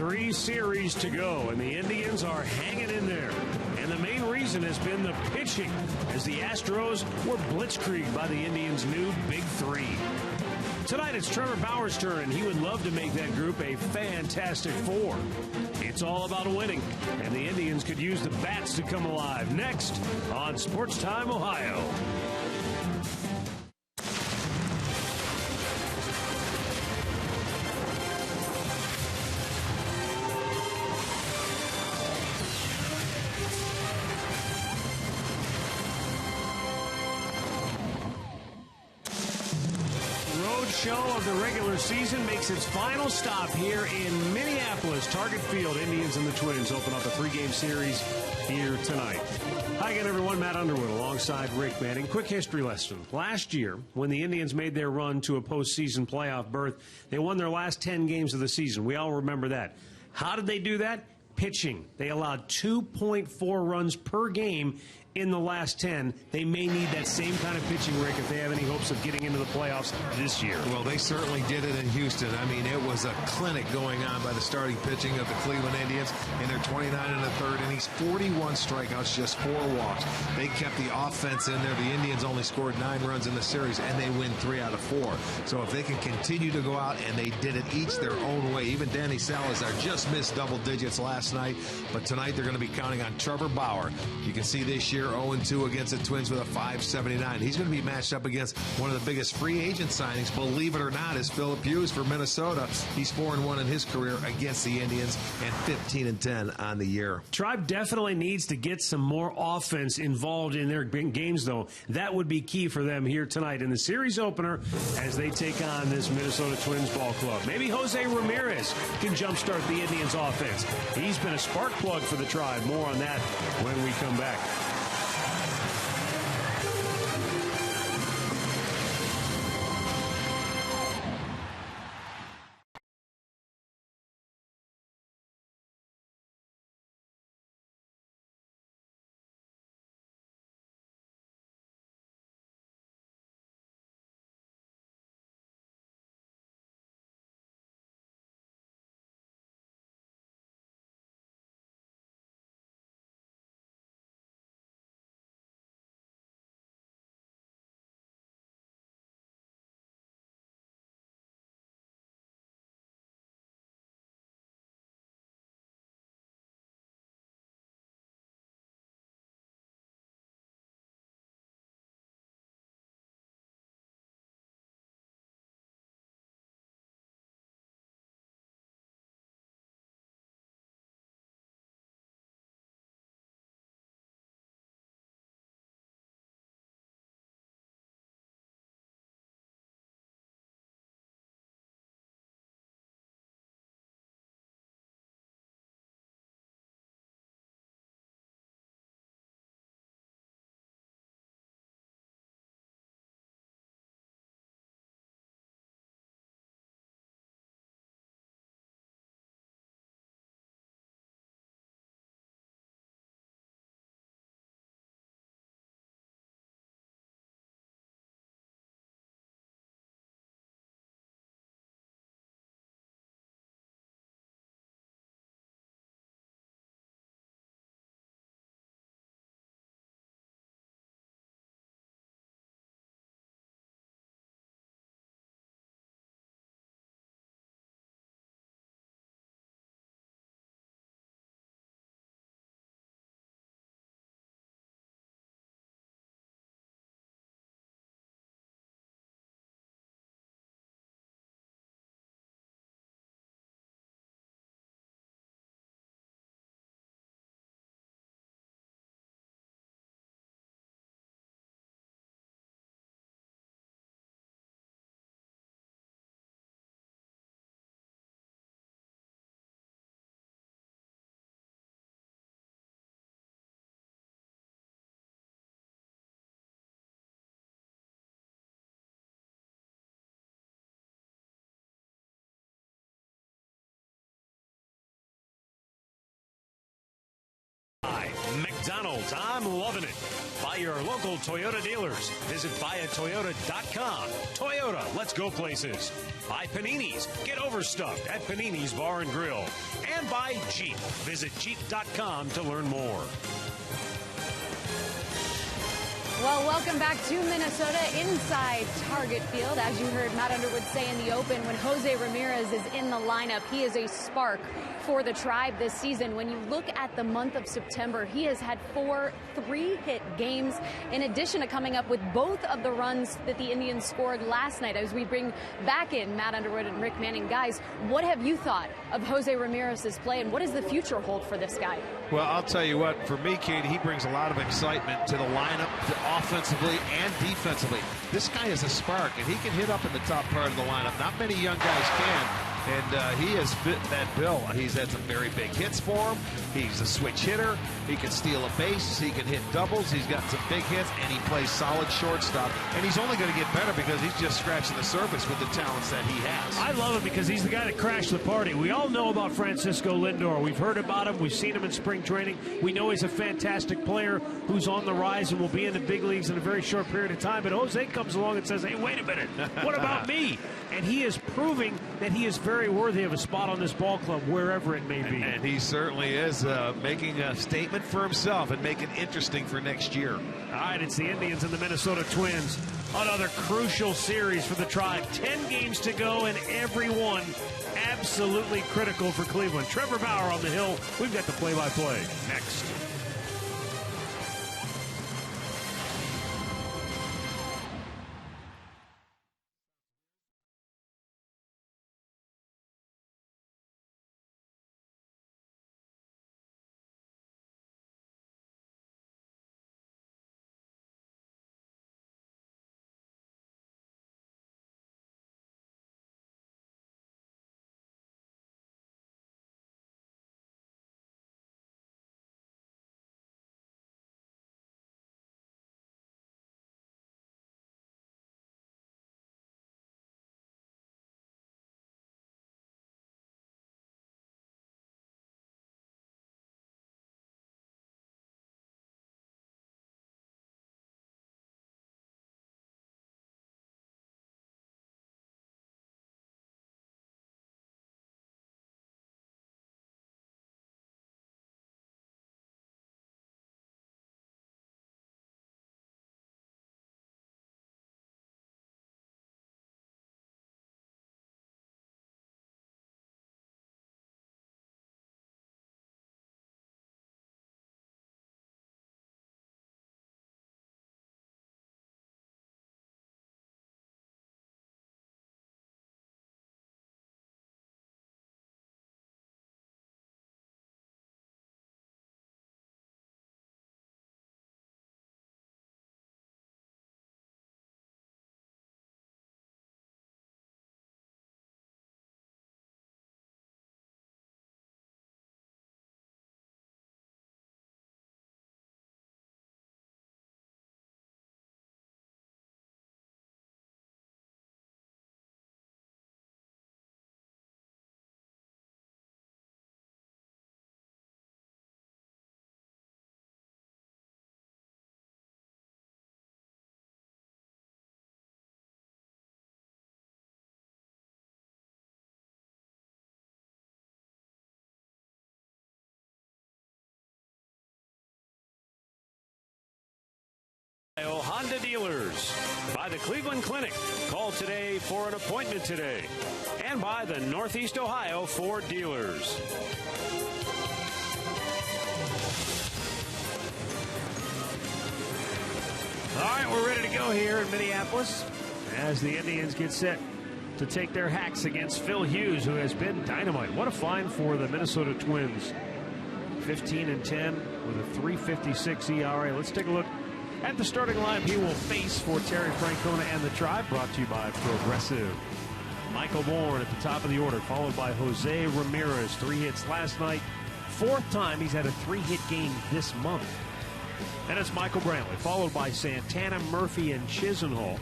3 series to go, and the Indians are hanging in there. And the main reason has been the pitching, as the Astros were blitzkrieged by the Indians' new Big Three. Tonight, it's Trevor Bauer's turn, and he would love to make that group a fantastic 4. It's all about winning, and the Indians could use the bats to come alive. Next on Sports Time Ohio. Show of the regular season makes its final stop here in Minneapolis. Target Field, Indians and the Twins open up a 3-game series here tonight. Hi again, everyone. Matt Underwood alongside Rick Manning. Quick history lesson. Last year, when the Indians made their run to a postseason playoff berth, they won their last 10 games of the season. We all remember that. How did they do that? Pitching. They allowed 2.4 runs per game in the last 10. They may need that same kind of pitching, Rick, if they have any hopes of getting into the playoffs this year. Well, they certainly did it in Houston. I mean, it was a clinic going on by the starting pitching of the Cleveland Indians in their 29 and a third innings, 41 strikeouts, just 4 walks. They kept the offense in there. The Indians only scored 9 runs in the series, and they win 3 out of 4. So if they can continue to go out, and they did it each their own way. Even Danny Salazar just missed double digits last night, but tonight they're going to be counting on Trevor Bauer. You can see this year 0-2 against the Twins with a 5.79. He's going to be matched up against one of the biggest free agent signings, believe it or not, is Philip Hughes for Minnesota. He's 4-1 in his career against the Indians and 15-10 on the year. Tribe definitely needs to get some more offense involved in their games, though. That would be key for them here tonight in the series opener as they take on this Minnesota Twins ball club. Maybe Jose Ramirez can jumpstart the Indians' offense. He's been a spark plug for the Tribe. More on that when we come back. McDonald's, I'm loving it. by your local Toyota dealers. Visit buyatoyota.com. Toyota, let's go places. By Panini's, get overstuffed at Panini's Bar and Grill. And by Jeep. Visit Jeep.com to learn more. Well, welcome back to Minnesota inside Target Field. As you heard Matt Underwood say in the open, when Jose Ramirez is in the lineup, he is a spark for the Tribe this season. When you look at the month of September, he has had 4 3-hit games, in addition to coming up with both of the runs that the Indians scored last night. As we bring back in Matt Underwood and Rick Manning, guys, what have you thought of Jose Ramirez's play, and what does the future hold for this guy? Well, I'll tell you what, for me, Katie, he brings a lot of excitement to the lineup, offensively and defensively. This guy is a spark, and he can hit up in the top part of the lineup. Not many young guys can, and he has fit that bill. He's had some very big hits for him. He's a switch hitter. He can steal a base. He can hit doubles. He's got some big hits, and he plays solid shortstop. And he's only going to get better because he's just scratching the surface with the talents that he has. I love him because he's the guy that crashed the party. We all know about Francisco Lindor. We've heard about him. We've seen him in spring training. We know he's a fantastic player who's on the rise and will be in the big leagues in a very short period of time. But Jose comes along and says, hey, wait a minute. What about me? And he is proving that he is very worthy of a spot on this ball club, wherever it may be. And he certainly is making a statement for himself and making it interesting for next year. All right, it's the Indians and the Minnesota Twins. Another crucial series for the Tribe. 10 games to go, and every one absolutely critical for Cleveland. Trevor Bauer on the hill. We've got the play-by-play next. Honda dealers, by the Cleveland Clinic. Call today for an appointment today. And by the Northeast Ohio Ford dealers. All right, we're ready to go here in Minneapolis as the Indians get set to take their hacks against Phil Hughes, who has been dynamite. What a find for the Minnesota Twins. 15-10 with a 3.56 ERA. Let's take a look at the starting lineup he will face for Terry Francona and the Tribe, brought to you by Progressive. Michael Bourne at the top of the order, followed by Jose Ramirez. 3 hits last night. 4th time he's had a 3-hit game this month. And it's Michael Brantley, followed by Santana, Murphy, and Chisenhall.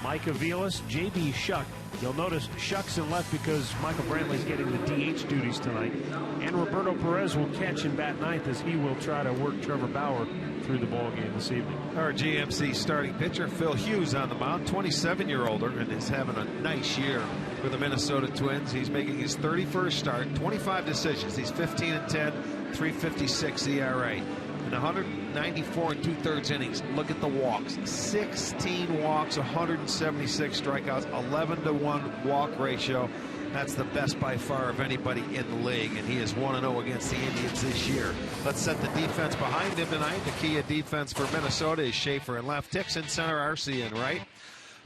Mike Aviles, J.B. Shuck. You'll notice Shuck's in left because Michael Brantley's getting the DH duties tonight. And Roberto Perez will catch and bat ninth as he will try to work Trevor Bauer through the ballgame this evening. Our GMC starting pitcher, Phil Hughes, on the mound, 27-year-older, and is having a nice year for the Minnesota Twins. He's making his 31st start, 25 decisions. He's 15-10, 3.56 ERA. In 194 and 2/3 innings. Look at the walks. 16 walks, 176 strikeouts, 11-to-1 walk ratio. That's the best by far of anybody in the league, and he is 1-0 against the Indians this year. Let's set the defense behind him tonight. The key of defense for Minnesota is Schaefer in left, Hicks in center, Arce in right.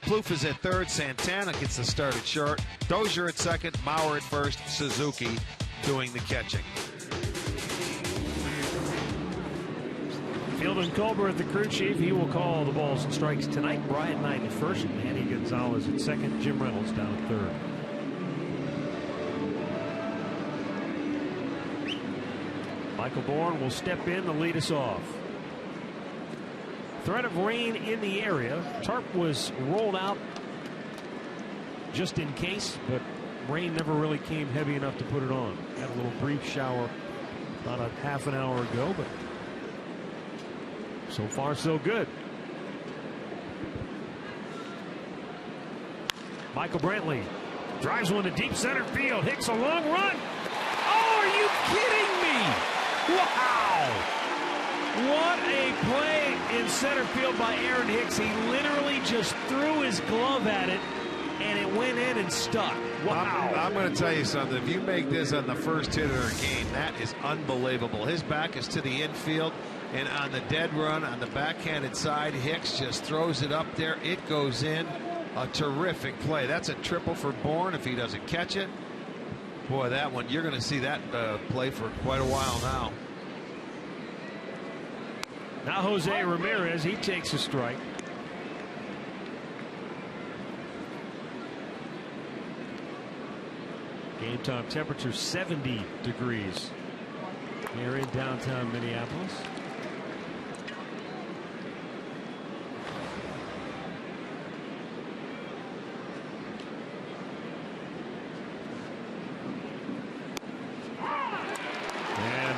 Plouffe is at third, Santana gets the start at short, Dozier at second, Mauer at first, Suzuki doing the catching. Fielding Colbert at the crew chief. He will call the balls and strikes tonight. Brian Knight at first, Manny Gonzalez at second, Jim Reynolds down at third. Michael Bourne will step in to lead us off. Threat of rain in the area. Tarp was rolled out just in case, but rain never really came heavy enough to put it on. Had a little brief shower about a half an hour ago, but so far so good. Michael Brantley drives one to deep center field. Hicks a long run. Oh, are you kidding me? Wow! What a play in center field by Aaron Hicks. He literally just threw his glove at it, and it went in and stuck. Wow. I'm going to tell you something. If you make this on the first hit of their game, that is unbelievable. His back is to the infield, and on the dead run on the backhanded side, Hicks just throws it up there. It goes in. A terrific play. That's a triple for Bourne if he doesn't catch it. Boy, that one, you're going to see that play for quite a while now. Now Jose Ramirez, he takes a strike. Game time temperature 70 degrees here in downtown Minneapolis.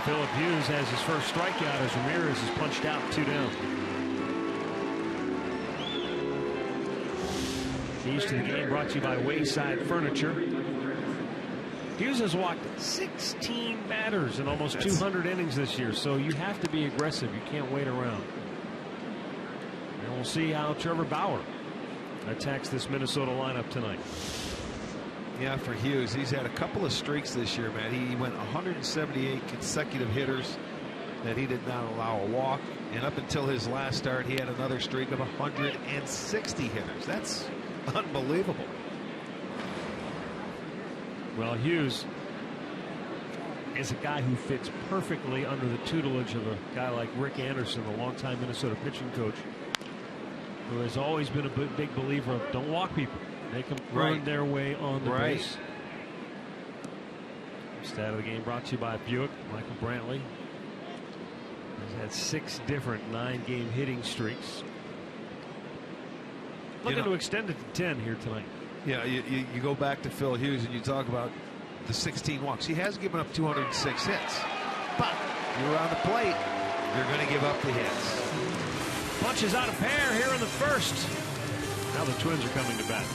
Philip Hughes has his first strikeout as Ramirez is punched out, 2 down. Keys to the game brought to you by Wayside Furniture. Hughes has walked 16 batters in almost 200 innings this year, so you have to be aggressive. You can't wait around. And we'll see how Trevor Bauer attacks this Minnesota lineup tonight. Yeah, for Hughes, he's had a couple of streaks this year, man. He went 178 consecutive hitters that he did not allow a walk. And up until his last start, he had another streak of 160 hitters. That's unbelievable. Well, Hughes is a guy who fits perfectly under the tutelage of a guy like Rick Anderson, the longtime Minnesota pitching coach, who has always been a big believer of don't walk people. Make them earn their way on the base. Stat of the game brought to you by Buick. Michael Brantley has had 6 different 9-game hitting streaks. Looking to extend it to 10 here tonight. Yeah, you go back to Phil Hughes and you talk about the 16 walks. He has given up 206 hits. But you're around the plate, you're going to give up the hits. Punches out a pair here in the first. Now the Twins are coming to bat.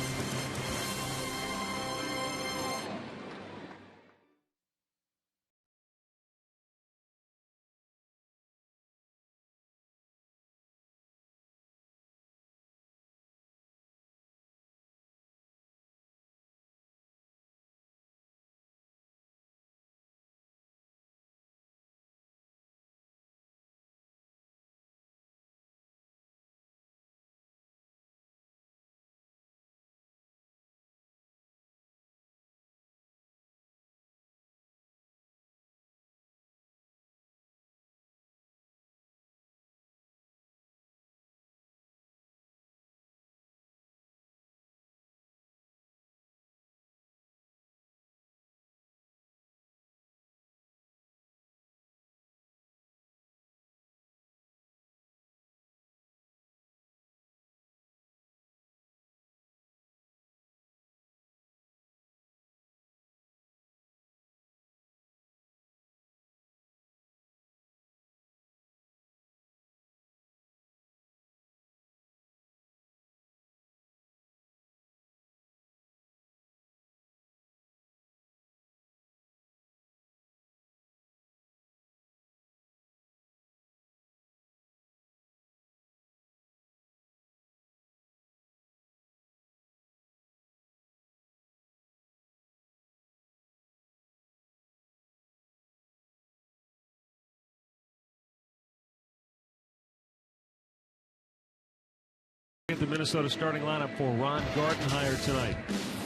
Minnesota starting lineup for Ron Gardenhire tonight.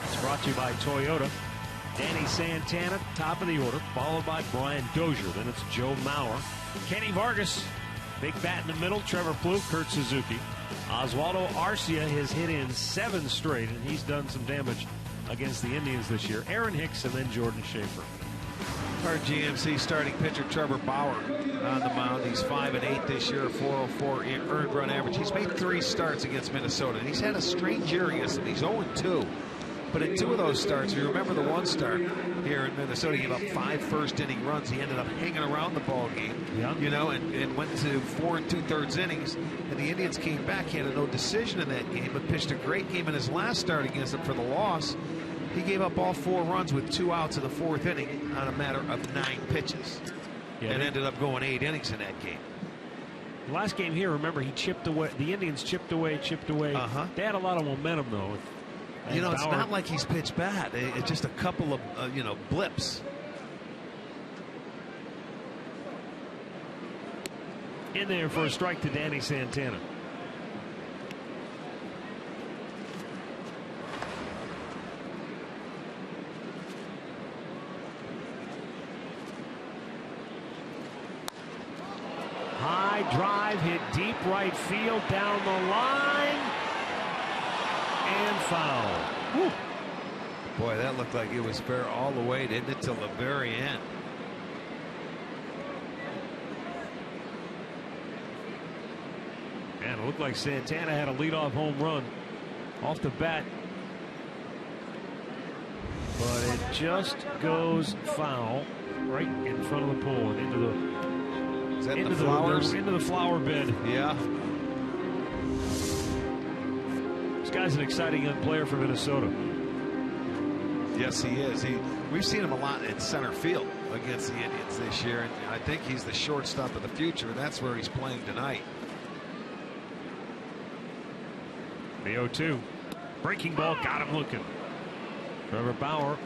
It's brought to you by Toyota. Danny Santana, top of the order, followed by Brian Dozier. Then it's Joe Mauer. Kenny Vargas, big bat in the middle. Trevor Plouffe, Kurt Suzuki. Oswaldo Arcia has hit in 7 straight, and he's done some damage against the Indians this year. Aaron Hicks, and then Jordan Schaefer. Our GMC starting pitcher Trevor Bauer on the mound. He's 5-8 this year, 404 earned run average. He's made 3 starts against Minnesota, and he's had a strange year against them. He's 0-2. But in 2 of those starts, you remember the one start here in Minnesota, he gave up 5 first-inning runs. He ended up hanging around the ball game, you know, and went to 4 2/3 innings. And the Indians came back. He had a no decision in that game, but pitched a great game in his last start against them for the loss. He gave up all 4 runs with 2 outs in the 4th inning on a matter of 9 pitches, and ended up going 8 innings in that game. The last game here, remember, he chipped away. The Indians chipped away. They had a lot of momentum, though. You know, it's not like he's pitched bad. It's just a couple of, you know, blips. In there for a strike to Danny Santana. High drive hit deep right field down the line. And foul. Whew. Boy, that looked like it was fair all the way, didn't it, till the very end. And it looked like Santana had a leadoff home run off the bat, but it just goes foul right in front of the pole and into the flowers? Into the flower bed. Yeah. This guy's an exciting young player for Minnesota. Yes, he is. We've seen him a lot in center field against the Indians this year, and I think he's the shortstop of the future, and that's where he's playing tonight. The 0-2. Breaking ball got him looking. Trevor Bauer,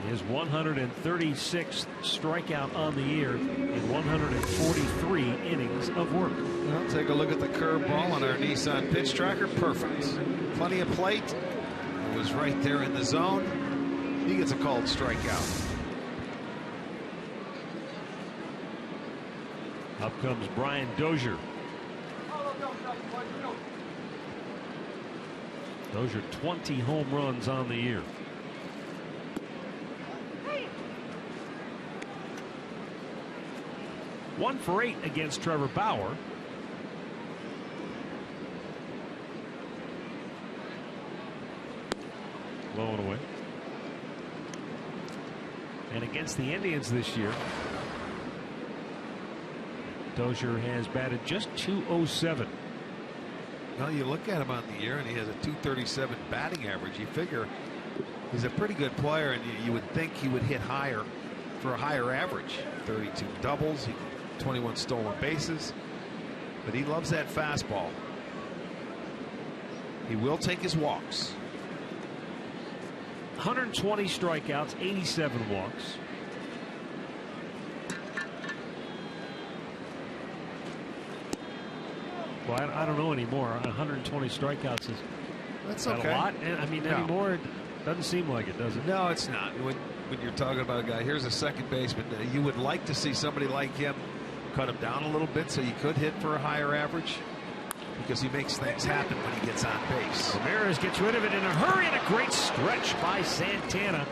his 136th strikeout on the year in 143 innings of work. Well, take a look at the curveball on our Nissan pitch tracker. Perfect. Plenty of plate. It was right there in the zone. He gets a called strikeout. Up comes Brian Dozier. Dozier 20 home runs on the year. One for 8 against Trevor Bauer. Low and away. And against the Indians this year, Dozier has batted just .207. Well, you look at him on the year, and he has a .237 batting average. You figure he's a pretty good player, and you would think he would hit higher for a higher average. 32 doubles, 21 stolen bases, but he loves that fastball. He will take his walks. 120 strikeouts, 87 walks. Well, I don't know anymore. 120 strikeouts is that's that okay. a lot? I mean, anymore it doesn't seem like it, does it? No, it's not. When you're talking about a guy, here's a second baseman. You would like to see somebody like him cut him down a little bit so you could hit for a higher average, because he makes things happen when he gets on base. Ramirez gets rid of it in a hurry, and a great stretch by Santana.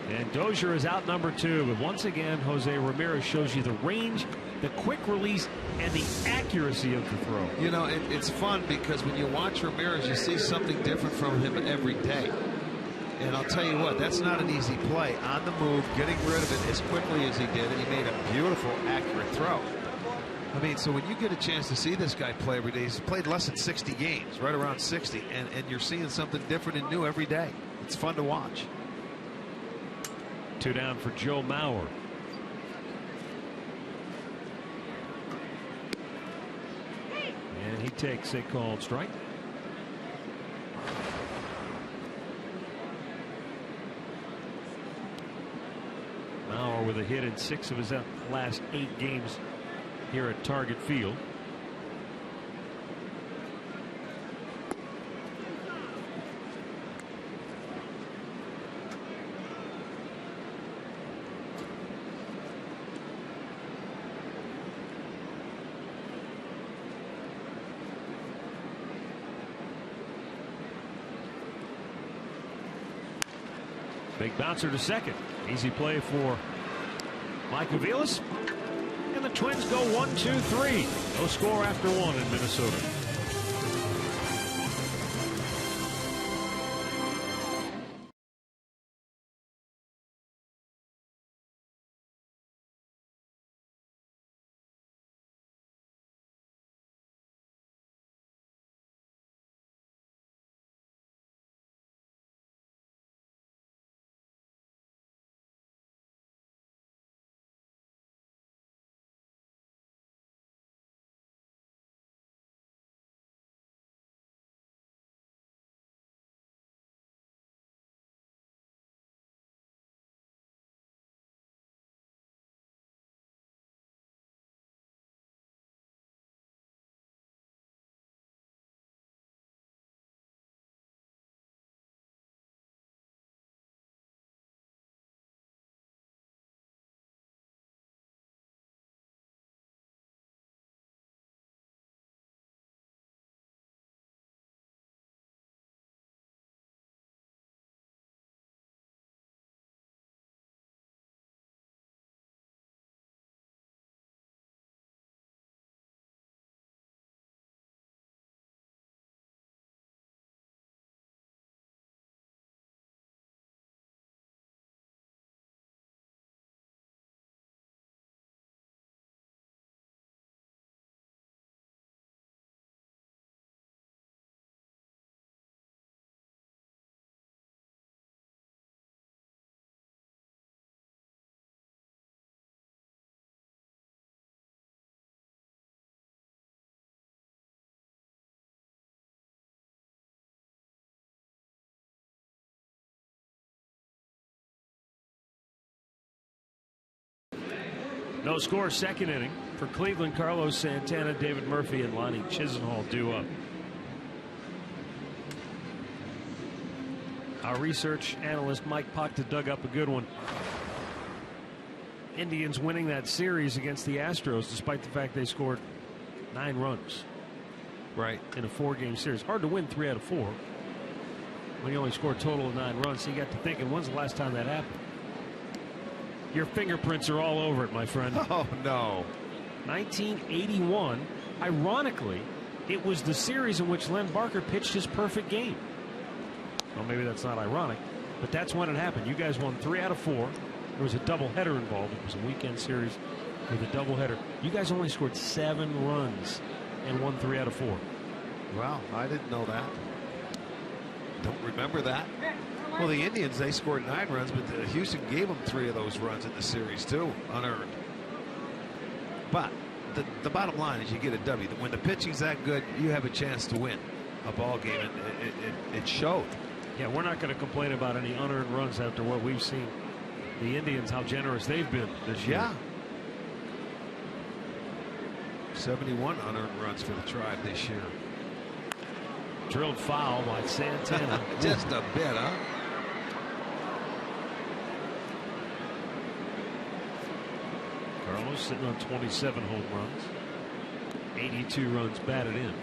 And Dozier is out number 2. But once again, Jose Ramirez shows you the range, the quick release, and the accuracy of the throw. You know, it's fun because when you watch Ramirez, you see something different from him every day. And I'll tell you what, that's not an easy play. On the move, getting rid of it as quickly as he did, and he made a beautiful, accurate throw. I mean, so when you get a chance to see this guy play every day, he's played less than 60 games, right around 60, and you're seeing something different and new every day. It's fun to watch. 2 down for Joe Mauer. And he takes a called strike. Mauer with a hit in 6 of his last 8 games here at Target Field. Big bouncer to second. Easy play for Mike Aviles. And the Twins go 1-2-3. No score after one in Minnesota. No score, second inning. For Cleveland, Carlos Santana, David Murphy, and Lonnie Chisenhall due up. Our research analyst Mike Pocta dug up a good one. Indians winning that series against the Astros despite the fact they scored 9 runs. Right. In a 4-game series. Hard to win 3 out of 4 when you only score a total of 9 runs. So you got to thinking, when's the last time that happened? Your fingerprints are all over it, my friend. Oh, no. 1981. Ironically, it was the series in which Len Barker pitched his perfect game. Well, maybe that's not ironic, but that's when it happened. You guys won 3 out of 4. There was a doubleheader involved. It was a weekend series with a doubleheader. You guys only scored 7 runs and won 3 out of 4. Wow, I didn't know that. Don't remember that. Well, the Indians, they scored 9 runs, but Houston gave them 3 of those runs in the series, too, unearned. But the bottom line is you get a W. When the pitching's that good, you have a chance to win a ball game, and it showed. Yeah, we're not going to complain about any unearned runs after what we've seen. The Indians, how generous they've been this year. Yeah. 71 unearned runs for the Tribe this year. Drilled foul by Santana. Just a bit, huh? Carlos sitting on 27 home runs. 82 runs batted in.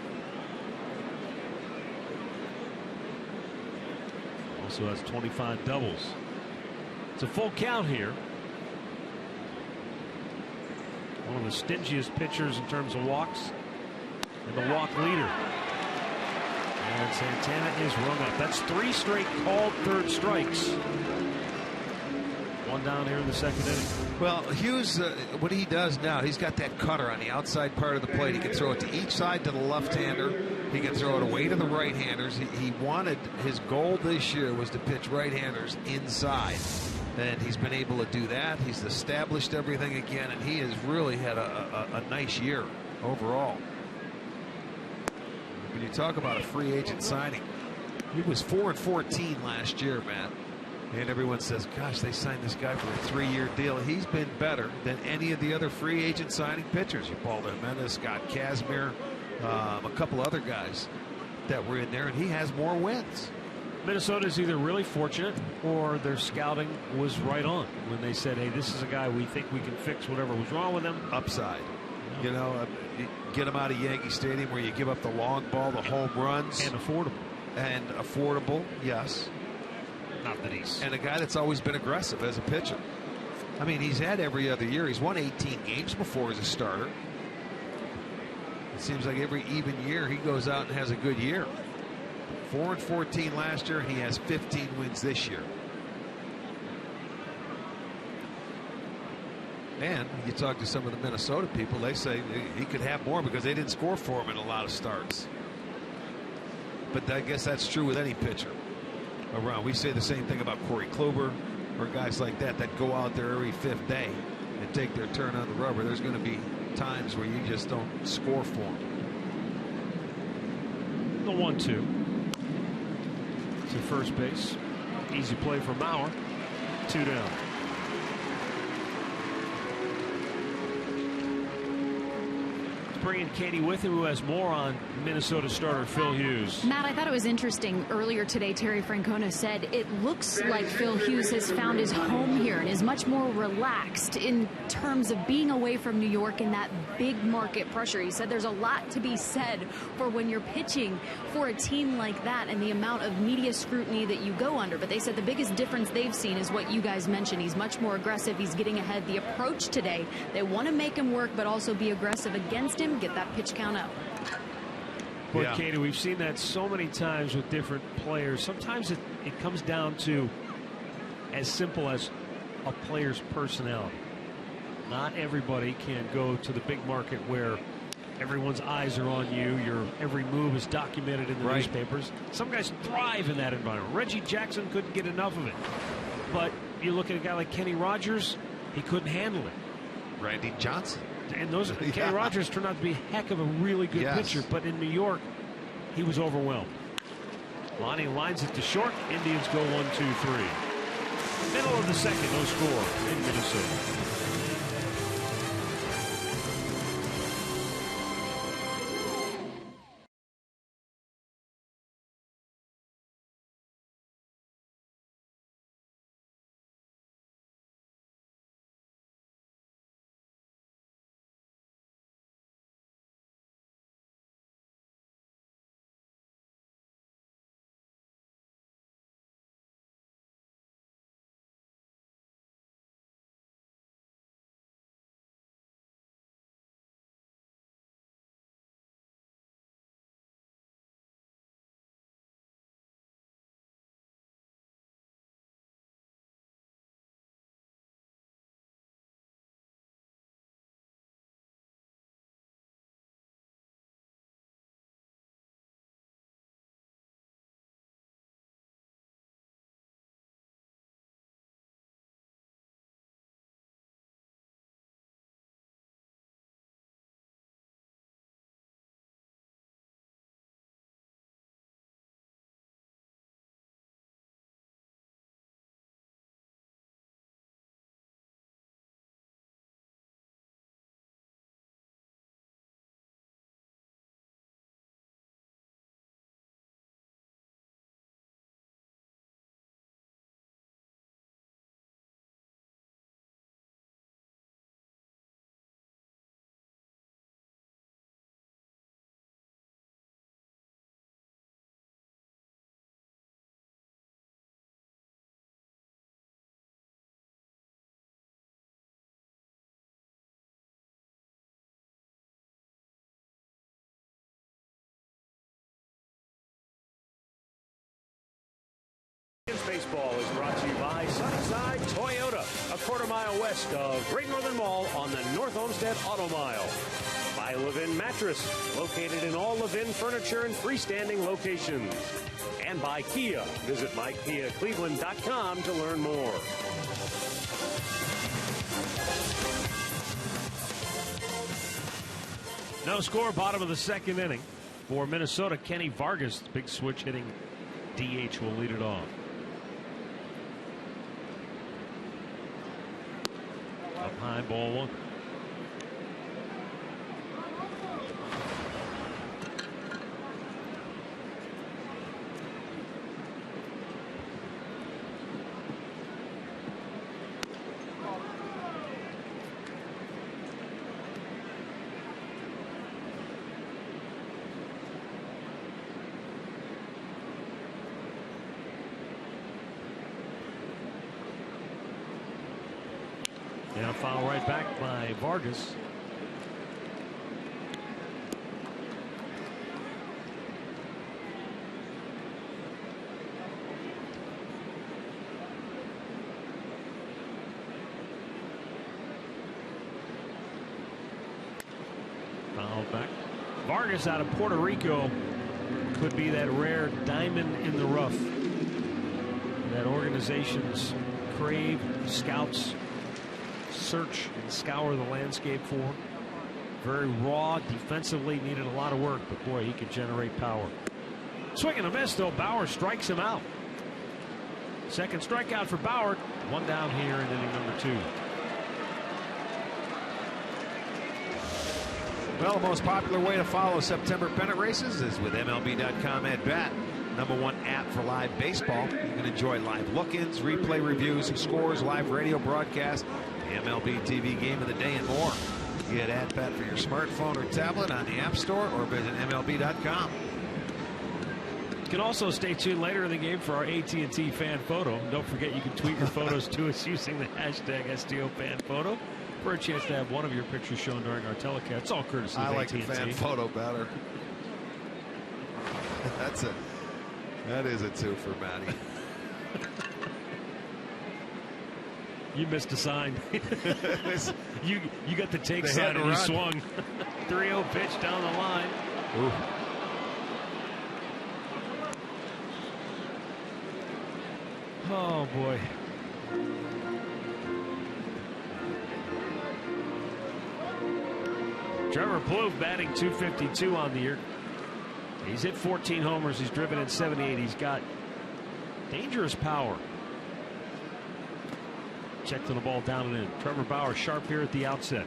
Also has 25 doubles. It's a full count here. One of the stingiest pitchers in terms of walks, and the walk leader. And Santana is rung up. That's 3 straight called third strikes. One down here in the second inning. Well, Hughes, what he does now, he's got that cutter on the outside part of the plate. He can throw it to each side to the left-hander. He can throw it away to the right-handers. He wanted, his goal this year was to pitch right-handers inside. And he's been able to do that. He's established everything again, and he has really had a nice year overall. When you talk about a free agent signing, he was 4-14 last year, Matt. And everyone says, gosh, they signed this guy for a 3-year deal. He's been better than any of the other free agent signing pitchers. Ubaldo Jimenez, Scott Kazmir, a couple other guys that were in there, and he has more wins. Minnesota's either really fortunate or their scouting was right on when they said, hey, this is a guy we think we can fix whatever was wrong with him. Upside. You know, get him out of Yankee Stadium where you give up the long ball, the home runs. And affordable. And affordable, yes. Not that he's. And a guy that's always been aggressive as a pitcher. I mean, he's had every other year. He's won 18 games before as a starter. It seems like every even year he goes out and has a good year. 4-14 last year. He has 15 wins this year. And you talk to some of the Minnesota people, they say he could have more because they didn't score for him in a lot of starts. But I guess that's true with any pitcher around. We say the same thing about Corey Kluber or guys like that go out there every fifth day and take their turn on the rubber. There's going to be times where you just don't score for them. The 1-2 to first base. Easy play for Mauer. 2 down. Bringing Katie with him, who has more on Minnesota starter Phil Hughes. Matt, I thought it was interesting earlier today. Terry Francona said it looks like Phil Hughes has found his home here and is much more relaxed in terms of being away from New York and that big market pressure. He said there's a lot to be said for when you're pitching for a team like that and the amount of media scrutiny that you go under. But they said the biggest difference they've seen is what you guys mentioned. He's much more aggressive. He's getting ahead. The approach today, they want to make him work but also be aggressive against him. Get that pitch count up. But yeah. Katie, we've seen that so many times with different players. Sometimes it comes down to as simple as a player's personality. Not everybody can go to the big market where everyone's eyes are on you. Your every move is documented in the newspapers. Some guys thrive in that environment. Reggie Jackson couldn't get enough of it. But you look at a guy like Kenny Rogers, he couldn't handle it. Randy Johnson. And those Kenny Rogers turned out to be a heck of a really good pitcher, but in New York, he was overwhelmed. Lonnie lines it to short. Indians go 1-2-3. Middle of the second, no score in Minnesota. Baseball is brought to you by Sunnyside Toyota, a quarter-mile west of Great Northern Mall on the North Olmsted Auto Mile. By Levin Mattress, located in all Levin furniture and freestanding locations. And by Kia. Visit MikeKiaCleveland.com to learn more. No score, bottom of the second inning. For Minnesota, Kenny Vargas, big switch hitting DH, will lead it off. Up high, ball one. And a foul right back by Vargas. Foul back. Vargas out of Puerto Rico could be that rare diamond in the rough that organizations crave, scouts search and scour the landscape for. Very raw defensively, needed a lot of work, but boy, he could generate power. Swing and a miss, though. Bauer strikes him out. Second strikeout for Bauer. One down here in inning number 2. Well, the most popular way to follow September pennant races is with MLB.com at bat. #1 app for live baseball. You can enjoy live look-ins, replay reviews, scores, live radio broadcasts, the MLB TV game of the day, and more. Get at bat for your smartphone or tablet on the App Store or visit MLB.com. You can also stay tuned later in the game for our AT&T fan photo. Don't forget you can tweet your photos to us using the hashtag #STOFanPhoto for a chance to have one of your pictures shown during our telecast. It's all courtesy of I like AT&T. the fan photo better. That is a two for Matty. You missed a sign. you got the take They sign had to and you run. swung. 3-0 pitch down the line. Ooh. Oh boy. Trevor Plouffe batting .252 on the year. He's hit 14 homers. He's driven in 78. He's got dangerous power. Checked on the ball down and in. Trevor Bauer sharp here at the outset.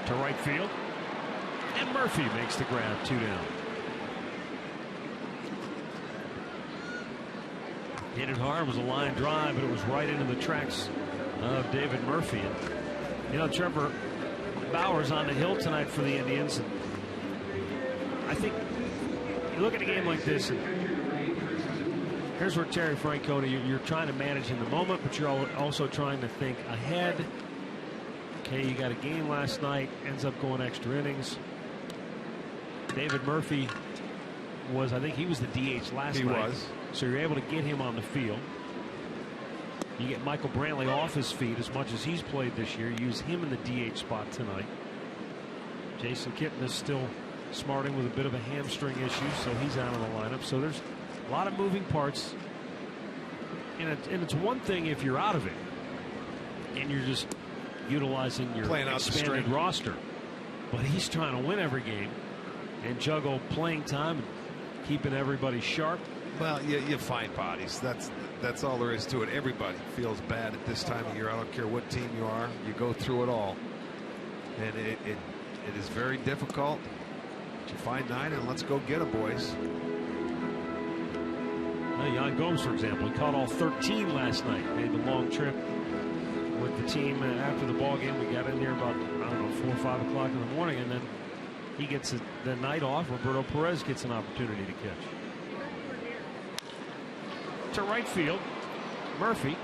To right field. And Murphy makes the grab, 2 down. Hit it hard, was a line drive, but it was right into the tracks of David Murphy. And, you know, Trevor Bauer's on the hill tonight for the Indians. And I think you look at a game like this, and here's where Terry Francona, you're trying to manage in the moment, but you're also trying to think ahead. Okay, you got a game last night, ends up going extra innings. David Murphy was, I think he was the DH last night. He was. So you're able to get him on the field. You get Michael Brantley off his feet as much as he's played this year. Use him in the DH spot tonight. Jason Kitten is still smarting with a bit of a hamstring issue, so he's out of the lineup. So there's a lot of moving parts. And it's one thing if you're out of it and you're just utilizing your expanded roster. But he's trying to win every game and juggle playing time and keeping everybody sharp. Well, you find bodies. That's all there is to it. Everybody feels bad at this time of year. I don't care what team you are. You go through it all. And it is very difficult. But you find 9 and let's go get it, boys. Yan Gomes, for example, he caught all 13 last night. Made the long trip with the team after the ball game. We got in here about, I don't know, 4 or 5 o'clock in the morning, and then he gets the night off. Roberto Perez gets an opportunity to catch. To right field, Murphy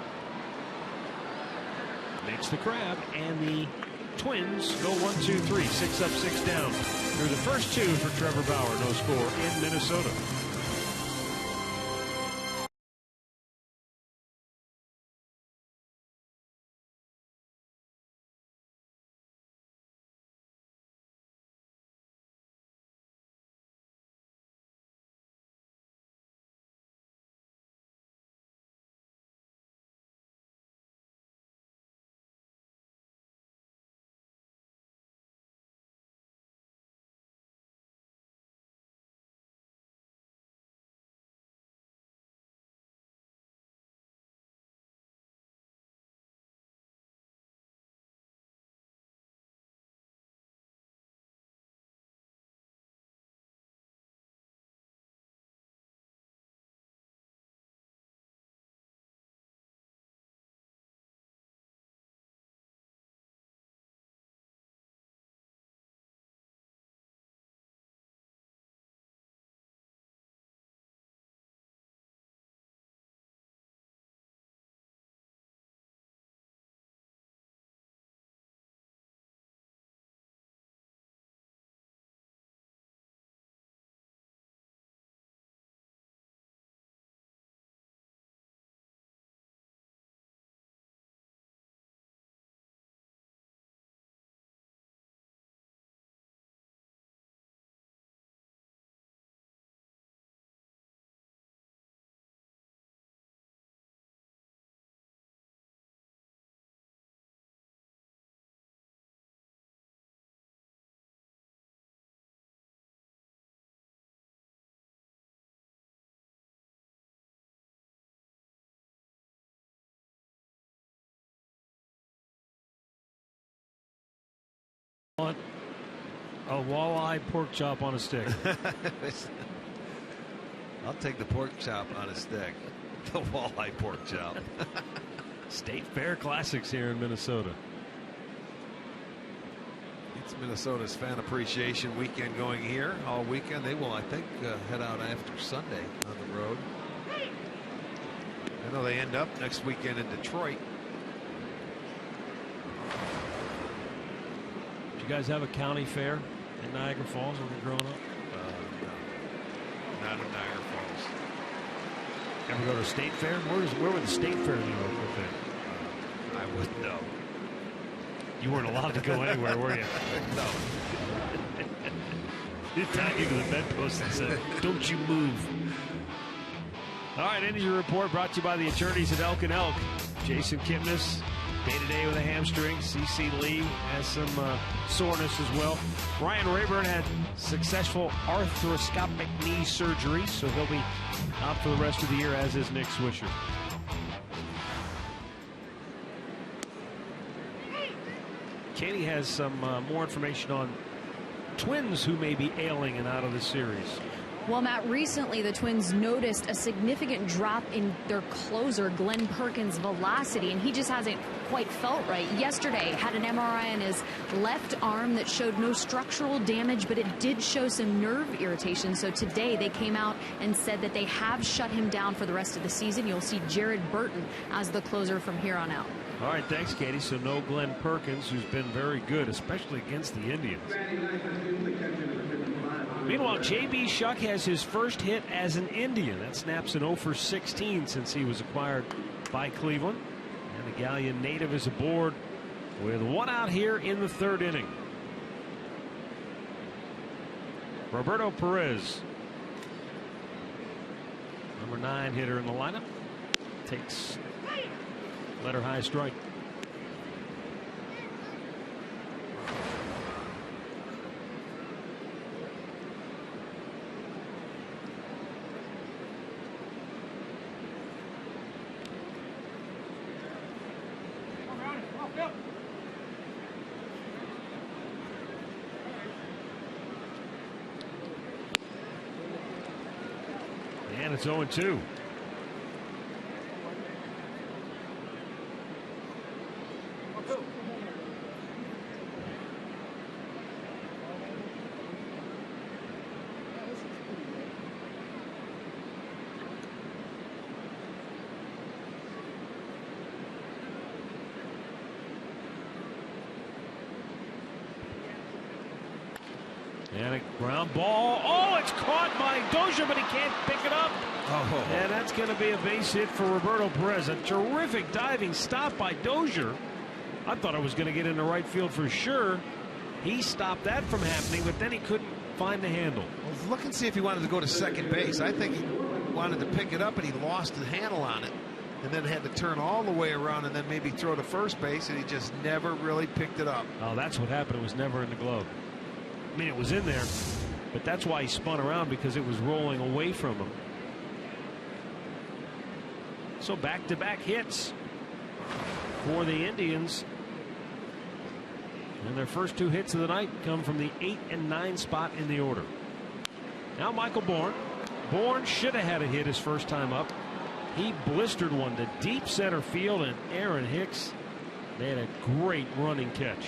makes the grab, and the Twins go 1-2-3, 6 up, 6 down through the first 2 for Trevor Bauer. No score in Minnesota. A walleye pork chop on a stick. I'll take the pork chop on a stick. The walleye pork chop. State Fair Classics here in Minnesota. It's Minnesota's fan appreciation weekend going here all weekend. They will, I think, head out after Sunday on the road. I know they end up next weekend in Detroit. Did you guys have a county fair in Niagara Falls when you were growing up? No, not in Niagara Falls. Ever go to a state fair? Where would the state fair in New York have been? I wouldn't know. You weren't allowed to go anywhere, were you? No. You tied you to the bedpost and said, "Don't you move." All right, end of your report brought to you by the attorneys at Elk & Elk. Jason Kipnis, day-to-day with a hamstring. C.C. Lee has some soreness as well. Ryan Rayburn had successful arthroscopic knee surgery, so he'll be out for the rest of the year, as is Nick Swisher. Katie has some more information on Twins who may be ailing and out of the series. Well, Matt, recently the Twins noticed a significant drop in their closer, Glenn Perkins' velocity, and he just hasn't quite felt right. Yesterday, had an MRI on his left arm that showed no structural damage, but it did show some nerve irritation. So today they came out and said that they have shut him down for the rest of the season. You'll see Jared Burton as the closer from here on out. All right, thanks, Katie. So no Glenn Perkins, who's been very good, especially against the Indians. Meanwhile, J.B. Shuck has his first hit as an Indian. That snaps an 0 for 16 since he was acquired by Cleveland. And the Galleon native is aboard with one out here in the third inning. Roberto Perez, number 9 hitter in the lineup, takes letter high strike. And it's 0-2. And a ground ball. Oh, it's caught by Dozier, but he can't pick it up. Oh. And that's going to be a base hit for Roberto Perez. A terrific diving stop by Dozier. I thought it was going to get into right field for sure. He stopped that from happening, but then he couldn't find the handle. Well, look and see if he wanted to go to second base. I think he wanted to pick it up, and he lost the handle on it, and then had to turn all the way around and then maybe throw to first base, and he just never really picked it up. Oh, that's what happened. It was never in the glove. I mean, it was in there, but that's why he spun around, because it was rolling away from him. So back-to-back hits for the Indians. And their first 2 hits of the night come from the 8 and 9 spot in the order. Now Michael Bourne. Bourne should have had a hit his first time up. He blistered one to deep center field, and Aaron Hicks made a great running catch.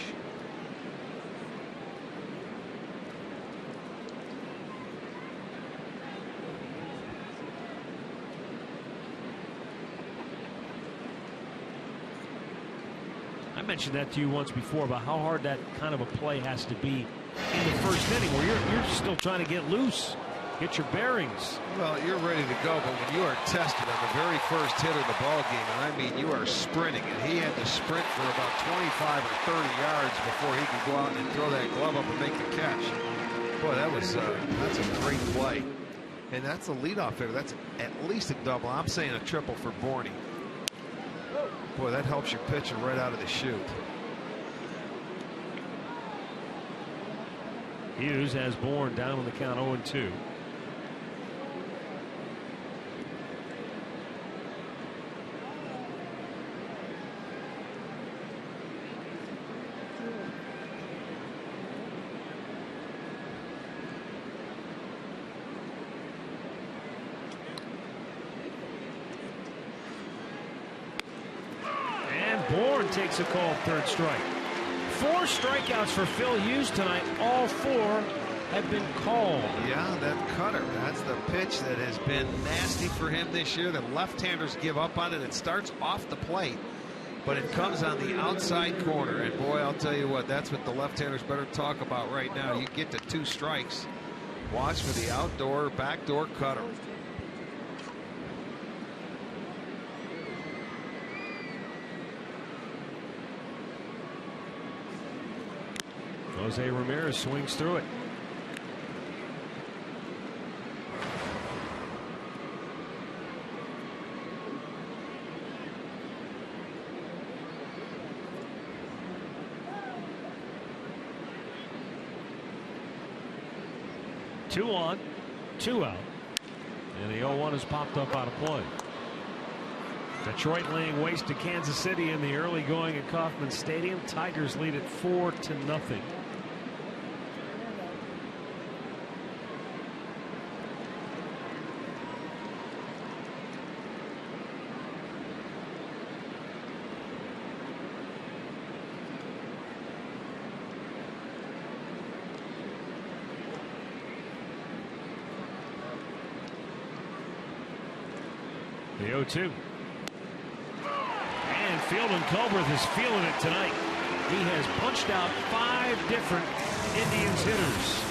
I mentioned that to you once before about how hard that kind of a play has to be in the first inning, where you're still trying to get loose, get your bearings. Well, you're ready to go, but when you are tested on the very first hit of the ball game, and I mean you are sprinting, and he had to sprint for about 25 or 30 yards before he could go out and throw that glove up and make the catch. Boy, that's a great play, and that's a leadoff hitter. That's at least a double. I'm saying a triple for Bourne. Boy, that helps your pitcher right out of the chute. Hughes has Bourne down on the count 0-2. takes a called third strike. 4 strikeouts for Phil Hughes tonight. All 4 have been called. Yeah, that cutter. That's the pitch that has been nasty for him this year. The left-handers give up on it. It starts off the plate, but it comes on the outside corner. And boy, I'll tell you what, that's what the left-handers better talk about right now. You get to 2 strikes. Watch for the outdoor, backdoor cutter. Jose Ramirez swings through it. Two on, 2 out, and the 0-1 has popped up out of play. Detroit laying waste to Kansas City in the early going at Kauffman Stadium. Tigers lead it 4-0. The 0-2. And Fielding Culbreth is feeling it tonight. He has punched out 5 different Indians hitters.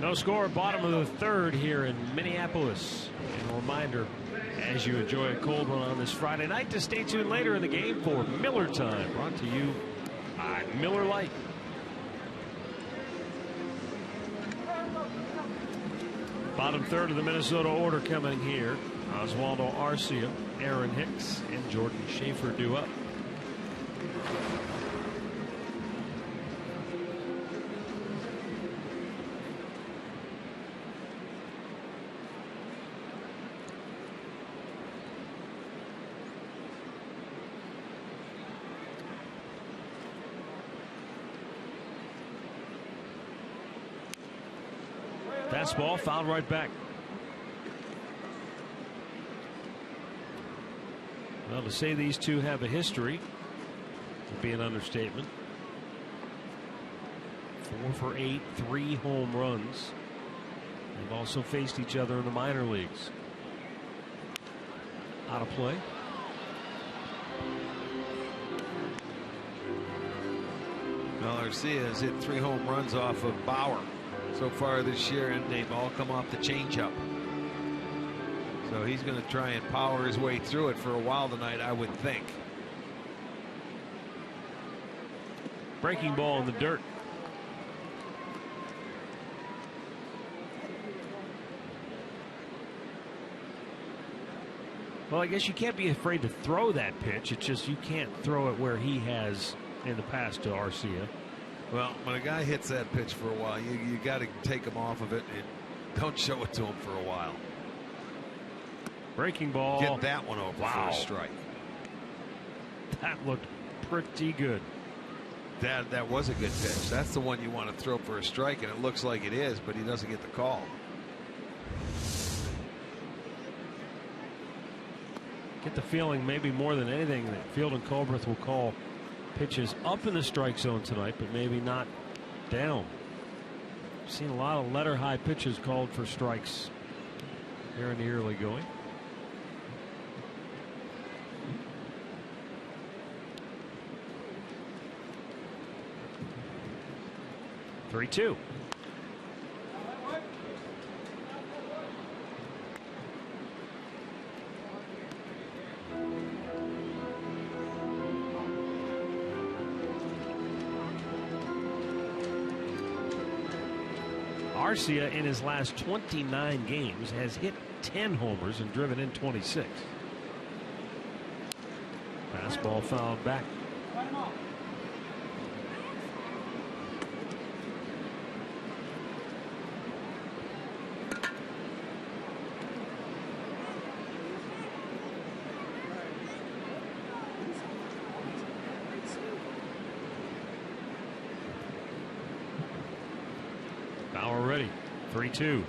No score, bottom of the 3rd here in Minneapolis. And a reminder, as you enjoy a cold one on this Friday night, to stay tuned later in the game for Miller Time, brought to you by Miller Lite. Bottom 3rd of the Minnesota order coming here. Oswaldo Arcia, Aaron Hicks, and Jordan Schaefer due up. Fastball fouled right back. Well, to say these two have a history would be an understatement. 4 for 8, 3 home runs. They've also faced each other in the minor leagues. Out of play. Well, Arcia has hit 3 home runs off of Bauer so far this year, and they've all come off the changeup. So he's going to try and power his way through it for a while tonight, I would think. Breaking ball in the dirt. Well, I guess you can't be afraid to throw that pitch. It's just you can't throw it where he has in the past to Arcia. Well, when a guy hits that pitch for a while, you got to take him off of it and don't show it to him for a while. Breaking ball. Get that one over for a strike. That looked pretty good. That was a good pitch. That's the one you want to throw for a strike, and it looks like it is, but he doesn't get the call. Get the feeling maybe more than anything that Field and Culbreth will call pitches up in the strike zone tonight, but maybe not down. I've seen a lot of letter high pitches called for strikes here in the early going. Three-two. Arcia in his last 29 games has hit 10 homers and driven in 26. Fastball fouled back. Bauer ready. 3-2.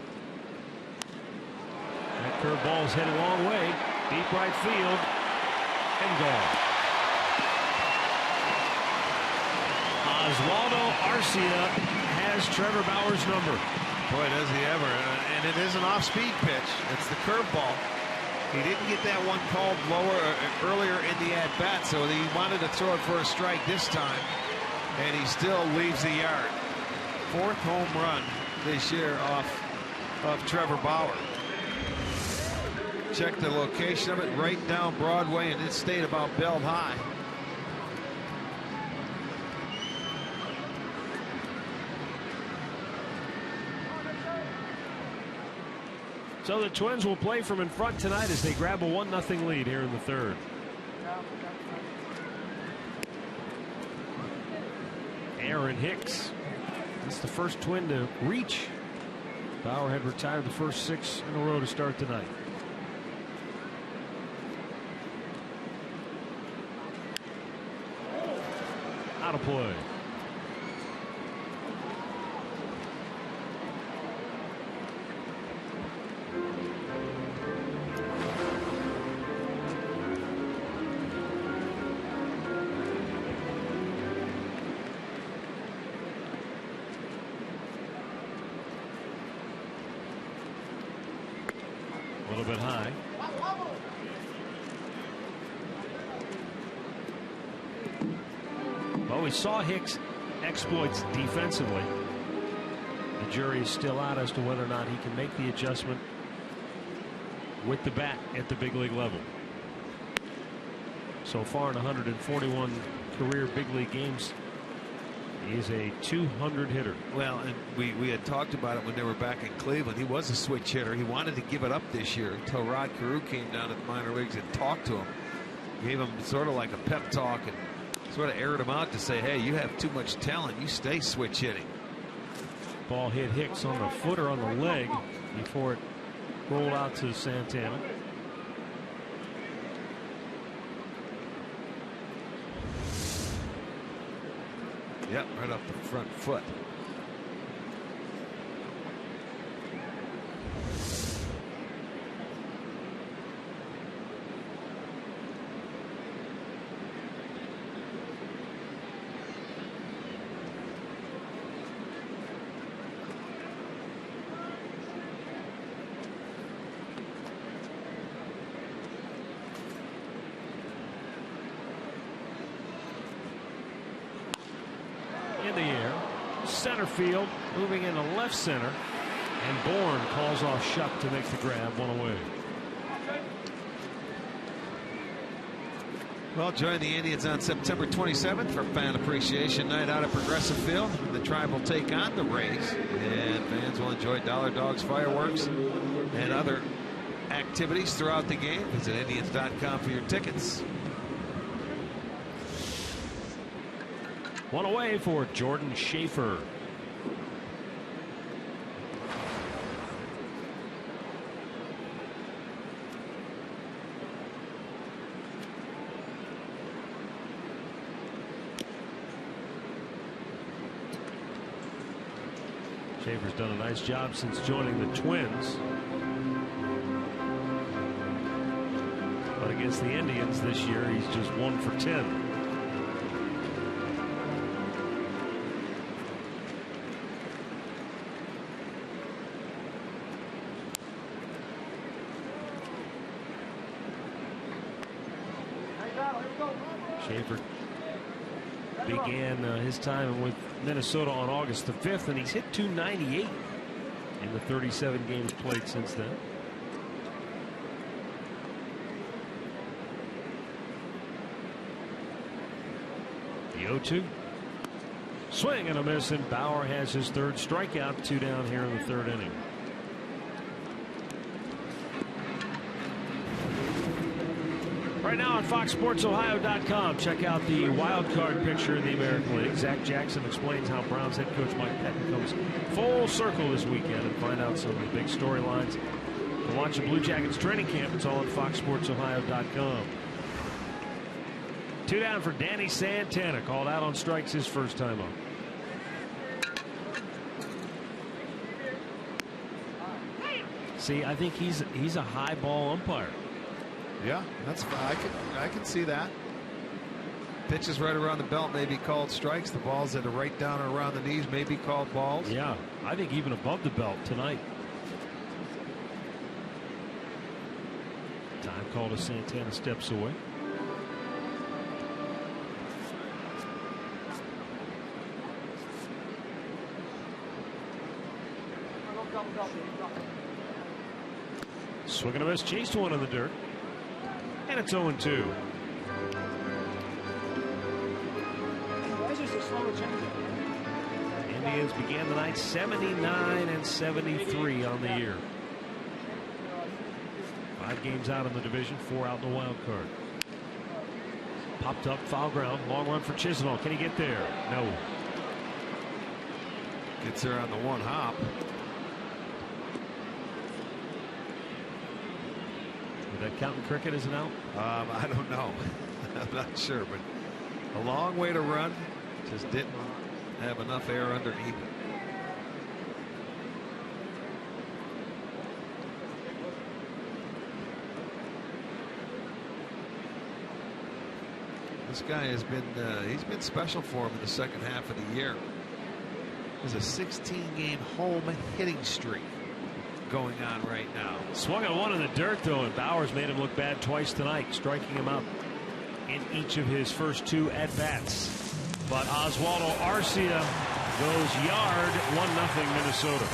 That curveball is hit a long way. Deep right field. And gone. Oswaldo Arcia has Trevor Bauer's number. Boy, does he ever. And it is an off-speed pitch. It's the curveball. He didn't get that one called earlier in the at-bat, so he wanted to throw it for a strike this time. And he still leaves the yard. Fourth home run this year off of Trevor Bauer. Check the location of it, right down Broadway, and it stayed about belt high. So the Twins will play from in front tonight as they grab a 1-0 lead here in the third. Aaron Hicks. That's the first Twin to reach. Bauer had retired the first 6 in a row to start tonight. Out of play. A little bit high. Well, we saw Hicks' exploits defensively. The jury is still out as to whether or not he can make the adjustment with the bat at the big league level. So far in 141 career big league games, he is a 200 hitter. Well, and we had talked about it when they were back in Cleveland. He was a switch hitter. He wanted to give it up this year until Rod Carew came down to the minor leagues and talked to him. Gave him sort of like a pep talk and sort of aired him out to say, hey, you have too much talent. You stay switch hitting. Ball hit Hicks on the foot or on the leg before it rolled out to Santana. Yep, right off the front foot. In the air, center field, moving into left center, and Bourne calls off Shuck to make the grab, one away. Well, join the Indians on September 27th for Fan Appreciation Night out at Progressive Field. The Tribe will take on the Rays, and fans will enjoy Dollar Dogs fireworks and other activities throughout the game. Visit Indians.com for your tickets. One away for Jordan Schaefer. Schaefer's done a nice job since joining the Twins. But against the Indians this year, he's just 1 for 10. Schaefer began his time with Minnesota on August the 5th, and he's hit .298 in the 37 games played since then. The 0-2. Swing and a miss, and Bauer has his third strikeout. 2 down here in the third inning. Right now on FoxSportsOhio.com, check out the wild card picture in the American League. Zach Jackson explains how Browns head coach Mike Pettin comes full circle this weekend, and find out some of the big storylines. To watch the Blue Jackets training camp, it's all at FoxSportsOhio.com. 2 down for Danny Santana, called out on strikes his first time up. See, I think he's a high ball umpire. Yeah, that's fine. I can see that. Pitches right around the belt may be called strikes. The balls that are right down or around the knees may be called balls. Yeah, I think even above the belt tonight. Time call to Santana, steps away. Swing and a miss, chased one in the dirt. And it's 0-2. Indians began the night 79-73 on the year. 5 games out in the division, 4 out in the wild card. Popped up, foul ground, long run for Chisenhall. Can he get there? No. Gets there on the one hop. That counting cricket as an out? I don't know. I'm not sure, but a long way to run. Just didn't have enough air underneath it. This guy has been he's been special for him in the second half of the year. There's a 16-game home hitting streak going on right now. Swung on one in the dirt, though, and Bowers made him look bad twice tonight, striking him out in each of his first 2 at-bats. But Oswaldo Arcia goes yard, 1-0 Minnesota.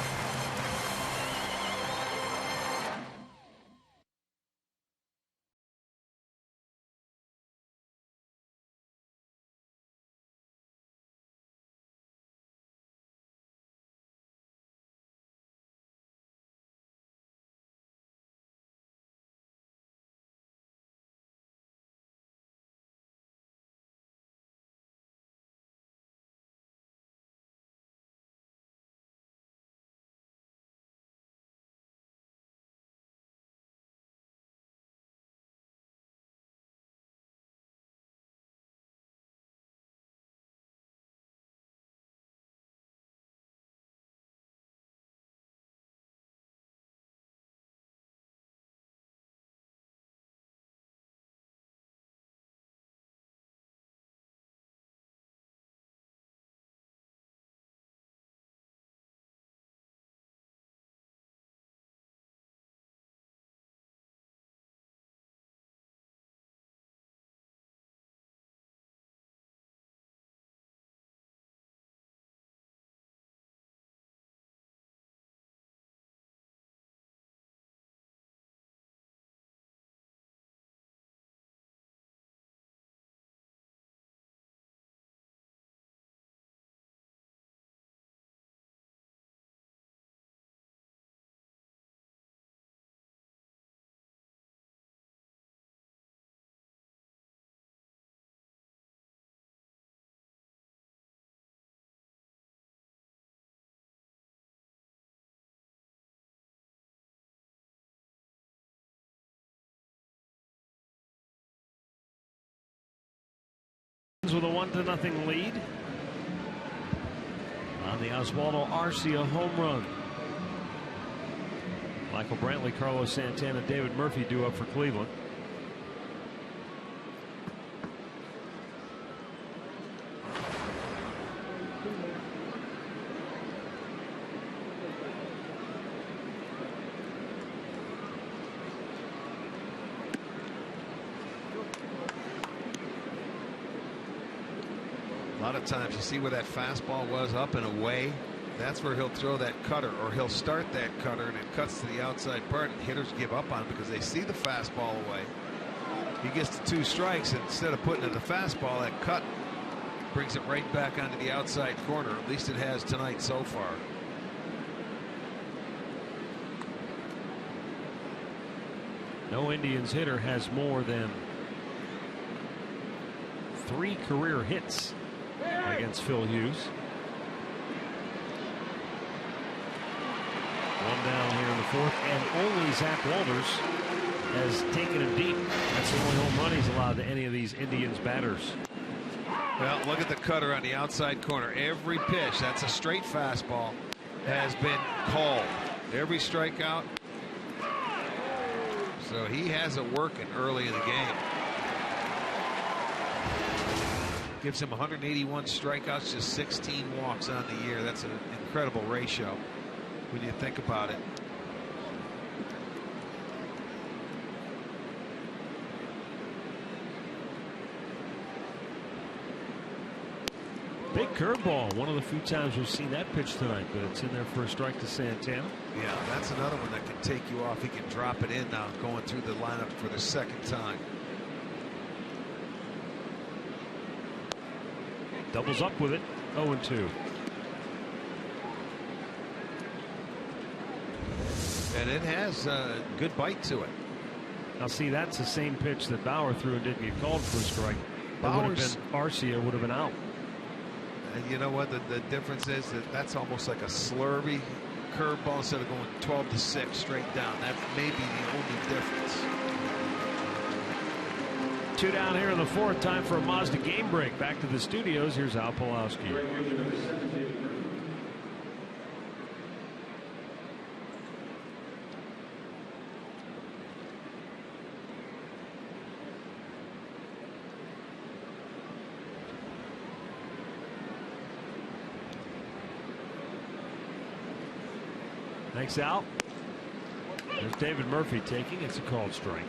with a 1-0 lead on the Oswaldo Arcia home run. Michael Brantley, Carlos Santana, David Murphy due up for Cleveland. A lot of times you see where that fastball was, up and away. That's where he'll throw that cutter, or he'll start that cutter and it cuts to the outside part, and hitters give up on it because they see the fastball away. He gets to 2 strikes, and instead of putting it in the fastball, that cut brings it right back onto the outside corner. At least it has tonight so far. No Indians hitter has more than 3 career hits against Phil Hughes. One down here in the 4th, and only Zach Walters has taken him deep. That's the only home run he's allowed to any of these Indians batters. Well, look at the cutter on the outside corner. Every pitch, that's a straight fastball, has been called. Every strikeout. So he has it working early in the game. Gives him 181 strikeouts, just 16 walks on the year. That's an incredible ratio when you think about it. Big curveball. One of the few times we've seen that pitch tonight, but it's in there for a strike to Santana. Yeah, that's another one that can take you off. He can drop it in now, going through the lineup for the 2nd time. Doubles up with it. 0-2. And it has a good bite to it. Now see, that's the same pitch that Bauer threw and didn't get called for a strike. Arcia would have been out. And you know what the difference is? That's almost like a slurvy curveball instead of going 12-6 straight down. That may be the only difference. 2 down here in the 4th. Time for a Mazda game break. Back to the studios. Here's Al Pawlowski. Thanks, Al. There's David Murphy taking. It's a called strike.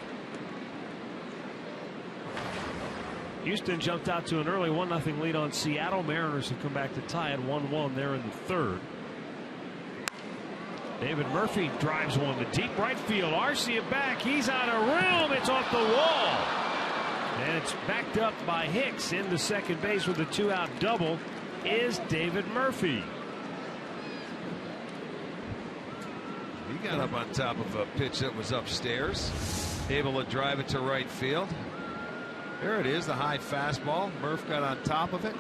Houston jumped out to an early 1-0 lead on Seattle. Mariners have come back to tie at 1-1 there in the 3rd. David Murphy drives one to deep right field. Arcia back. He's out of room. It's off the wall. And it's backed up by Hicks into second base with a 2-out double is David Murphy. He got up on top of a pitch that was upstairs. Able to drive it to right field. There it is, the high fastball. Murph got on top of it.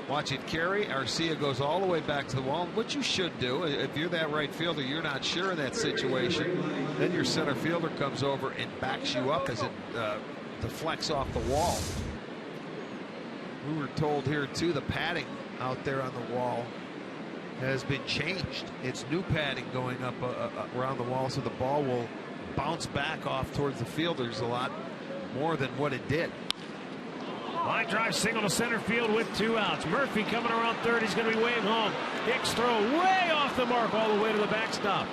Watch it carry. Arcia goes all the way back to the wall. What you should do, if you're that right fielder, you're not sure in that situation, then your center fielder comes over and backs you up as it deflects off the wall. We were told here too, the padding out there on the wall has been changed. It's new padding going up around the wall, so the ball will bounce back off towards the fielders a lot more than what it did. Line drive single to center field with 2 outs. Murphy coming around 3rd. He's going to be waving home. Hicks throw way off the mark all the way to the backstop.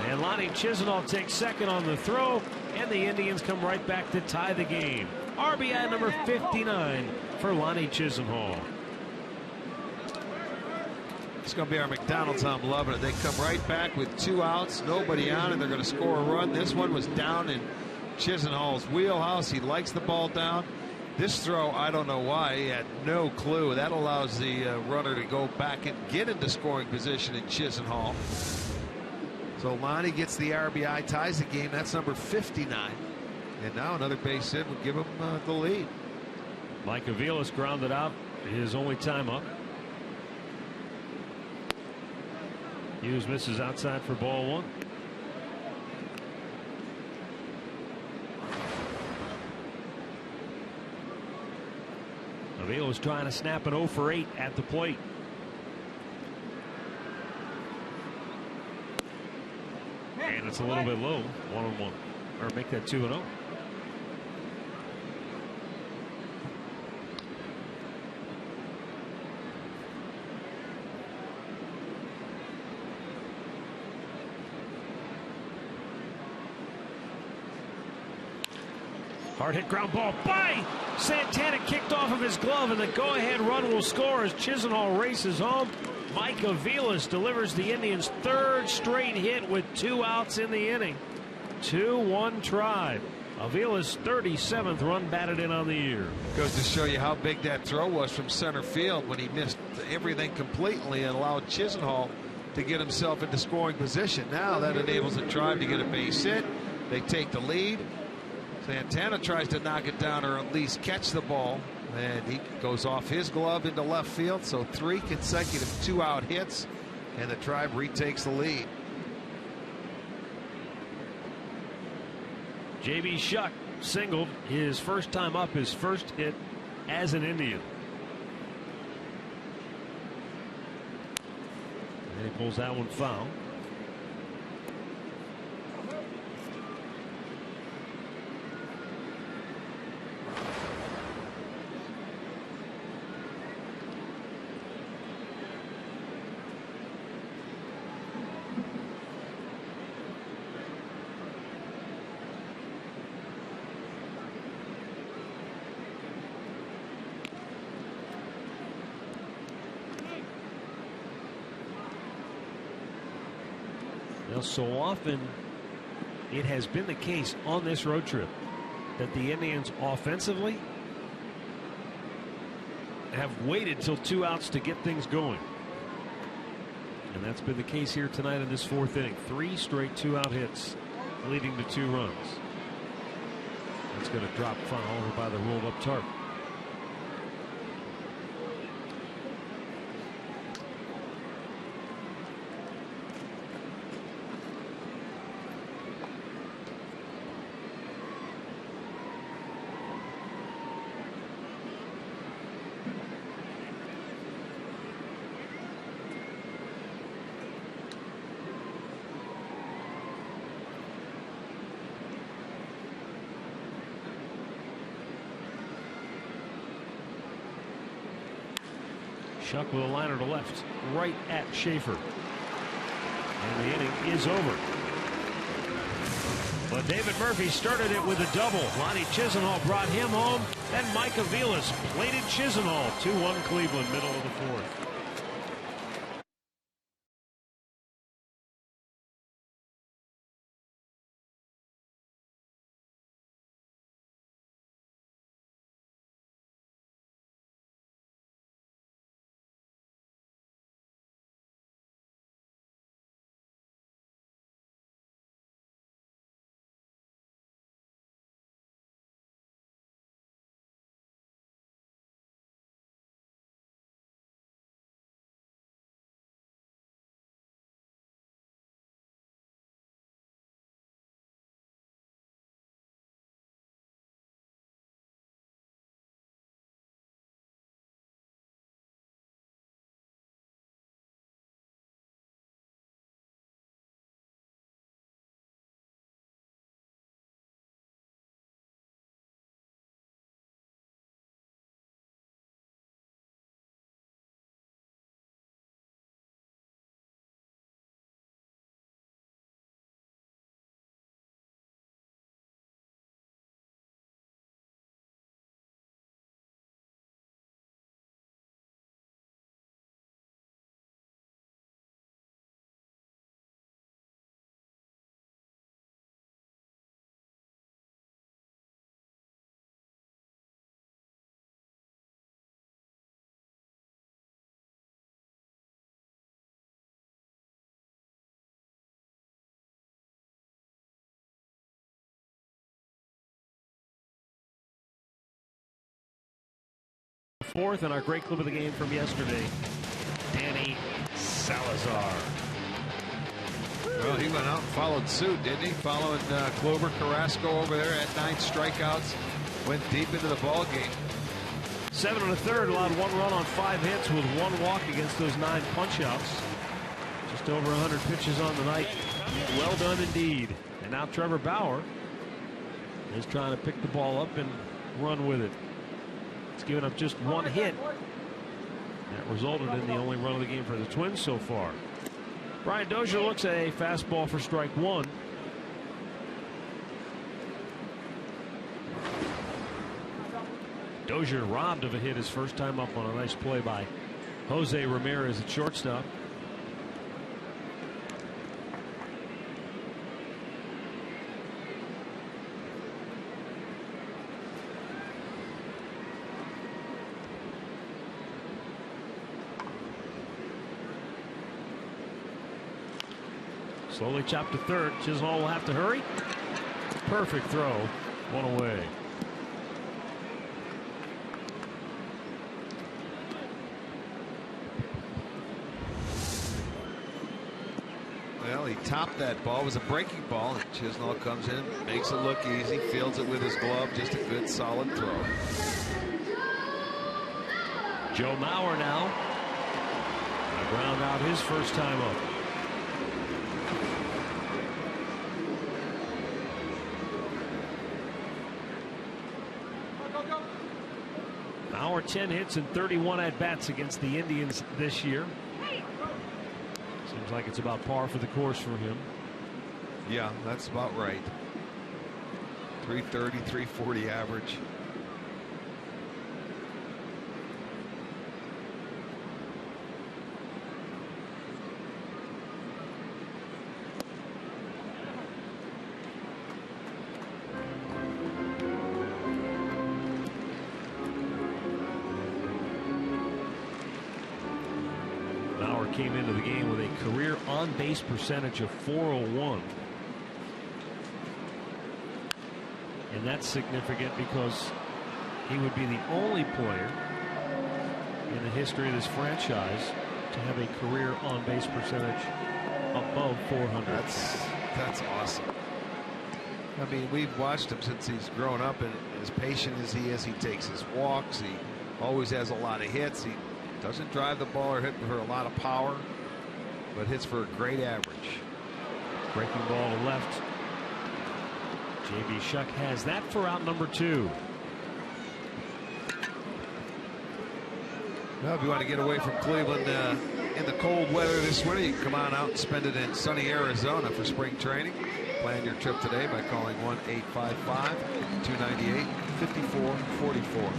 And Lonnie Chisenhall takes 2nd on the throw, and the Indians come right back to tie the game. RBI number 59 for Lonnie Chisenhall. It's going to be our McDonald's. I'm loving it. They come right back with 2 outs, nobody on, and they're going to score a run. This one was down in Chisenhall's wheelhouse. He likes the ball down. This throw, I don't know why. He had no clue. That allows the runner to go back and get into scoring position in Chisenhall. So Lonnie gets the RBI, ties the game. That's number 59. And now another base hit would give him the lead. Mike Aviles grounded out his only time up. Hughes misses outside for ball 1. Avila's trying to snap an 0 for 8 at the plate. And it's a little bit low, 1-1. Or make that 2-0. Hard hit ground ball by Santana, kicked off of his glove, and the go-ahead run will score as Chisenhall races home. Mike Aviles delivers the Indians' third straight hit with 2 outs in the inning. 2-1 Tribe. Aviles' 37th run batted in on the year. Goes to show you how big that throw was from center field when he missed everything completely and allowed Chisenhall to get himself into scoring position. Now that enables the Tribe to get a base hit. They take the lead. Santana tries to knock it down or at least catch the ball, and he goes off his glove into left field. So 3 consecutive 2-out hits, and the Tribe retakes the lead. J.B. Shuck singled his first time up, his first hit as an Indian. And he pulls that one foul. So often it has been the case on this road trip that the Indians offensively have waited till 2 outs to get things going. And that's been the case here tonight in this 4th inning. 3 straight 2-out hits leading to 2 runs. That's going to drop foul over by the rolled up tarp. Shuck with a liner to left, right at Schaefer. And the inning is over. But David Murphy started it with a double. Lonnie Chisenhall brought him home. Then Mike Aviles plated Chisenhall. 2-1 Cleveland, middle of the 4th. Fourth, and our great clip of the game from yesterday, Danny Salazar. Well, he went out and followed suit, didn't he? Following Clover Carrasco over there at 9 strikeouts. Went deep into the ball game. 7 1/3, allowed 1 run on 5 hits with 1 walk against those 9 punch-outs. Just over 100 pitches on the night. Well done indeed. And now Trevor Bauer is trying to pick the ball up and run with it. It's given up just 1 hit. That resulted in the only run of the game for the Twins so far. Brian Dozier looks at a fastball for strike 1. Dozier robbed of a hit his first time up on a nice play by Jose Ramirez at shortstop. Slowly chopped to third. Chisholm will have to hurry. Perfect throw. 1 away. Well, he topped that ball. It was a breaking ball, and Chisholm comes in, makes it look easy, fields it with his glove. Just a good, solid throw. Joe Mauer now. Ground out his first time up. Mauer 10 hits and 31 at-bats against the Indians this year. Seems like it's about par for the course for him. Yeah, that's about right. 330, 340 average. Came into the game with a career on-base percentage of .401. And that's significant because he would be the only player in the history of this franchise to have a career on-base percentage above .400. That's awesome. I mean, we've watched him since he's grown up, and as patient as he is, he takes his walks. He always has a lot of hits. He doesn't drive the ball or hit for a lot of power, but hits for a great average. Breaking ball to left. J.B. Shuck has that for out number 2. Well, if you want to get away from Cleveland in the cold weather this winter, you can come on out and spend it in sunny Arizona for spring training. Plan your trip today by calling 1-855-298-5444.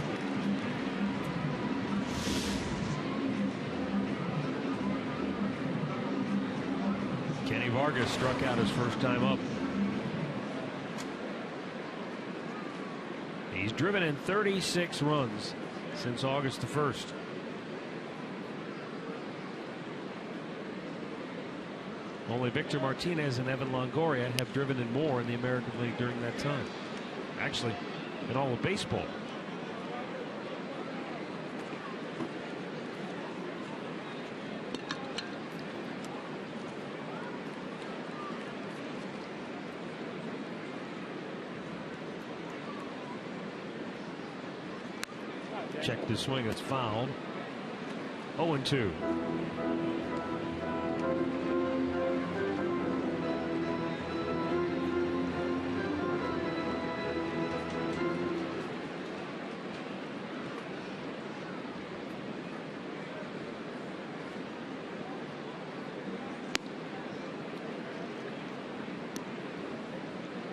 Kenny Vargas struck out his first time up. He's driven in 36 runs since August the 1st. Only Victor Martinez and Evan Longoria have driven in more in the American League during that time. Actually, in all of baseball. Check the swing, it's fouled. 0-2.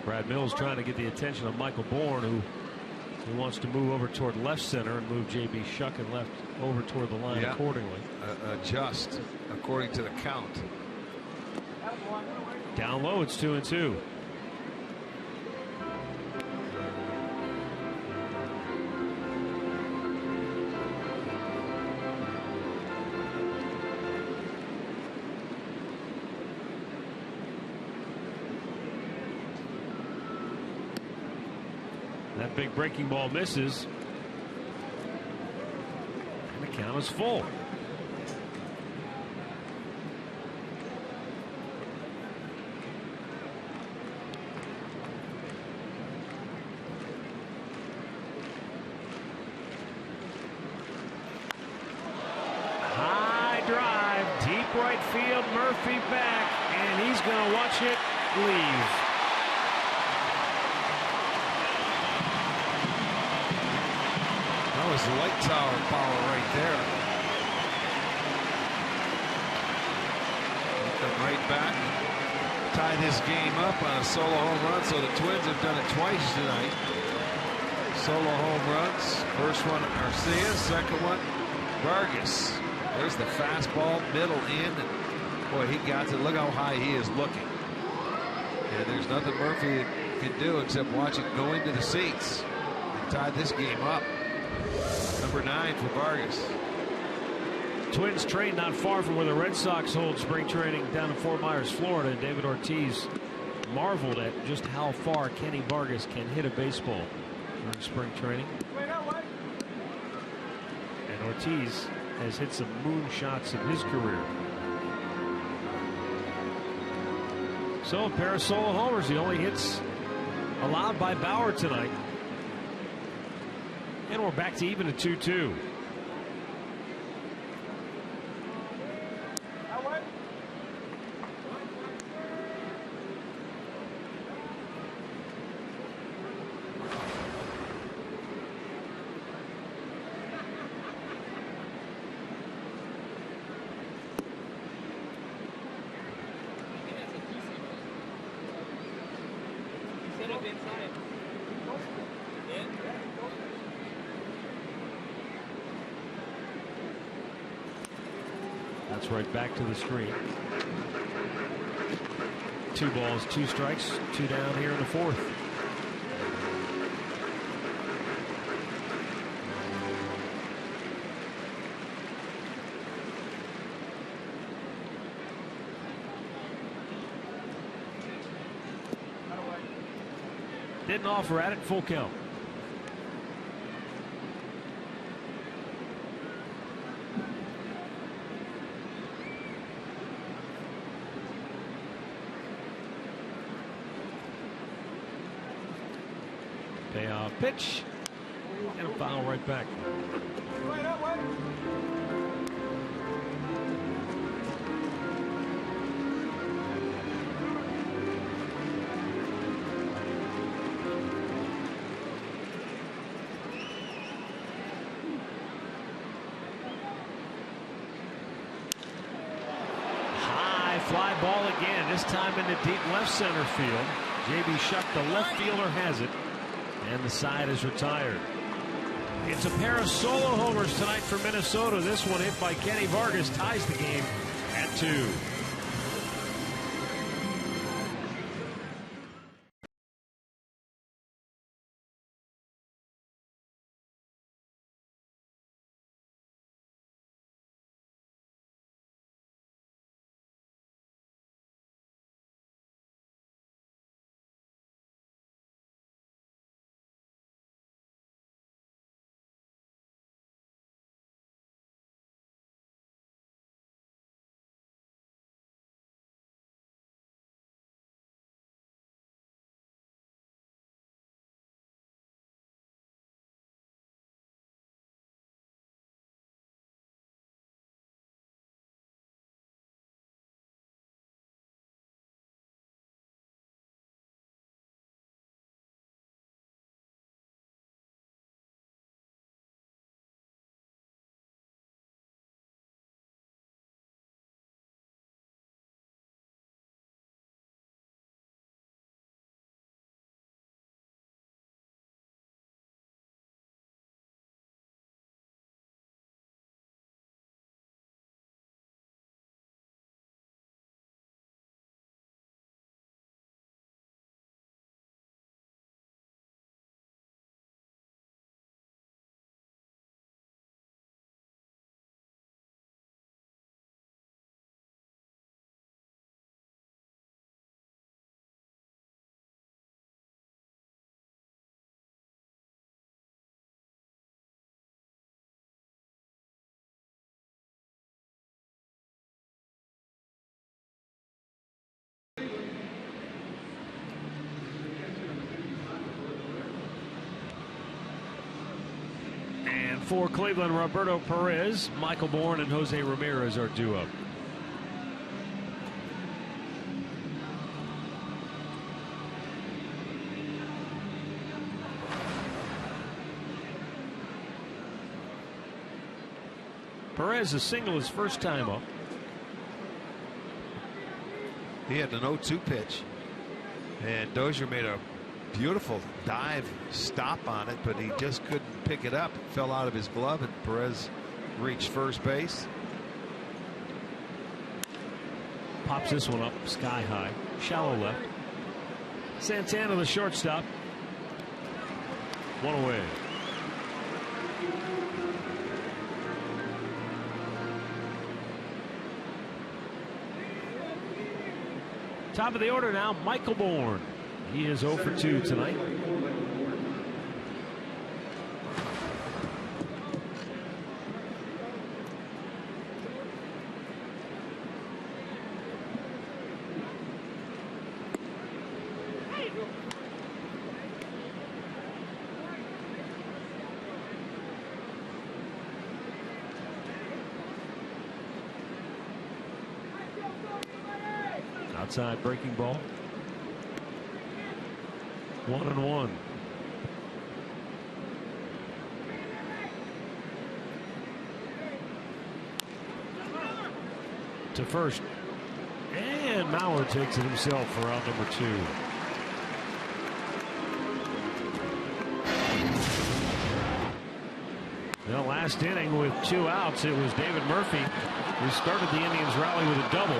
Brad Mills trying to get the attention of Michael Bourne, who wants to move over toward left center and move J.B. Shuck and left over toward the line accordingly. Adjust according to the count. Down low, it's 2-2. That big breaking ball misses. And the count is full. right field. Murphy back, and he's going to watch it leave. That was light tower power right there. Come right back. Tie this game up on a solo home run. So the Twins have done it twice tonight. Solo home runs. First one Garcia, second one Vargas. There's the fastball, middle in. And boy, he got to look how high he is looking. And there's nothing Murphy can do except watch it go into the seats. And tie this game up. Number 9 for Vargas. Twins train not far from where the Red Sox hold spring training down in Fort Myers, Florida. And David Ortiz marveled at just how far Kenny Vargas can hit a baseball during spring training. And Ortiz has hit some moonshots in his career. So a pair of solo homers. The only hits allowed by Bauer tonight. And we're back to even at 2-2. That's right back to the screen. 2 balls, 2 strikes, 2 down here in the 4th. Didn't offer at it, full count. Payoff pitch and a foul right back. High fly ball again, this time into deep left center field. J.B. Shuck, the left fielder, has it. And the side is retired. It's a pair of solo homers tonight for Minnesota. This one hit by Kenny Vargas ties the game at 2. For Cleveland, Roberto Perez, Michael Bourne, and Jose Ramirez are due up. Perez a single his first time up. He had an 0-2 pitch, and Dozier made a beautiful dive stop on it, but he just couldn't pick it up. It fell out of his glove, and Perez reached first base. Pops this one up sky high, shallow left. Santana, the shortstop. One away. Top of the order now, Michael Bourne. He is 0 for 2 tonight. Outside breaking ball. 1-1. To first. And Mauer takes it himself for out number 2. The last inning with 2 outs, it was David Murphy who started the Indians rally with a double.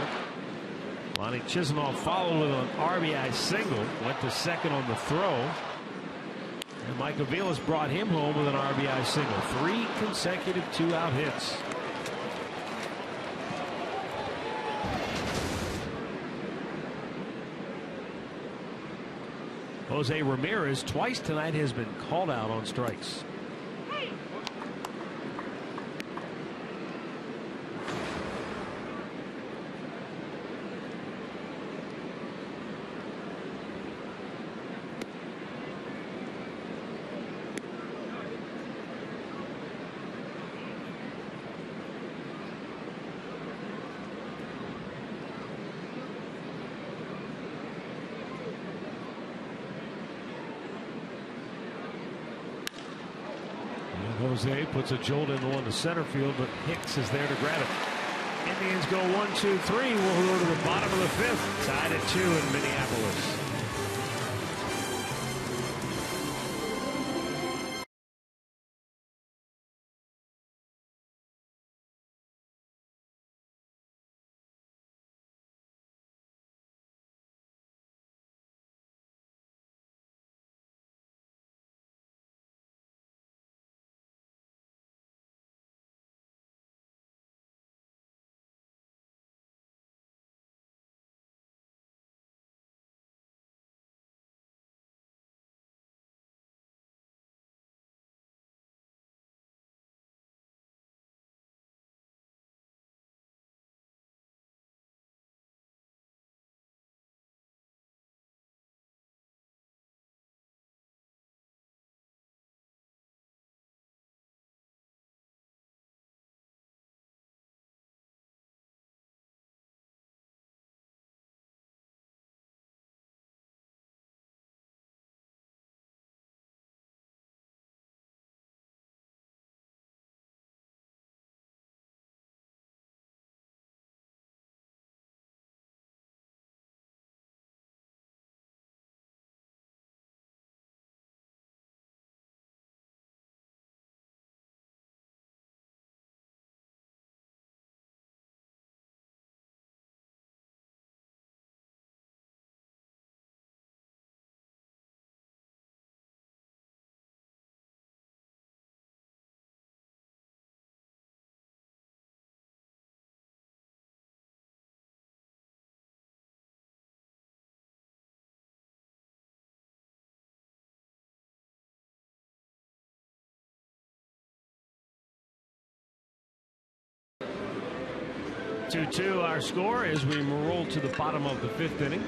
Lonnie Chisenhall followed with an RBI single, went to second on the throw. And Mike Aviles brought him home with an RBI single. 3 consecutive 2-out hits. Jose Ramirez twice tonight has been called out on strikes. Jose puts a jolt into one to center field, but Hicks is there to grab it. Indians go 1-2-3. We'll go to the bottom of the 5th. Tied at 2 in Minneapolis. Two-two our score as we roll to the bottom of the 5th inning.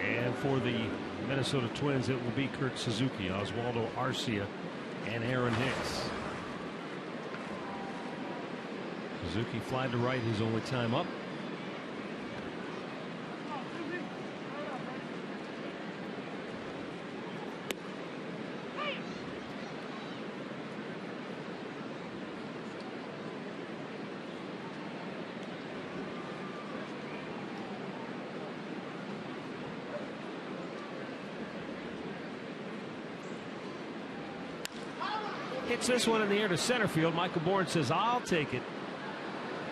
And for the Minnesota Twins, it will be Kurt Suzuki, Oswaldo Arcia, and Aaron Hicks. Suzuki fly to right, his only time up. Hits this one in the air to center field. Michael Bourne says, I'll take it.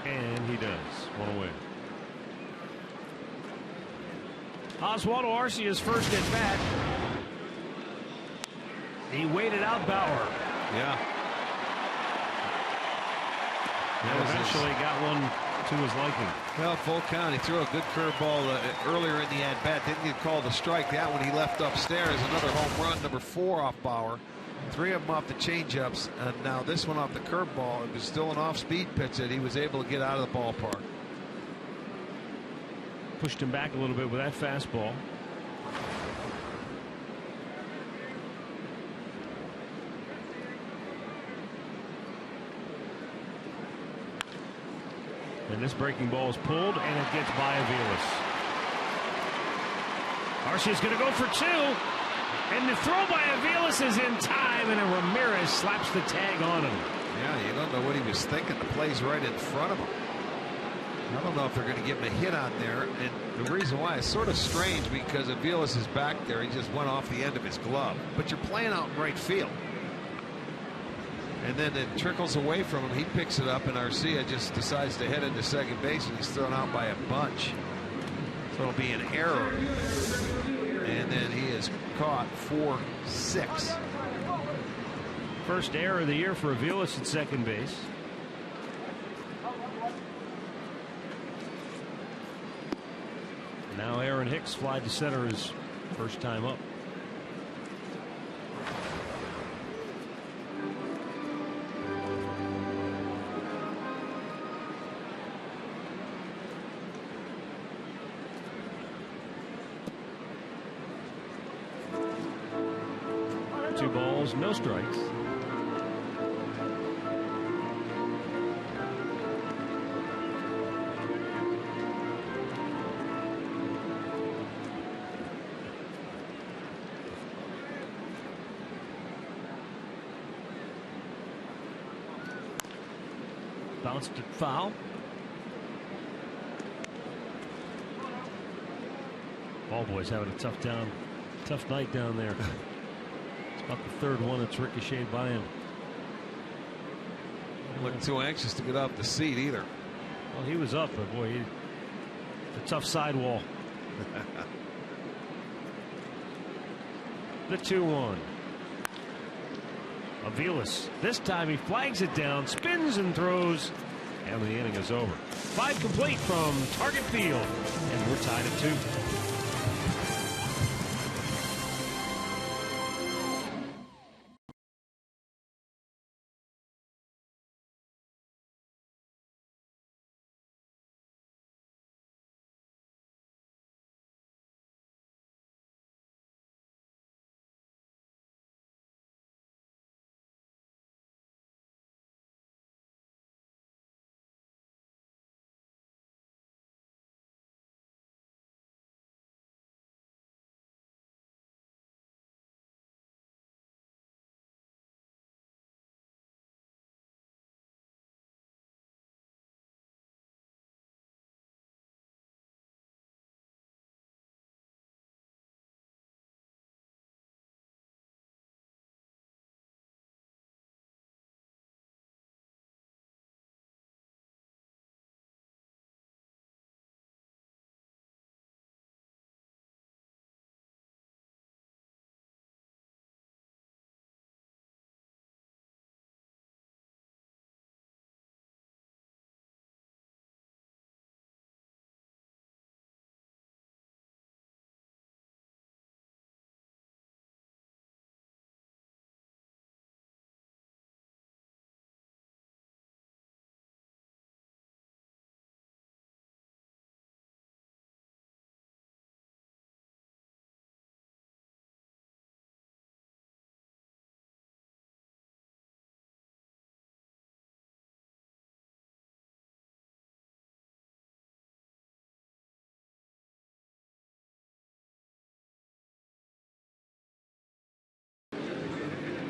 And he does. One away. Oswaldo Arcia's first at bat. He waited out Bauer. Yeah. And eventually got one to his liking. Well, full count. He threw a good curveball earlier in the at-bat. Didn't get called a strike. That one he left upstairs. Another home run, number 4 off Bauer. 3 of them off the changeups. And now this one off the curveball. It was still an off-speed pitch that he was able to get out of the ballpark. Pushed him back a little bit with that fastball. And this breaking ball is pulled, and it gets by Aviles. Arcia's going to go for 2. And the throw by Aviles is in time, and Ramirez slaps the tag on him. Yeah, you don't know what he was thinking. The play's right in front of him. I don't know if they're going to give him a hit on there. And the reason why is sort of strange because Aviles is back there. He just went off the end of his glove. But you're playing out in right field. And then it trickles away from him. He picks it up, and Arcia just decides to head into second base, and he's thrown out by a bunch. So it'll be an error. And then he is caught for 6. First error of the year for Aviles at second base. Now Aaron Hicks fly to center his first time up. Two balls, no strikes. Bounced it foul. Ball boy's having a tough night down there. It's about the third one that's ricocheted by him. He wasn't too anxious to get off the seat either. Well, he was up, but boy, it's a tough sidewall. The 2-1. Aviles. This time he flags it down, spins and throws, and the inning is over. 5 complete from Target Field, and we're tied at 2.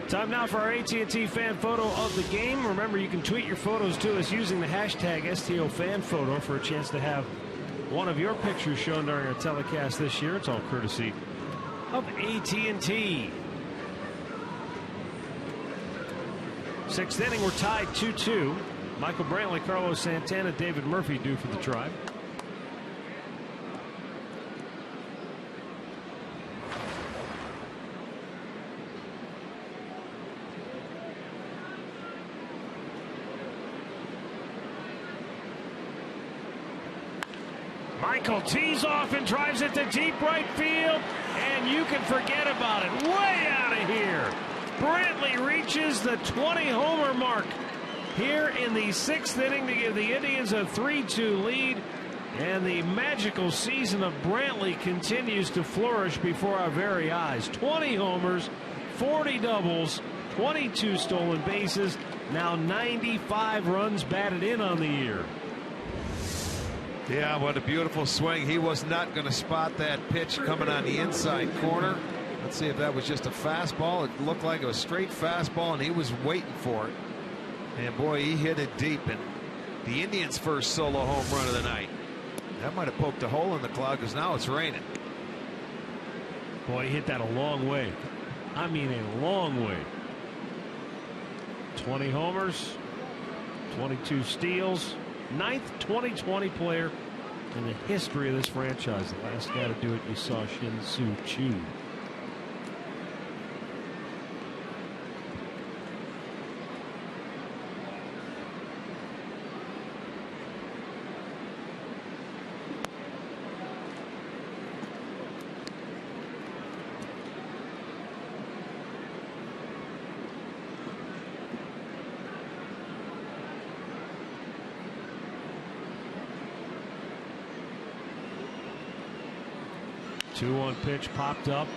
Time now for our AT&T fan photo of the game. Remember, you can tweet your photos to us using the hashtag STOFanPhoto for a chance to have one of your pictures shown during our telecast this year. It's all courtesy of AT&T. Sixth inning, we're tied 2-2. Michael Brantley, Carlos Santana, David Murphy due for the Tribe. Michael tees off and drives it to deep right field, and you can forget about it. Way out of here. Brantley reaches the 20-homer mark here in the sixth inning to give the Indians a 3-2 lead, and the magical season of Brantley continues to flourish before our very eyes. 20 homers, 40 doubles, 22 stolen bases, now 95 runs batted in on the year. Yeah, what a beautiful swing. He was not going to spot that pitch coming on the inside corner. Let's see if that was just a fastball. It looked like a straight fastball, and he was waiting for it. And boy, he hit it deep. And the Indians' first solo home run of the night. That might have poked a hole in the cloud because now it's raining. Boy, he hit that a long way. I mean, a long way. 20 homers, 22 steals. 9th 2020 player in the history of this franchise. The last guy to do it, you saw Shin-Soo Choo. Two-one pitch popped up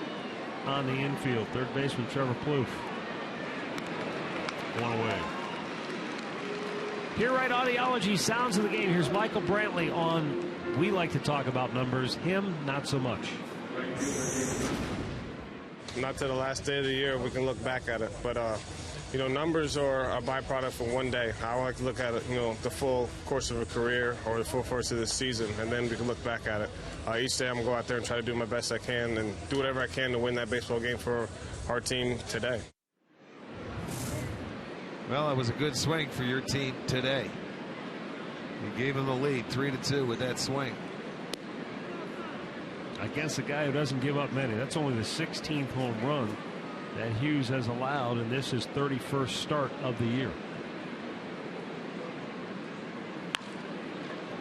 on the infield. Third baseman Trevor Plouffe. One away. Here, right, audiology sounds of the game. Here's Michael Brantley on. We like to talk about numbers. Him, not so much. Not to the last day of the year we can look back at it, but you know, numbers are a byproduct for one day. I like to look at it, you know, the full course of a career or the full course of this season, and then we can look back at it. Each day I'm going to go out there and try to do my best I can and do whatever I can to win that baseball game for our team today. Well, it was a good swing for your team today. You gave him the lead 3-2 with that swing. Against a guy who doesn't give up many. That's only the 16th home run that Hughes has allowed, and this is 31st start of the year.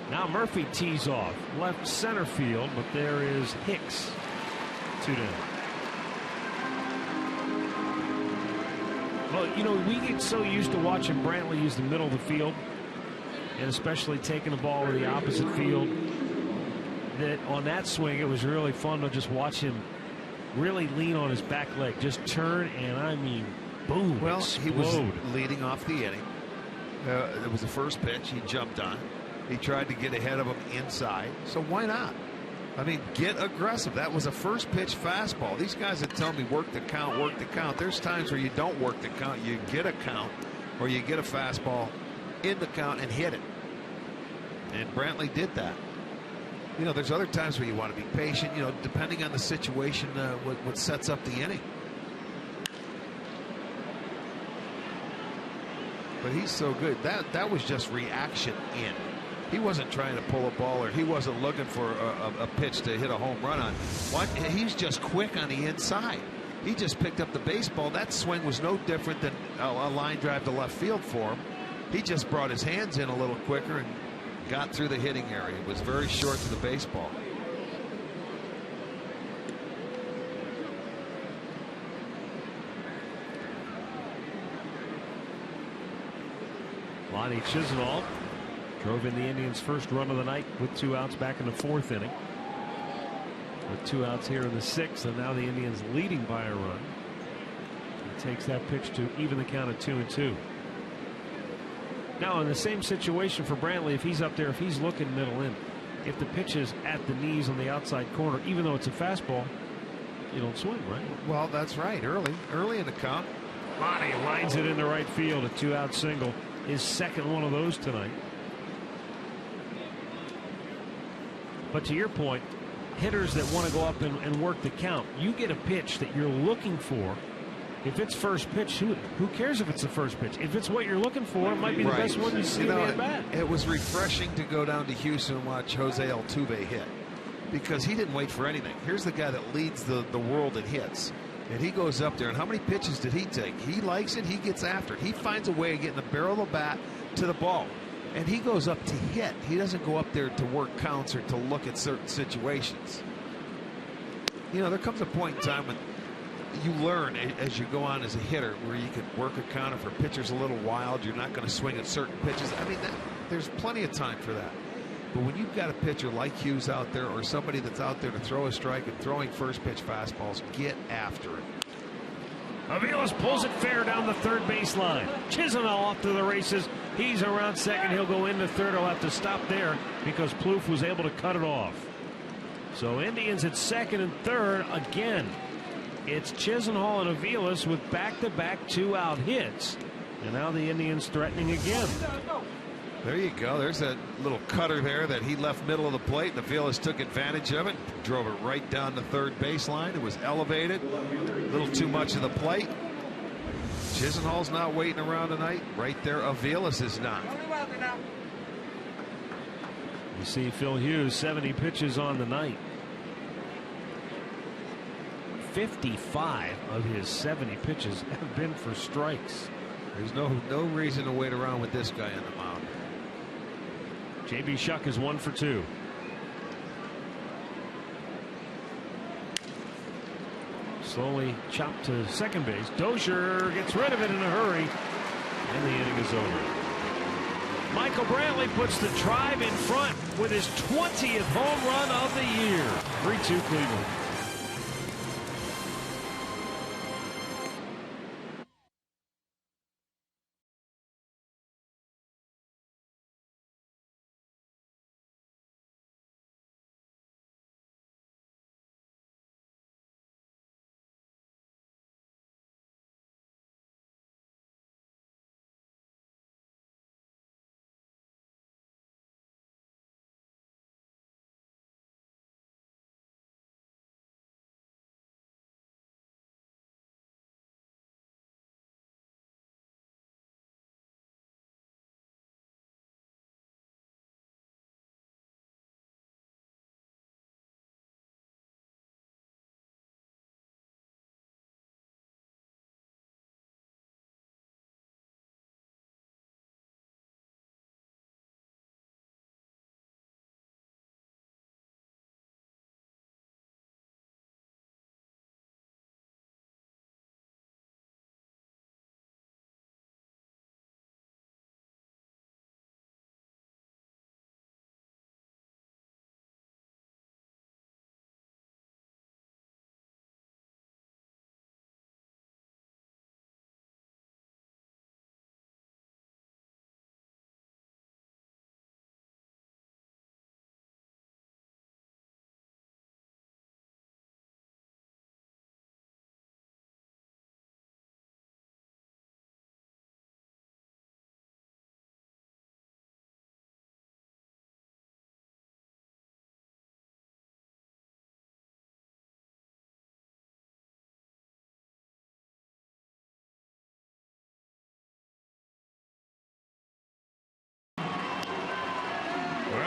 Now Murphy tees off left center field, but there is Hicks. 2 down. Well, you know, we get so used to watching Brantley use the middle of the field, and especially taking the ball to the opposite field, that on that swing it was really fun to just watch him really lean on his back leg, just turn, and I mean, boom, well, explode. He was leading off the inning. It was the first pitch. He jumped on. He tried to get ahead of him inside. So why not? I mean, get aggressive. That was a first pitch fastball. These guys that tell me work the count, work the count. There's times where you don't work the count. You get a count, or you get a fastball in the count and hit it. And Brantley did that. You know, there's other times where you want to be patient, you know, depending on the situation, what sets up the inning. But he's so good. That was just reaction in. He wasn't trying to pull a ball, or he wasn't looking for a pitch to hit a home run on. He's just quick on the inside. He just picked up the baseball. That swing was no different than a line drive to left field for him. He just brought his hands in a little quicker and got through the hitting area. It was very short to the baseball. Lonnie Chisenhall drove in the Indians' first run of the night with 2 outs back in the 4th inning. With 2 outs here in the 6th, and now the Indians leading by a run. He takes that pitch to even the count at 2-2. Now in the same situation for Brantley, if he's up there, if he's looking middle in, if the pitch is at the knees on the outside corner, even though it's a fastball, you don't swing, right? Well, that's right. Early in the count. Lonnie lines it into right field, a 2-out single. His second one of those tonight. But to your point, hitters that want to go up and work the count, you get a pitch that you're looking for, if it's first pitch, who cares if it's the first pitch? If it's what you're looking for, it might be the best one you see in the at-bat. It was refreshing to go down to Houston and watch Jose Altuve hit, because he didn't wait for anything. Here's the guy that leads the world in hits, and he goes up there, and how many pitches did he take? He likes it. He gets after it. He finds a way of getting the barrel of the bat to the ball, and he goes up to hit. He doesn't go up there to work counts or to look at certain situations. You know, there comes a point in time when you learn as you go on as a hitter where you can work a count. If a pitcher's a little wild, you're not going to swing at certain pitches. I mean, there's plenty of time for that. But when you've got a pitcher like Hughes out there, or somebody that's out there to throw a strike and throwing first pitch fastballs, get after it. Aviles pulls it fair down the third baseline. Chisenhall off to the races. He's around second. He'll go into third. He'll have to stop there because Plouffe was able to cut it off. So Indians at second and third again. It's Chisenhall and Aviles with back-to-back 2-out hits. And now the Indians threatening again. There you go. There's that little cutter there that he left middle of the plate. The Aviles took advantage of it, drove it right down the third baseline. It was elevated, a little too much of the plate. Chisenhall's not waiting around tonight. Right there, Aviles is not. You see Phil Hughes, 70 pitches on the night. 55 of his 70 pitches have been for strikes. There's no reason to wait around with this guy on the mound. J.B. Shuck is 1 for 2. Slowly chopped to second base. Dozier gets rid of it in a hurry, and the inning is over. Michael Brantley puts the Tribe in front with his 20th home run of the year. 3-2 Cleveland.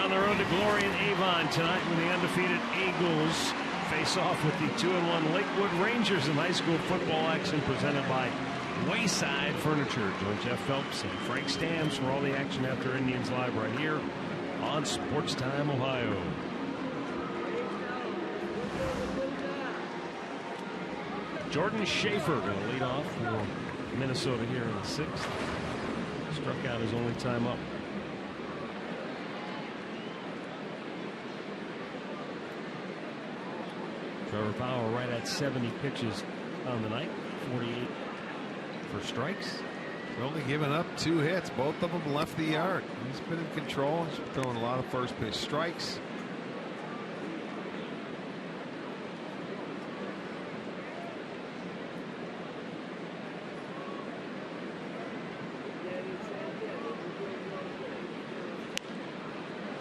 On the road to glory in Avon tonight when the undefeated Eagles face off with the 2-1 Lakewood Rangers in high school football action presented by Wayside Furniture. Join Jeff Phelps and Frank Stams for all the action after Indians Live right here on Sports Time Ohio. Jordan Schaefer going to lead off for Minnesota here in the 6th. Struck out his only time up. Trevor Bauer right at 70 pitches on the night, 48 for strikes. He's only given up 2 hits. Both of them left the yard. He's been in control. He's throwing a lot of first pitch strikes.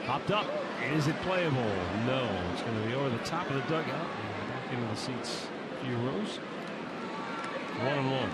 Popped up. Is it playable? No. It's going to be over the top of the dugout and back into the seats a few rows. 1-1.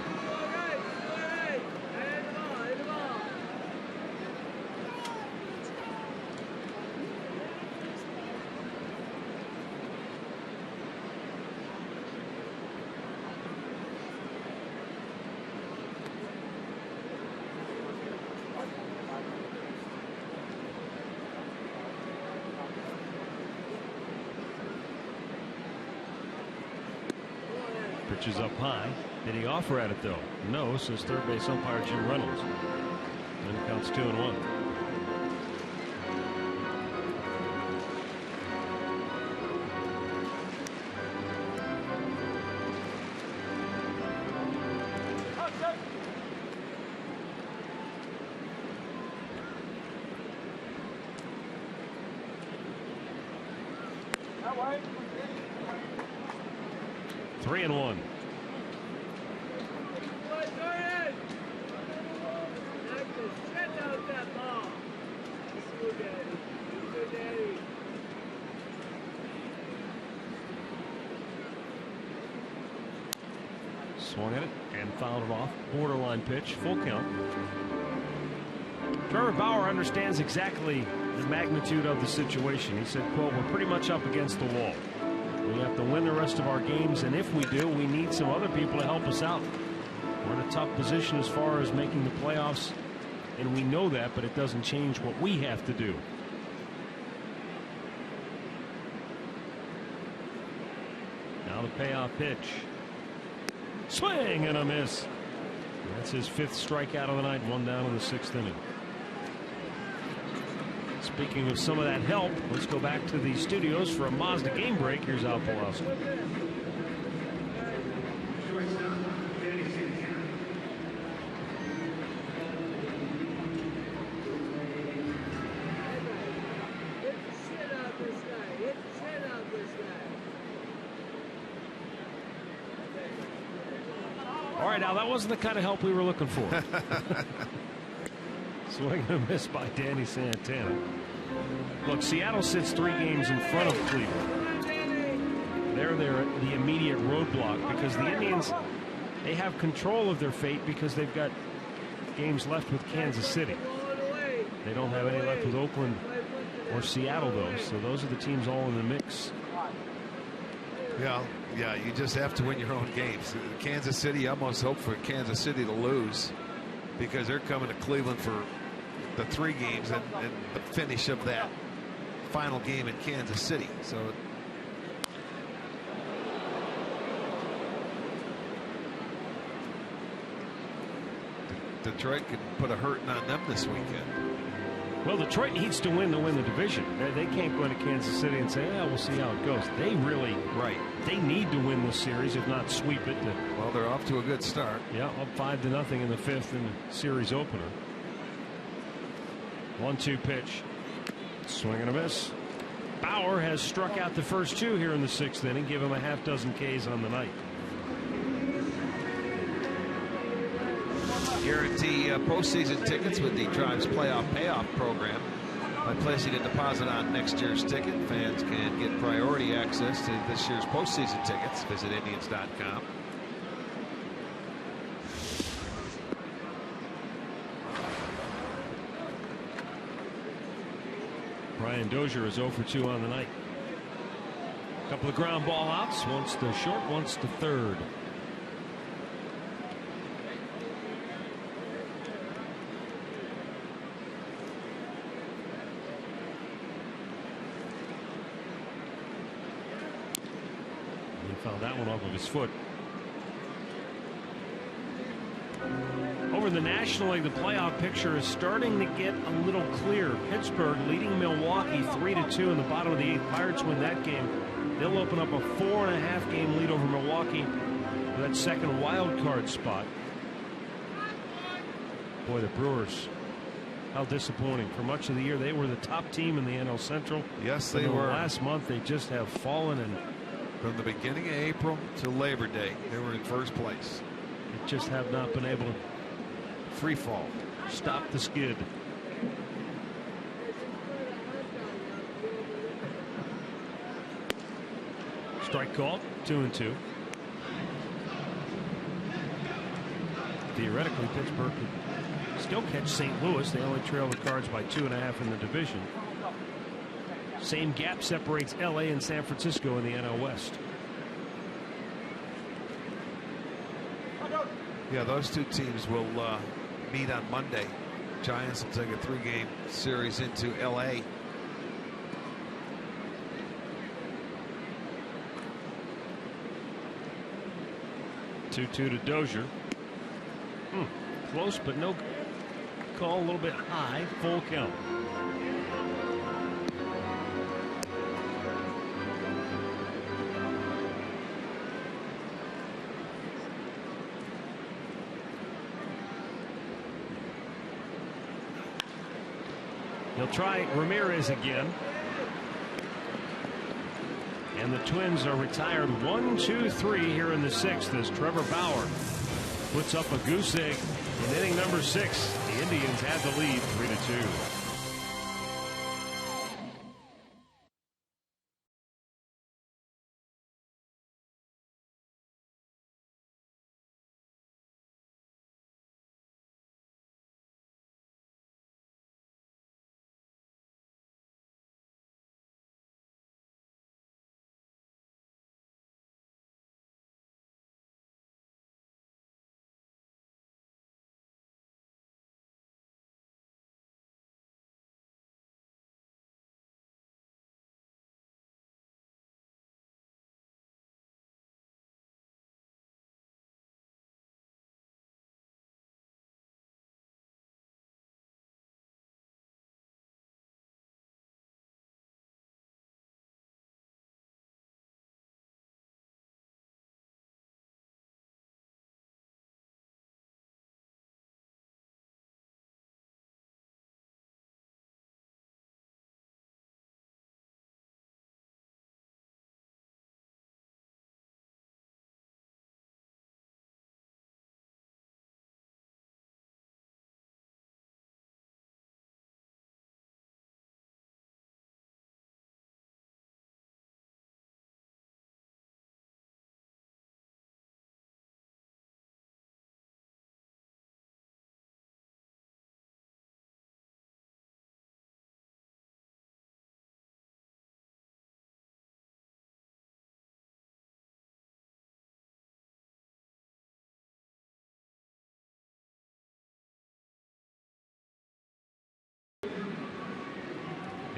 Pitch is up high. Did he offer at it though? No, says third base umpire Jim Reynolds. Then it counts 2-1. Three and one. Swung at it and fouled it off. Borderline pitch, full count. Trevor Bauer understands exactly the magnitude of the situation. He said, quote, "We're pretty much up against the wall. We have to win the rest of our games, and if we do, we need some other people to help us out. We're in a tough position as far as making the playoffs, and we know that, but it doesn't change what we have to do." Now the payoff pitch. Swing and a miss. That's his 5th strikeout of the night, 1 down in the 6th inning. Speaking of some of that help, let's go back to the studios for a Mazda game break. Here's Al Pawlowski. All right, Al, that wasn't the kind of help we were looking for. Swing and a miss by Danny Santana. Look, Seattle sits 3 games in front of Cleveland. They're the immediate roadblock because the Indians, they have control of their fate because they've got games left with Kansas City. They don't have any left with Oakland or Seattle, though. So those are the teams all in the mix. Yeah, you just have to win your own games. Kansas City, you almost hope for Kansas City to lose because they're coming to Cleveland for the 3 games and the finish of that final game in Kansas City. So Detroit could put a hurting on them this weekend. Well, Detroit needs to win the division. They can't go into Kansas City and say, "Yeah, we'll see how it goes." They really, they need to win this series, if not sweep it. Well, they're off to a good start. Yeah, up 5-0 in the 5th in the series opener. 1-2 pitch. Swing and a miss. Bauer has struck out the first 2 here in the 6th inning, give him a half dozen Ks on the night. Guarantee postseason tickets with the Tribe's Playoff Payoff program. By placing a deposit on next year's ticket, fans can get priority access to this year's postseason tickets. Visit Indians.com. Brian Dozier is 0 for 2 on the night. A couple of ground ball outs, once to short, once to third. He found that one off of his foot. Over in the National League, the playoff picture is starting to get a little clear. Pittsburgh leading Milwaukee 3-2 in the bottom of the 8th. Pirates win that game. They'll open up a 4.5 game lead over Milwaukee for that second wild card spot. Boy, the Brewers, how disappointing. For much of the year, they were the top team in the NL Central. Yes, they were. Last month, they just have fallen. And from the beginning of April to Labor Day, they were in first place. They just have not been able to free fall. Stop the skid. Strike call, 2-2. theoretically, Pittsburgh could still catch St. Louis. They only trail the Cards by 2.5 in the division. Same gap separates L.A. and San Francisco in the NL West. Yeah, those two teams will meet on Monday. Giants will take a 3-game series into L.A. To Dozier. Close, but no call. A little bit high. Full count. He'll try Ramirez again. And the Twins are retired 1-2-3 here in the 6th as Trevor Bauer puts up a goose egg in inning number 6. The Indians have the lead 3-2.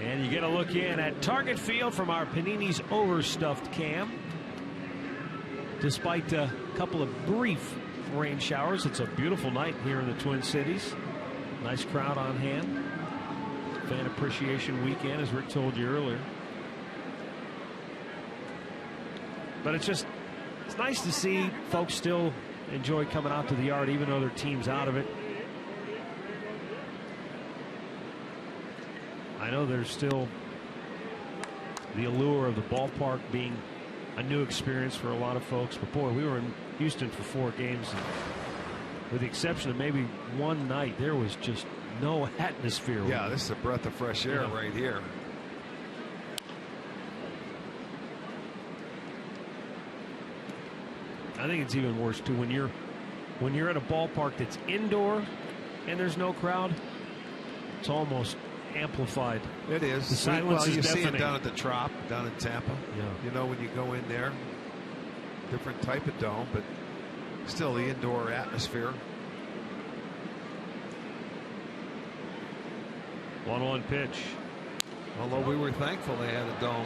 And you get a look in at Target Field from our Panini's overstuffed cam. Despite a couple of brief rain showers, it's a beautiful night here in the Twin Cities. Nice crowd on hand. Fan appreciation weekend, as Rick told you earlier. But it's nice to see folks still enjoy coming out to the yard, even though their team's out of it. I know there's still the allure of the ballpark being a new experience for a lot of folks, but boy, we were in Houston for 4 games, and with the exception of maybe one night, there was just no atmosphere. Yeah, this is a breath of fresh air right here. I think it's even worse too when you're at a ballpark that's indoor and there's no crowd. It's almost amplified. It is. The silence is you deafening. see it down at the Trop, down in Tampa. Yeah. You know, when you go in there, different type of dome, but still the indoor atmosphere. 1-1 pitch. Although we were thankful they had a dome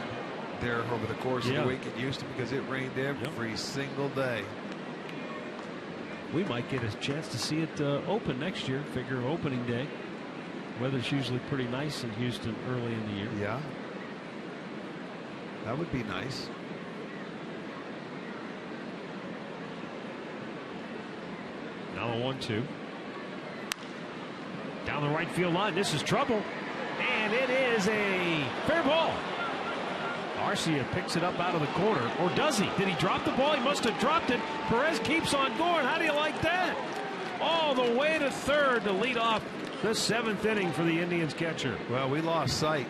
there over the course of the week in Houston, because it rained every single day. We might get a chance to see it open next year. Figure opening day. Weather's usually pretty nice in Houston early in the year. Yeah. That would be nice. Now the 1-2. Down the right field line. This is trouble. And it is a fair ball. Arcia picks it up out of the corner. Or does he? Did he drop the ball? He must have dropped it. Perez keeps on going. How do you like that? All the way to third to lead off the 7th inning for the Indians catcher. Well, we lost sight.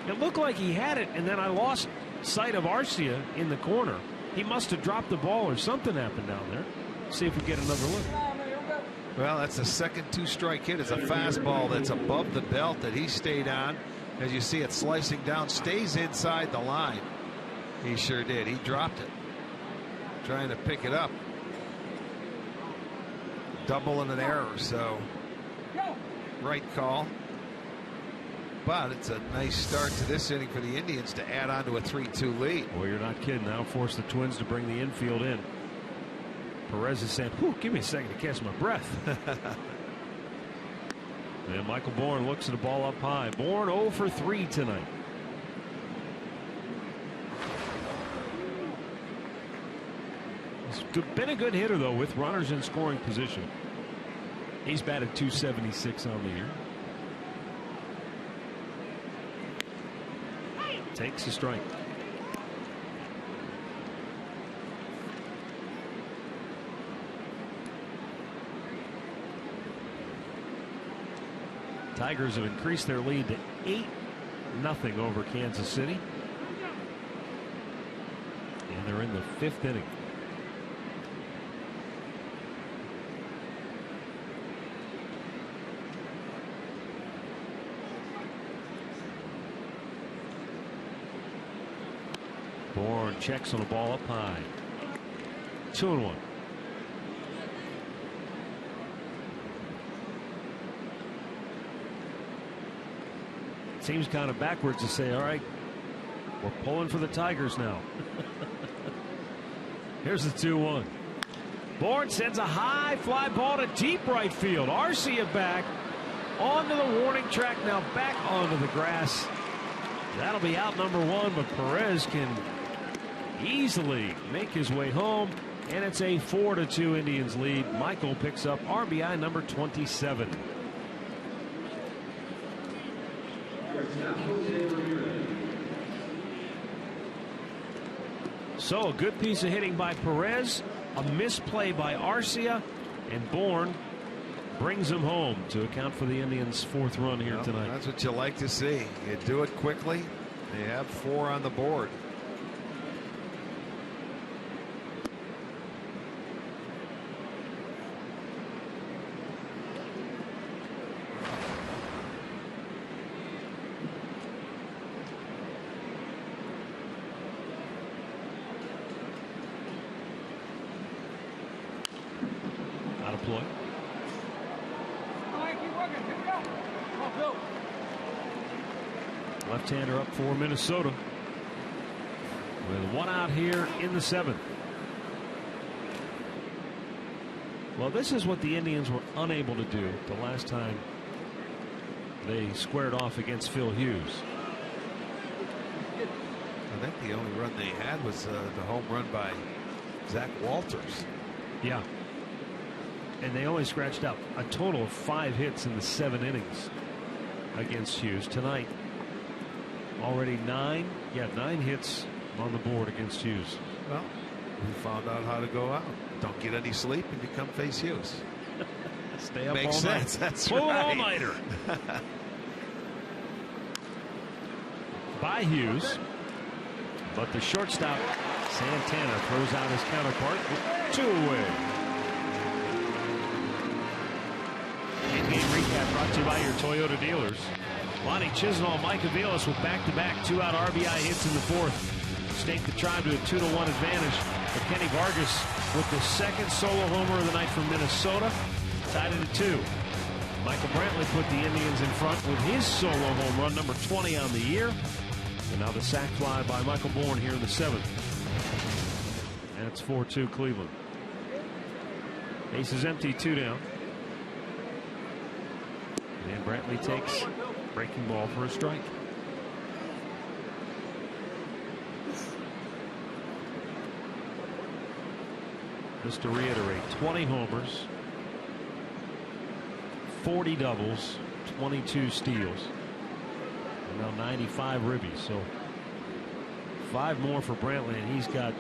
It looked like he had it, and then I lost sight of Arcia in the corner. He must have dropped the ball or something happened down there. See if we get another look. Well, that's the second 2-strike hit. It's a fastball that's above the belt that he stayed on. As you see it slicing down, stays inside the line. He sure did. He dropped it, trying to pick it up. Double and an error, so right call. But it's a nice start to this inning for the Indians to add on to a 3-2 lead. Well, you're not kidding. That'll force the Twins to bring the infield in. Perez is saying, give me a second to catch my breath. And Michael Bourne looks at the ball up high. Bourne 0 for 3 tonight. He's been a good hitter, though, with runners in scoring position. He's batted .276 on the year. Takes a strike. Tigers have increased their lead to 8-0 over Kansas City. And they're in the 5th inning. Bourne checks on a ball up high. 2-1. Seems kind of backwards to say, all right, we're pulling for the Tigers now. Here's the 2-1. Bourne sends a high fly ball to deep right field. Arcia back onto the warning track, now back onto the grass. That'll be out number 1, but Perez can easily make his way home, and it's a 4-2 Indians lead. Michael picks up RBI number 27. So a good piece of hitting by Perez, a misplay by Arcia, and Bourne brings him home to account for the Indians' 4th run here tonight. That's what you like to see. You do it quickly. They have 4 on the board. Left-hander up for Minnesota with 1 out here in the 7th. Well, this is what the Indians were unable to do the last time they squared off against Phil Hughes. I think the only run they had was the home run by Zach Walters. Yeah. And they only scratched out a total of 5 hits in the 7 innings against Hughes. Tonight, already 9 hits on the board against Hughes. Well, we found out how to go out. Don't get any sleep and you come face Hughes. Stay up Makes all sense. night. That's Pull right. all-nighter. By Hughes, but the shortstop Santana throws out his counterpart with 2 away. In-game recap brought to you by your Toyota dealers. Lonnie Chisenhall, Mike Aviles with back-to-back 2-out RBI hits in the 4th. Stake the Tribe to a 2-1 advantage. But Kenny Vargas with the 2nd solo homer of the night from Minnesota, tied it at 2. Michael Brantley put the Indians in front with his solo home run, number 20 on the year. And now the sac fly by Michael Bourne here in the 7th. And it's 4-2 Cleveland. Base is empty, 2 down. And Brantley takes breaking ball for a strike. Just to reiterate, 20 homers, 40 doubles, 22 steals, and now 95 ribbies. So 5 more for Brantley, and he's got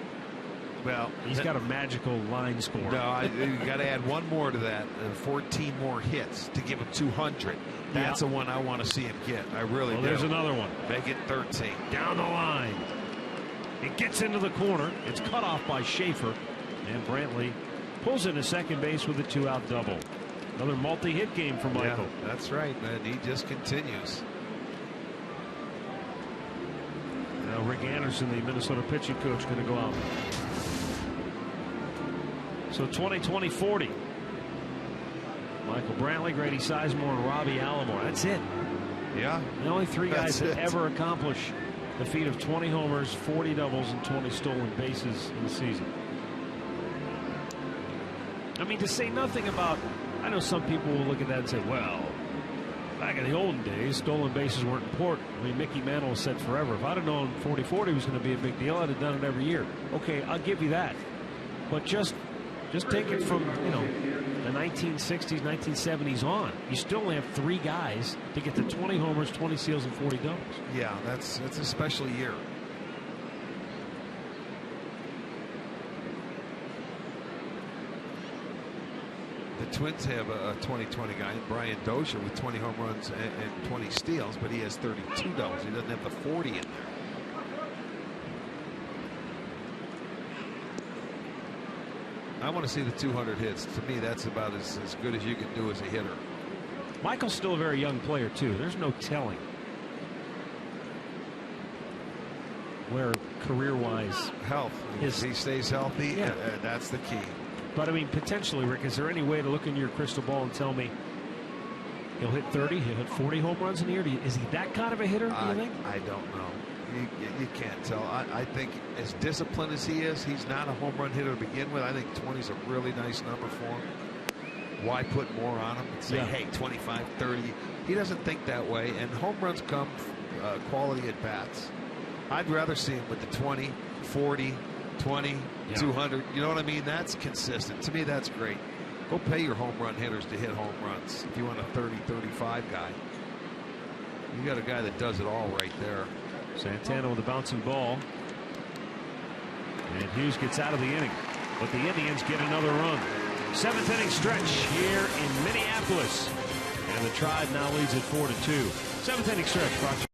a magical line score. No, you got to add 1 more to that, 14 more hits to give him 200. That's the one I want to see him get. I really do. There's another one. Make it 13. Down the line. It gets into the corner. It's cut off by Schaefer. And Brantley pulls into second base with a 2-out double. Another multi-hit game for Michael. Yeah, that's right, man. He just continues. Now Rick Anderson, the Minnesota pitching coach, going to go out. So 20-20-40. Michael Brantley, Grady Sizemore, and Robbie Alomar. That's it. Yeah. The only three guys that ever accomplish the feat of 20 homers, 40 doubles, and 20 stolen bases in the season. I mean, to say nothing about, I know some people will look at that and say, well, back in the olden days, stolen bases weren't important. I mean, Mickey Mantle said forever, if I'd have known 40-40 was going to be a big deal, I'd have done it every year. Okay, I'll give you that. But just take it from, you know, the 1960s, 1970s on. You still only have three guys to get to 20 homers, 20 steals, and 40 doubles. Yeah, that's a special year. The Twins have a 2020 guy, Brian Dozier, with 20 home runs and 20 steals, but he has 32 doubles. He doesn't have the 40 in there. I want to see the 200 hits. To me, that's about as good as you can do as a hitter. Michael's still a very young player, too. There's no telling where career-wise health. If he stays healthy, yeah. That's the key. But, I mean, potentially, Rick, is there any way to look into your crystal ball and tell me he'll hit 30, he'll hit 40 home runs in a year? Is he that kind of a hitter, do you think? I don't know. You can't tell. I think as disciplined as he is, he's not a home run hitter to begin with. I think 20 is a really nice number for him. Why put more on him and say, hey, 25, 30? He doesn't think that way, and home runs come quality at bats. I'd rather see him with the 20, 40, 20, 200. You know what I mean? That's consistent. To me, that's great. Go pay your home run hitters to hit home runs if you want a 30, 35 guy. You got a guy that does it all right there. Santana with a bouncing ball. And Hughes gets out of the inning. But the Indians get another run. Seventh inning stretch here in Minneapolis. And the Tribe now leads it 4-2. Seventh inning stretch brought to you.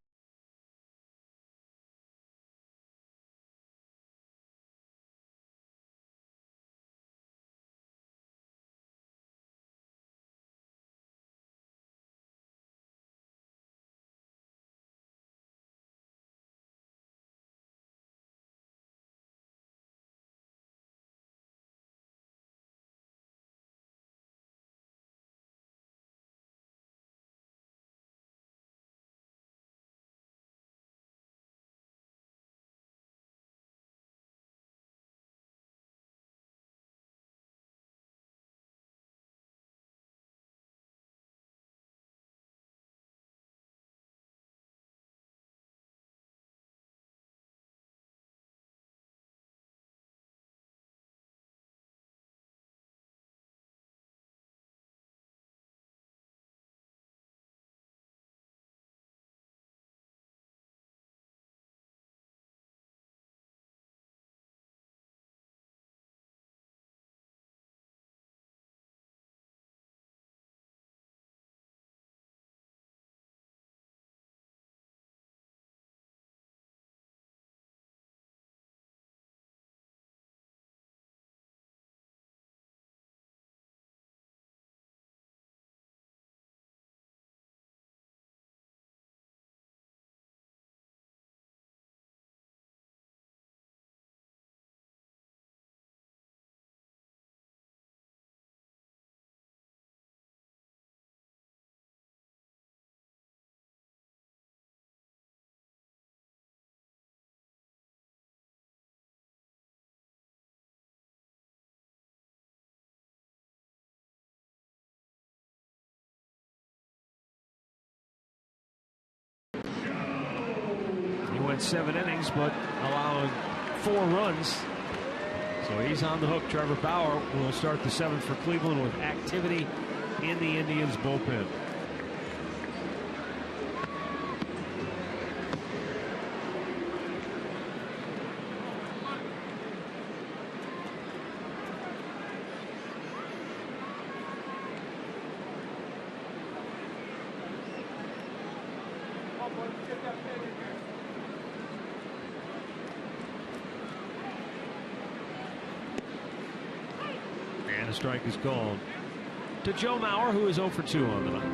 Went 7 innings, but allowing 4 runs. So he's on the hook. Trevor Bauer will start the 7th for Cleveland with activity in the Indians bullpen. And a strike is called. to Joe Mauer, who is 0 for 2 on the night.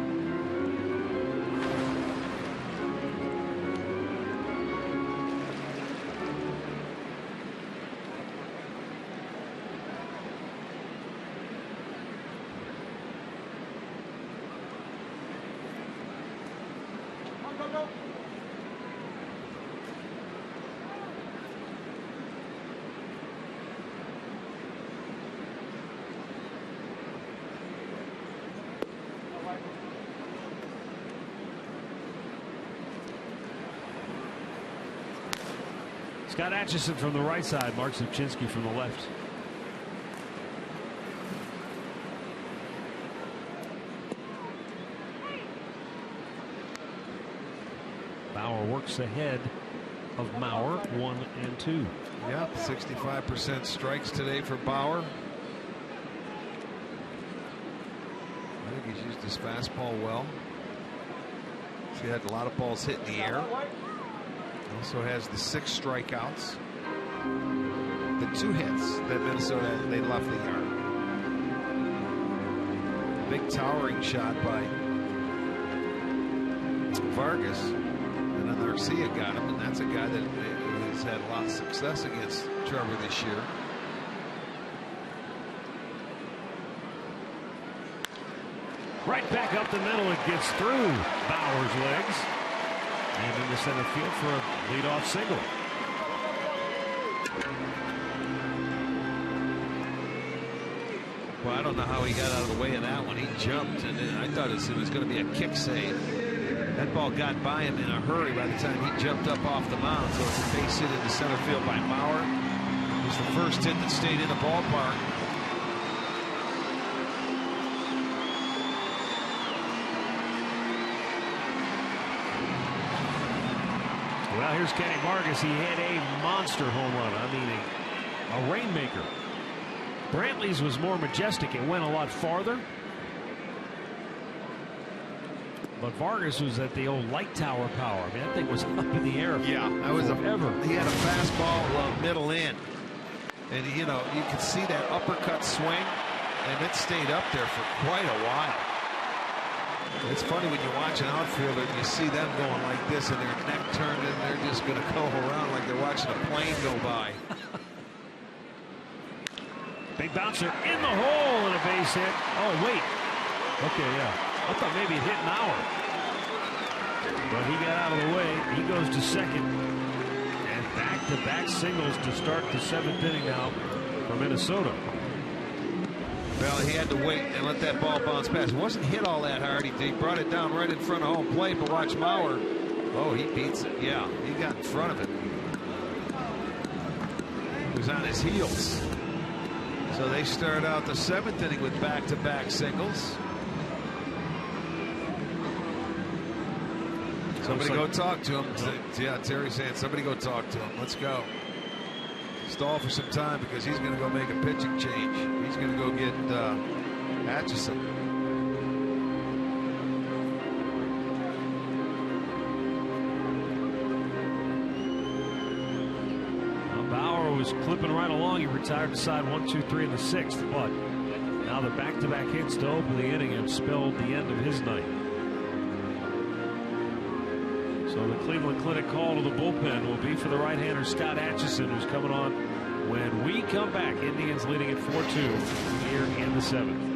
Scott Atchison from the right side, Mark Zubchinski from the left. Bauer works ahead of Mauer, 1 and 2. Yep, 65% strikes today for Bauer. I think he's used his fastball well. He had a lot of balls hit in the air. Also has the 6 strikeouts. The 2 hits that Minnesota they left the yard. Big towering shot by Vargas, and then Garcia got him, and that's a guy that has had a lot of success against Trevor this year. Right back up the middle, it gets through Bauer's legs and into center field for a leadoff single. Well, I don't know how he got out of the way of that one. He jumped, and I thought it was going to be a kick save. That ball got by him in a hurry by the time he jumped up off the mound. So it's a base hit into center field by Mauer. It was the first hit that stayed in the ballpark. Well, here's Kenny Vargas. He hit a monster home run. I mean, a rainmaker. Brantley's was more majestic. It went a lot farther. But Vargas was at the old light tower power. I mean, that thing was up in the air. Yeah, that was forever. He had a fastball middle in. And, you know, you could see that uppercut swing. And it stayed up there for quite a while. It's funny when you watch an outfielder and you see them going like this and their neck turned and they're just going to go around like they're watching a plane go by. Big bouncer in the hole and a base hit. Oh, wait. Okay, yeah. I thought maybe it hit Mauer. But he got out of the way. He goes to second. And back-to-back singles to start the 7th inning now for Minnesota. Well, he had to wait and let that ball bounce past. It wasn't hit all that hard. He brought it down right in front of home plate. But watch Mauer. Oh, he beats it. Yeah, he got in front of it. He was on his heels. So they start out the 7th inning with back-to-back singles. Somebody go talk to him. Yeah, Terry's saying somebody go talk to him. Let's go. Stall for some time because he's going to go make a pitching change. He's going to go get Atchison. Now Bauer was clipping right along. He retired to side 1, 2, 3 in the 6th. But now the back-to-back hits to open the inning have spelled the end of his night. So the Cleveland Clinic call to the bullpen will be for the right-hander Scott Atchison, who's coming on when we come back. Indians leading at 4-2 here in the 7th.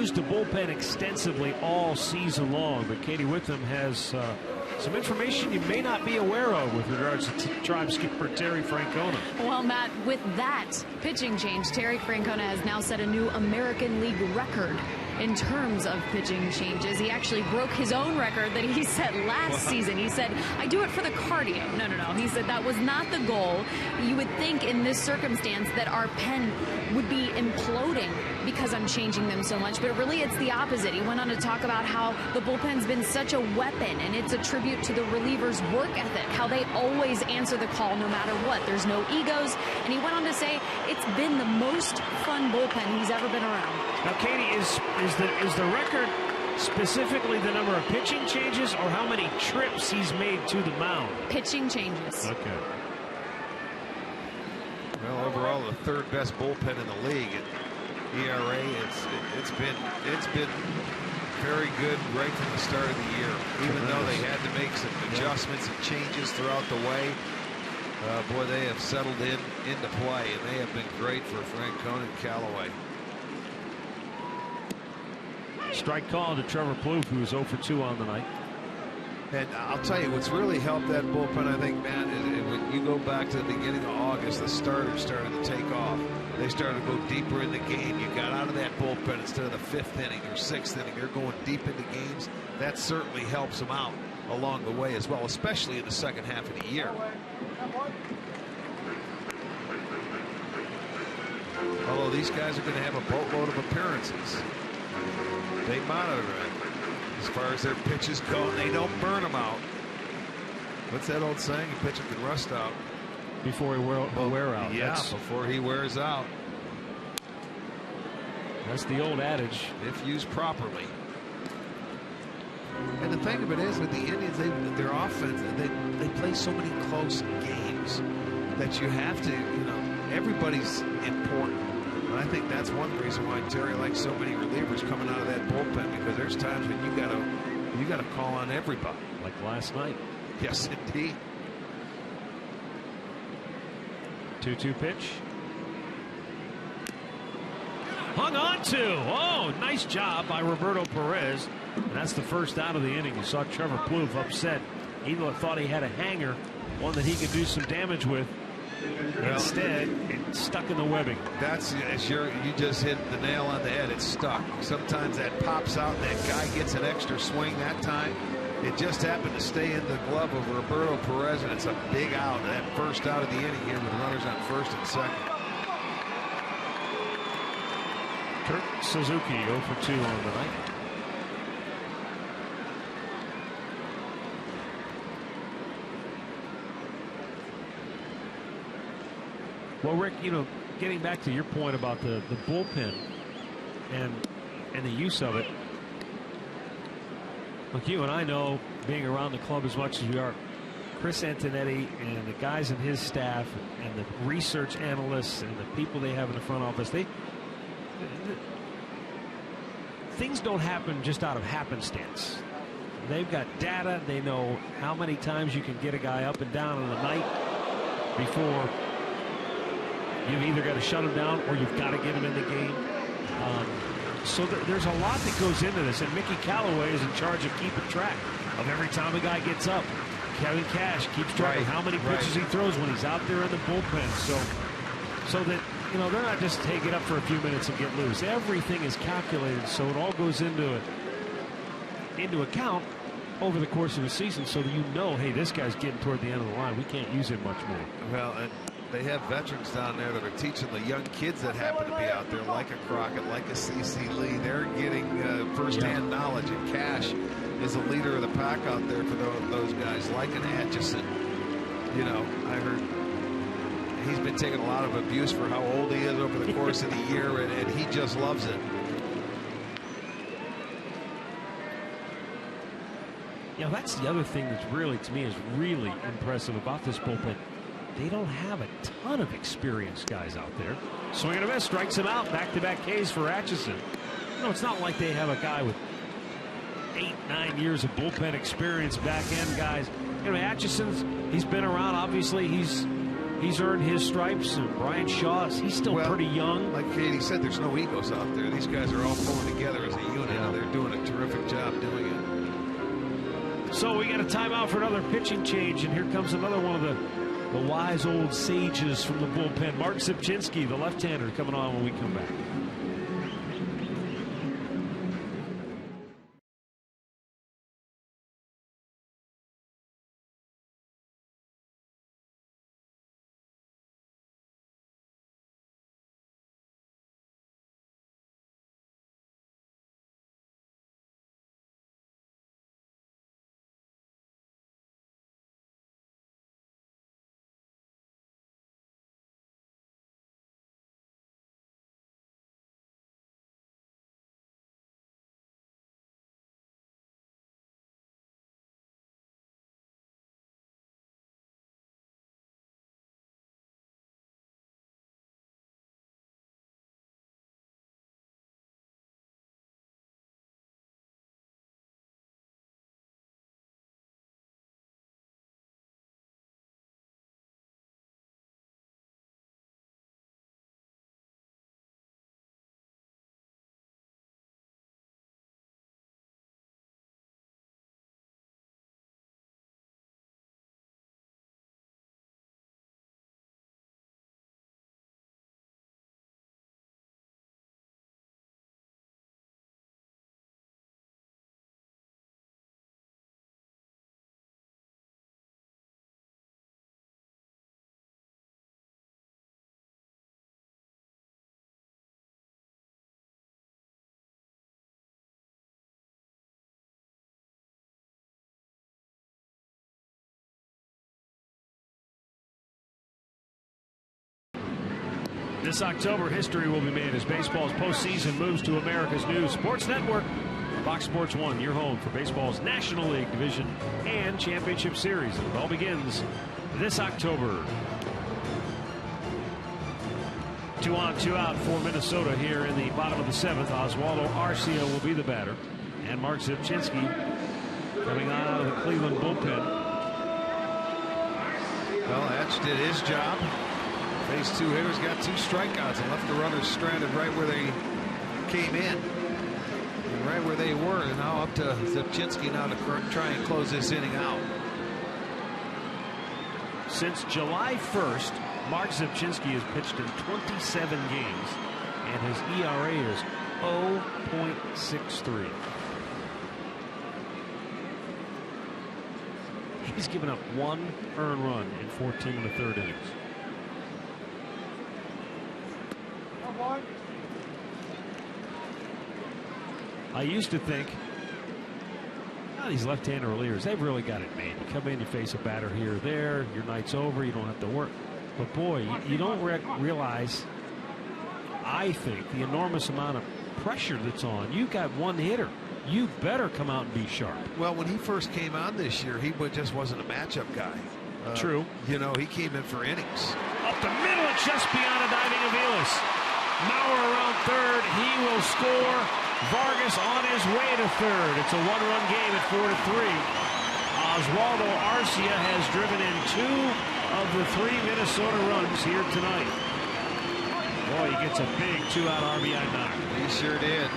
used the bullpen extensively all season long, but Katie Witham has some information you may not be aware of with regards to Tribe skipper Terry Francona. Well, Matt, with that pitching change, Terry Francona has now set a new American League record in terms of pitching changes. He actually broke his own record that he set last season. He said, I do it for the cardio. No. He said that was not the goal. You would think in this circumstance that our pen would be imploding because I'm changing them so much, but really it's the opposite. He went on to talk about how the bullpen's been such a weapon, and it's a tribute to the relievers' work ethic, how they always answer the call no matter what. There's no egos, and he went on to say it's been the most fun bullpen he's ever been around. Now, Katie, is the record specifically the number of pitching changes or how many trips he's made to the mound? Pitching changes. Okay. Well, overall, the third best bullpen in the league. ERA, it's been very good right from the start of the year. Even though they had to make some adjustments and changes throughout the way, boy, they have settled into play, and they have been great for Francona and Callaway. Strike call to Trevor Plouffe, who was 0 for 2 on the night. And I'll tell you, what's really helped that bullpen, I think, Matt, is when you go back to the beginning of August, the starters started to take off. They started to go deeper in the game. You got out of that bullpen instead of the 5th inning or 6th inning. They're going deep into games. That certainly helps them out along the way as well, especially in the second half of the year. Although these guys are going to have a boatload of appearances. They monitor it as far as their pitches go, and they don't burn them out. What's that old saying? A pitcher can rust out before he wear out. Yeah, before he wears out. That's the old adage. If used properly. And the thing of it is, with the Indians, their offense, they play so many close games that you have to, everybody's important. And I think that's one reason why Terry likes so many relievers coming out of that bullpen, because there's times when you gotta call on everybody. Like last night. Yes, indeed. 2-2 pitch. Hung on to. Oh, nice job by Roberto Perez. And that's the first out of the inning. You saw Trevor Plouffe upset. He thought he had a hanger, one that he could do some damage with. Instead, it's stuck in the webbing. That's you just hit the nail on the head. It's stuck. Sometimes that pops out and that guy gets an extra swing that time. It just happened to stay in the glove of Roberto Perez, and it's a big out. That first out of the inning here with runners on first and second. Kurt Suzuki 0 for 2 on the night. Well, Rick, getting back to your point about the bullpen and the use of it. Look, you and I know, being around the club as much as we are, Chris Antonetti and the guys in his staff and the research analysts and the people they have in the front office, things don't happen just out of happenstance. They've got data. They know how many times you can get a guy up and down in the night before you've either got to shut him down or you've got to get him in the game. So there's a lot that goes into this, and Mickey Callaway is in charge of keeping track of every time a guy gets up. Kevin Cash keeps track of how many pitches he throws when he's out there in the bullpen. So that, they're not just taking it up for a few minutes and get loose. Everything is calculated, so it all goes into account over the course of a season, so that hey, this guy's getting toward the end of the line. We can't use him much more. Well, and they have veterans down there that are teaching the young kids that happen to be out there, like a Crockett, like a C.C. Lee. They're getting firsthand knowledge, and Cash is the leader of the pack out there for those guys, like an Atchison. I heard he's been taking a lot of abuse for how old he is over the course of the year, and he just loves it. That's the other thing that's really, to me, is really impressive about this bullpen. They don't have a ton of experienced guys out there. Swing and a miss, strikes him out. Back-to-back Ks for Atchison. It's not like they have a guy with 8-9 years of bullpen experience, back-end guys. Atchison's, he's been around. Obviously, he's earned his stripes. And Brian Shaw, he's still pretty young. Like Katie said, there's no egos out there. These guys are all pulling together as a So we got a timeout for another pitching change, and here comes another one of the wise old sages from the bullpen. Mark Zipchinski, the left-hander, coming on when we come back. This October, history will be made as baseball's postseason moves to America's new sports network, Fox Sports 1, your home for baseball's National League Division and Championship Series. It all begins this October. 2 on, 2 out for Minnesota here in the bottom of the 7th. Oswaldo Arcia will be the batter, and Mark Zipchinski coming on out of the Cleveland bullpen. Well, Etch did his job. Faced 2 hitters, got 2 strikeouts, and left the runners stranded right where they came in, and right where they were. And now up to Zipchinski now to try and close this inning out. Since July 1st, Mark Zipchinski has pitched in 27 games, and his ERA is 0.63. He's given up 1 earned run in 14 1/3 innings. I used to think, these left-hander relievers, they've really got it made. You come in, you face a batter here or there, your night's over, you don't have to work. But boy, you don't realize, I think, the enormous amount of pressure that's on. You've got 1 hitter. You better come out and be sharp. Well, when he first came on this year, he just wasn't a matchup guy. True. You know, he came in for innings. Up the middle, it's just beyond a diving Aviles. Mauer around third. He will score. Vargas on his way to third. It's a 1-run game at 4-3. Oswaldo Arcia has driven in 2 of the 3 Minnesota runs here tonight. Boy, he gets a big 2-out RBI knock. He sure did.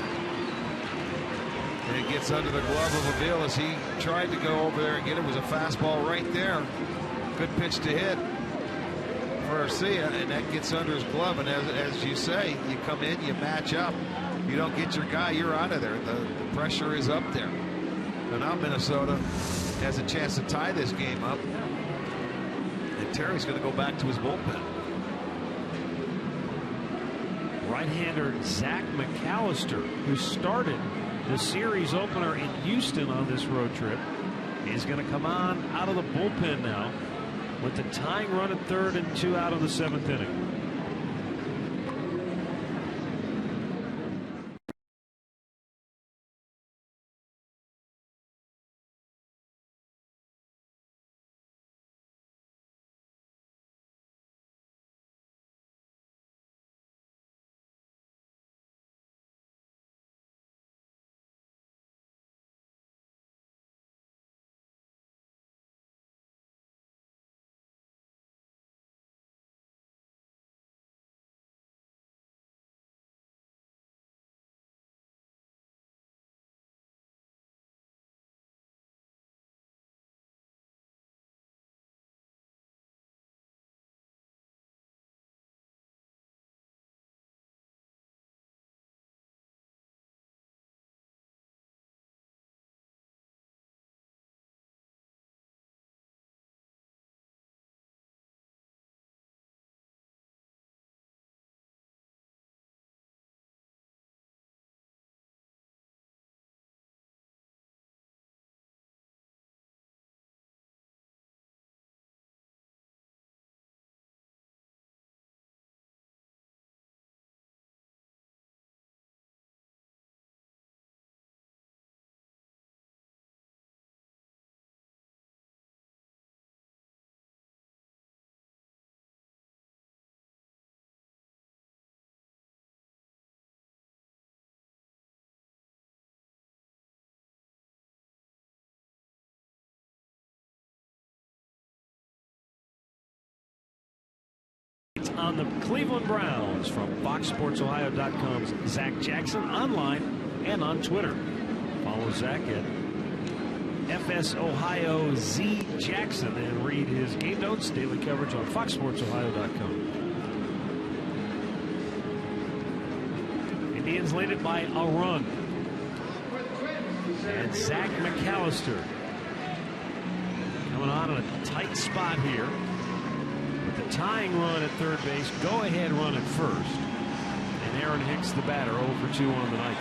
And it gets under the glove of Aviles. He tried to go over there and get it. It was a fastball right there. Good pitch to hit for Arcia, and that gets under his glove. And as you say, you come in, you match up. You don't get your guy, you're out of there. The pressure is up there. So now Minnesota has a chance to tie this game up. And Terry's going to go back to his bullpen. Right-hander Zach McAllister, who started the series opener in Houston on this road trip, is going to come on out of the bullpen now with the tying run at third and 2 out of the 7th inning. on the Cleveland Browns from FoxSportsOhio.com's Zach Jackson, online and on Twitter. Follow Zach at FSOhioZ Jackson and read his game notes, daily coverage on FoxSportsOhio.com. Indians lead it by a run. And Zach McAllister coming on in a tight spot here with the tying run at third base, go-ahead run at first. And Aaron Hicks, the batter, 0 for 2 on the night.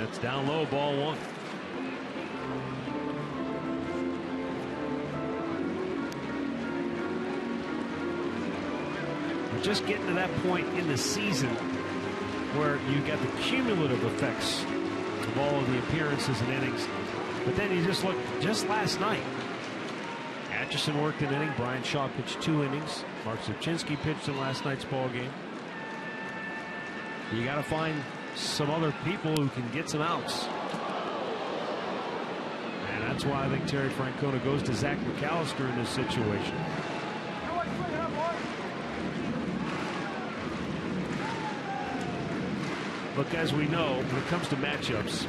It's down low, ball 1. We're just getting to that point in the season where you got the cumulative effects of all of the appearances and innings. But then you just look, just last night, Atchison worked an inning, Brian Shaw pitched 2 innings, Mark Zubczynski pitched in last night's ball game. You got to find some other people who can get some outs. And that's why I think Terry Francona goes to Zach McAllister in this situation. Look, as we know, when it comes to matchups,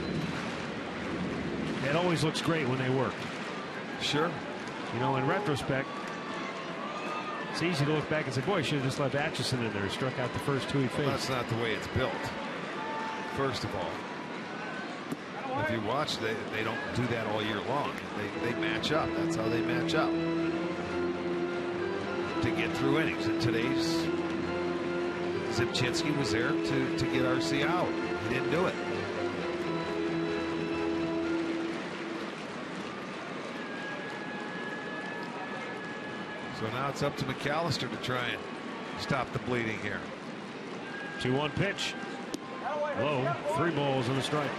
it always looks great when they work. Sure. You know, in retrospect, it's easy to look back and say, boy, should have just left Atchison in there. He struck out the first 2 he faced. Well, that's not the way it's built. First of all, if you watch, they don't do that all year long. They match up. That's how they match up to get through innings. And today's Zubczynski was there to get RC out. He didn't do it. So now it's up to McAllister to try and stop the bleeding here. 2-1 pitch. Low, 3 balls and a strike.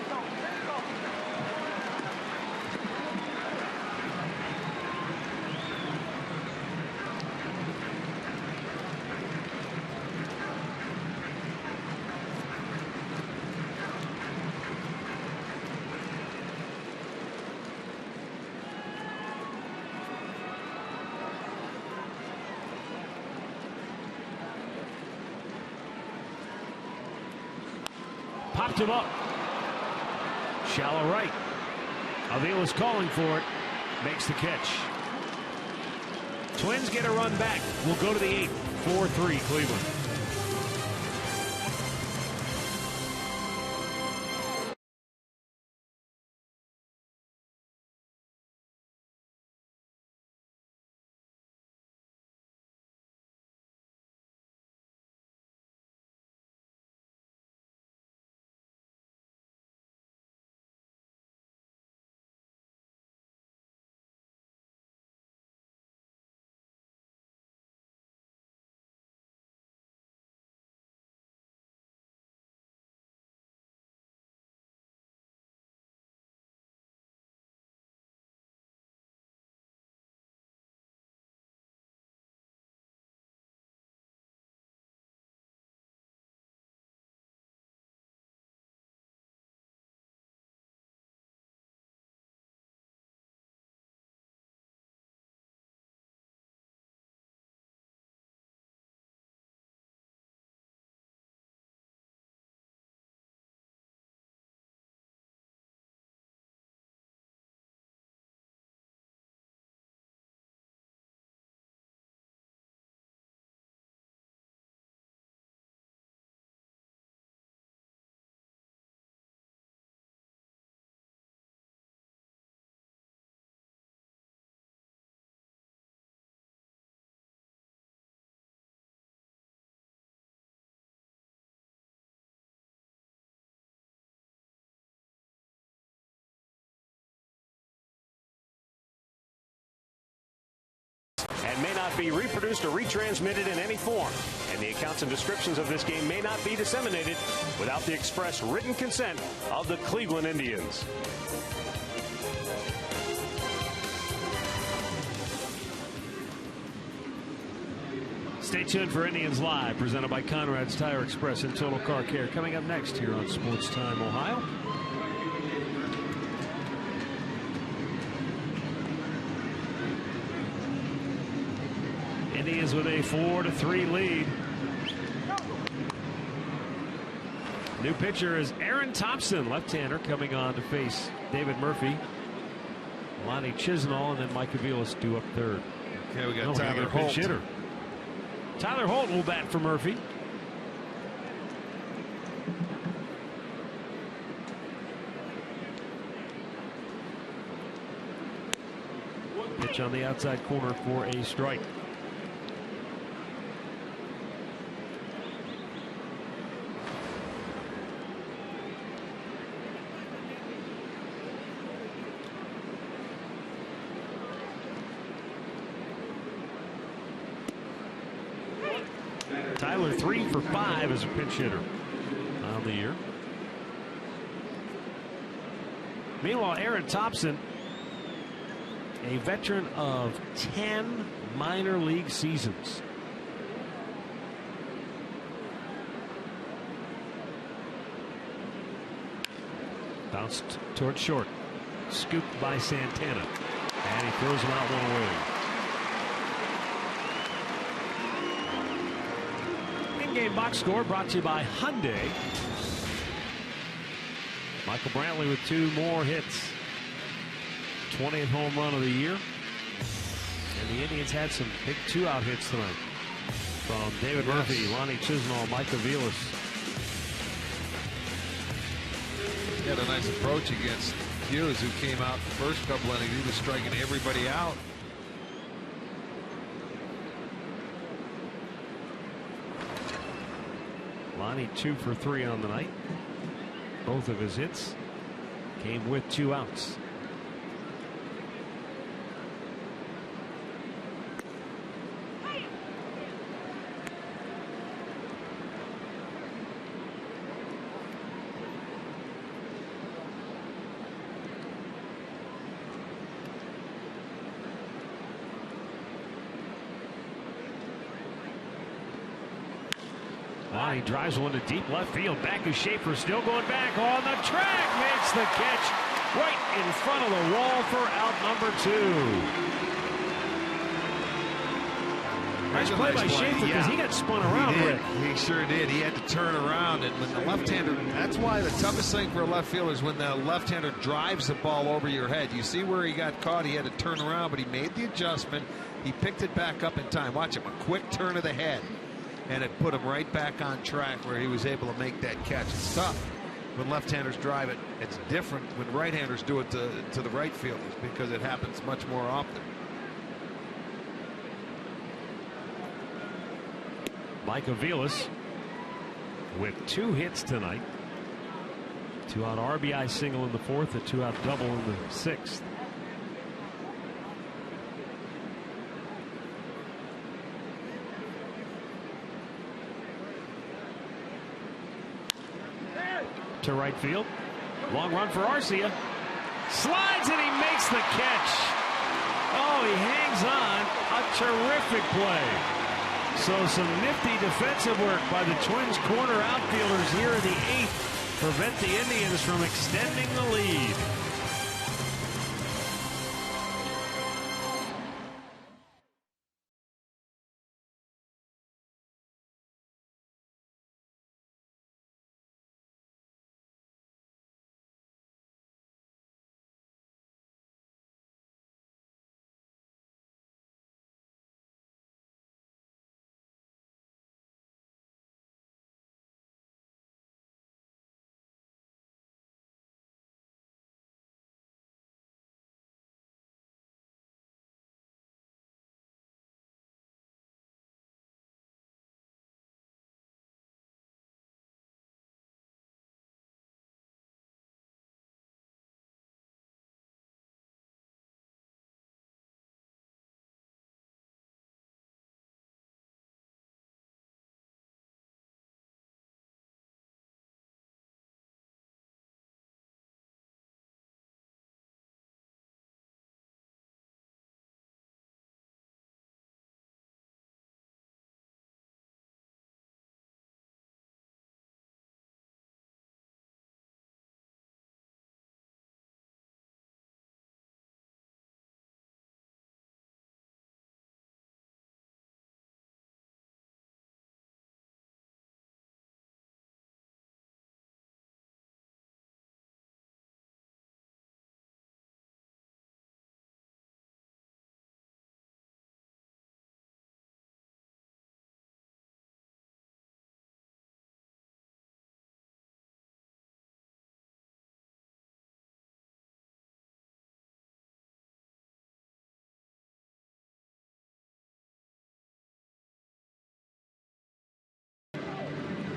Popped him up. Shallow right. Avila's calling for it. Makes the catch. Twins get a run back. We'll go to the 8th. 4-3 Cleveland. And may not be reproduced or retransmitted in any form. And the accounts and descriptions of this game may not be disseminated without the express written consent of the Cleveland Indians. Stay tuned for Indians Live, presented by Conrad's Tire Express and Total Car Care. Coming up next here on Sports Time Ohio. Indians with a 4-3 lead. New pitcher is Aaron Thompson, left-hander, coming on to face David Murphy. Lonnie Chisenhall and then Mike Aviles due up third. Okay, we got Tyler Holt. Pinch hitter. Tyler Holt will bat for Murphy. Pitch on the outside corner for a strike. Tyler 3 for 5 as a pinch hitter on the year. Meanwhile, Aaron Thompson, a veteran of 10 minor league seasons. Bounced towards short. Scooped by Santana. And he throws him out one away. In-game box score brought to you by Hyundai. Michael Brantley with 2 more hits. 20th home run of the year. And the Indians had some big 2-out hits tonight from David Murphy, Lonnie Chisenhall, Mike Aviles. He had a nice approach against Hughes, who came out the first couple innings. He was striking everybody out. Lonnie 2 for 3 on the night. Both of his hits came with 2 outs. He drives one to deep left field. Back is Schaefer, still going back on the track. Makes the catch right in front of the wall for out number 2. Nice play by Schaefer because he got spun around with. He sure did. He had to turn around, and when the left-hander, that's why the toughest thing for a left fielder is when the left-hander drives the ball over your head. You see where he got caught. He had to turn around, but he made the adjustment. He picked it back up in time. Watch him, a quick turn of the head. And it put him right back on track where he was able to make that catch. It's tough when left-handers drive it. It's different when right-handers do it to the right fielders because it happens much more often. Mike Aviles with 2 hits tonight. 2-out RBI single in the 4th, a 2-out double in the 6th. To right field. Long run for Arcia. Slides and he makes the catch. Oh, he hangs on. A terrific play. So some nifty defensive work by the Twins corner outfielders here in the 8th prevent the Indians from extending the lead.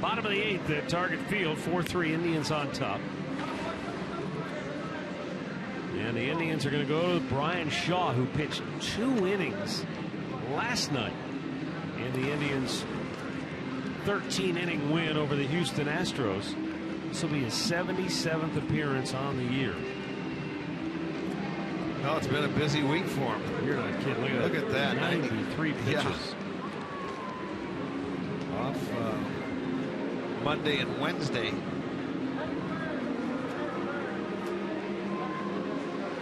Bottom of the 8th at Target Field, 4-3 Indians on top. And the Indians are going to go to Brian Shaw, who pitched 2 innings last night in the Indians' 13-inning win over the Houston Astros. This will be his 77th appearance on the year. No, it's been a busy week for him. You're not kidding. Look at that. 93 pitches. Yeah. Off Monday and Wednesday.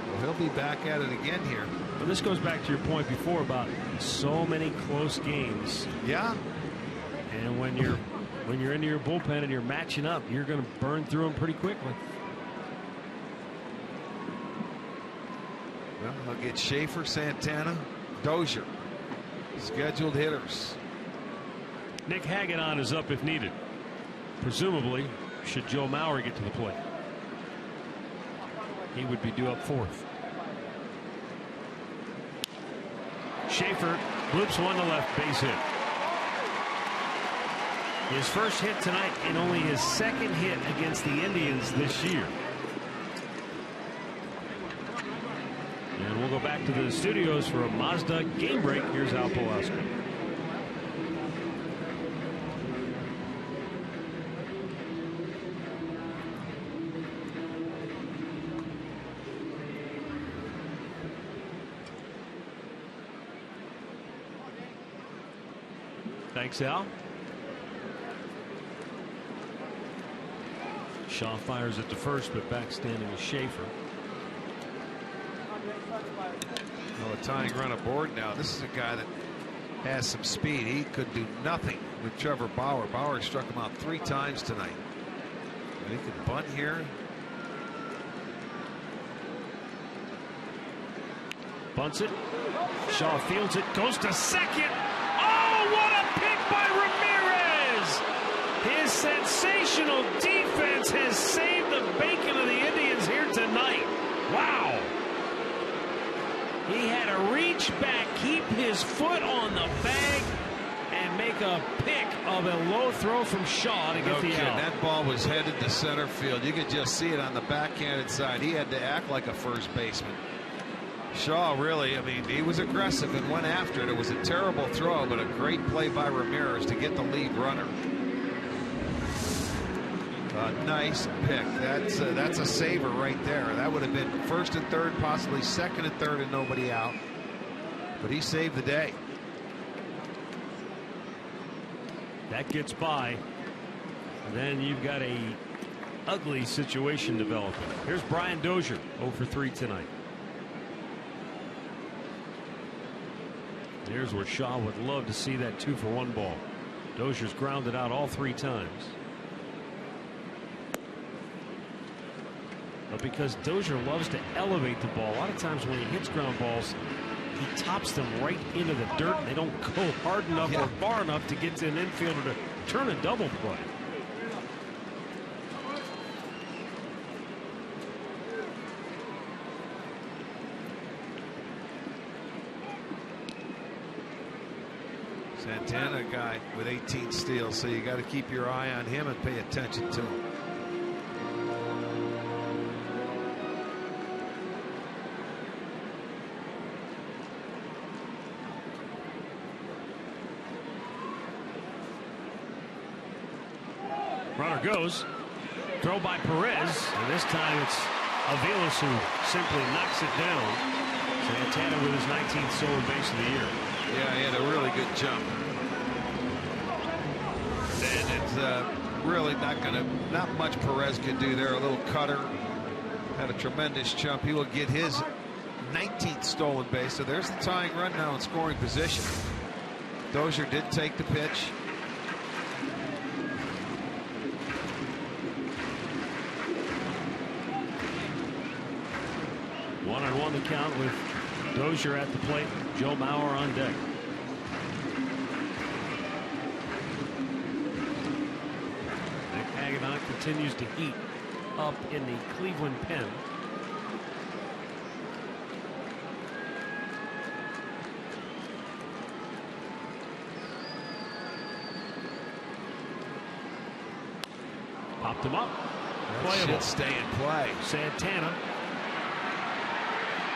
Well, he'll be back at it again here. Well, this goes back to your point before about so many close games. Yeah. And when you're into your bullpen and you're matching up, you're going to burn through them pretty quickly. Well, they'll get Schaefer, Santana, Dozier. Scheduled hitters. Nick Hagedorn is up if needed. Presumably, should Joe Mauer get to the plate, he would be due up 4th. Schaefer bloops one to left, base hit. His first hit tonight and only his 2nd hit against the Indians this year. And we'll go back to the studios for a Mazda game break. Here's Al Pulaski. Thanks, Al. Shaw fires it to first, but backstanding is Schaefer. Well, a tying run aboard now. This is a guy that has some speed. He could do nothing with Trevor Bauer. Bauer struck him out 3 times tonight. And he could bunt here. Bunts it. Shaw fields it. Goes to second. Oh, what a pick by Ramirez! His sensational defense has saved the bacon of the Indians here tonight. Wow. He had to reach back, keep his foot on the bag, and make a pick of a low throw from Shaw to get the out. That ball was headed to center field. You could just see it on the backhanded side. He had to act like a first baseman. Shaw really, I mean, he was aggressive and went after it. It was a terrible throw, but a great play by Ramirez to get the lead runner. A nice pick. That's a saver right there. That would have been 1st and 3rd, possibly 2nd and 3rd, and nobody out. But he saved the day. That gets by. And then you've got a ugly situation developing. Here's Brian Dozier, 0 for 3 tonight. Here's where Shaw would love to see that 2-for-1 ball. Dozier's grounded out all 3 times. But because Dozier loves to elevate the ball, a lot of times when he hits ground balls, he tops them right into the dirt, and they don't go hard enough or far enough to get to an infielder to turn a double play. Santana, a guy with 18 steals, so you got to keep your eye on him and pay attention to him. Runner goes. Throw by Perez, and this time it's Aviles who simply knocks it down. Santana with his 19th stolen base of the year. Yeah, he had a really good jump. And it's really not much Perez could do there. A little cutter. Had a tremendous jump. He will get his 19th stolen base. So there's the tying run now in scoring position. Dozier did take the pitch. One-on-one the count with Dozier at the plate. Joe Mauer on deck. Nick Hagedorn continues to heat up in the Cleveland pen. Popped him up. That Playable. should stay in play. Santana.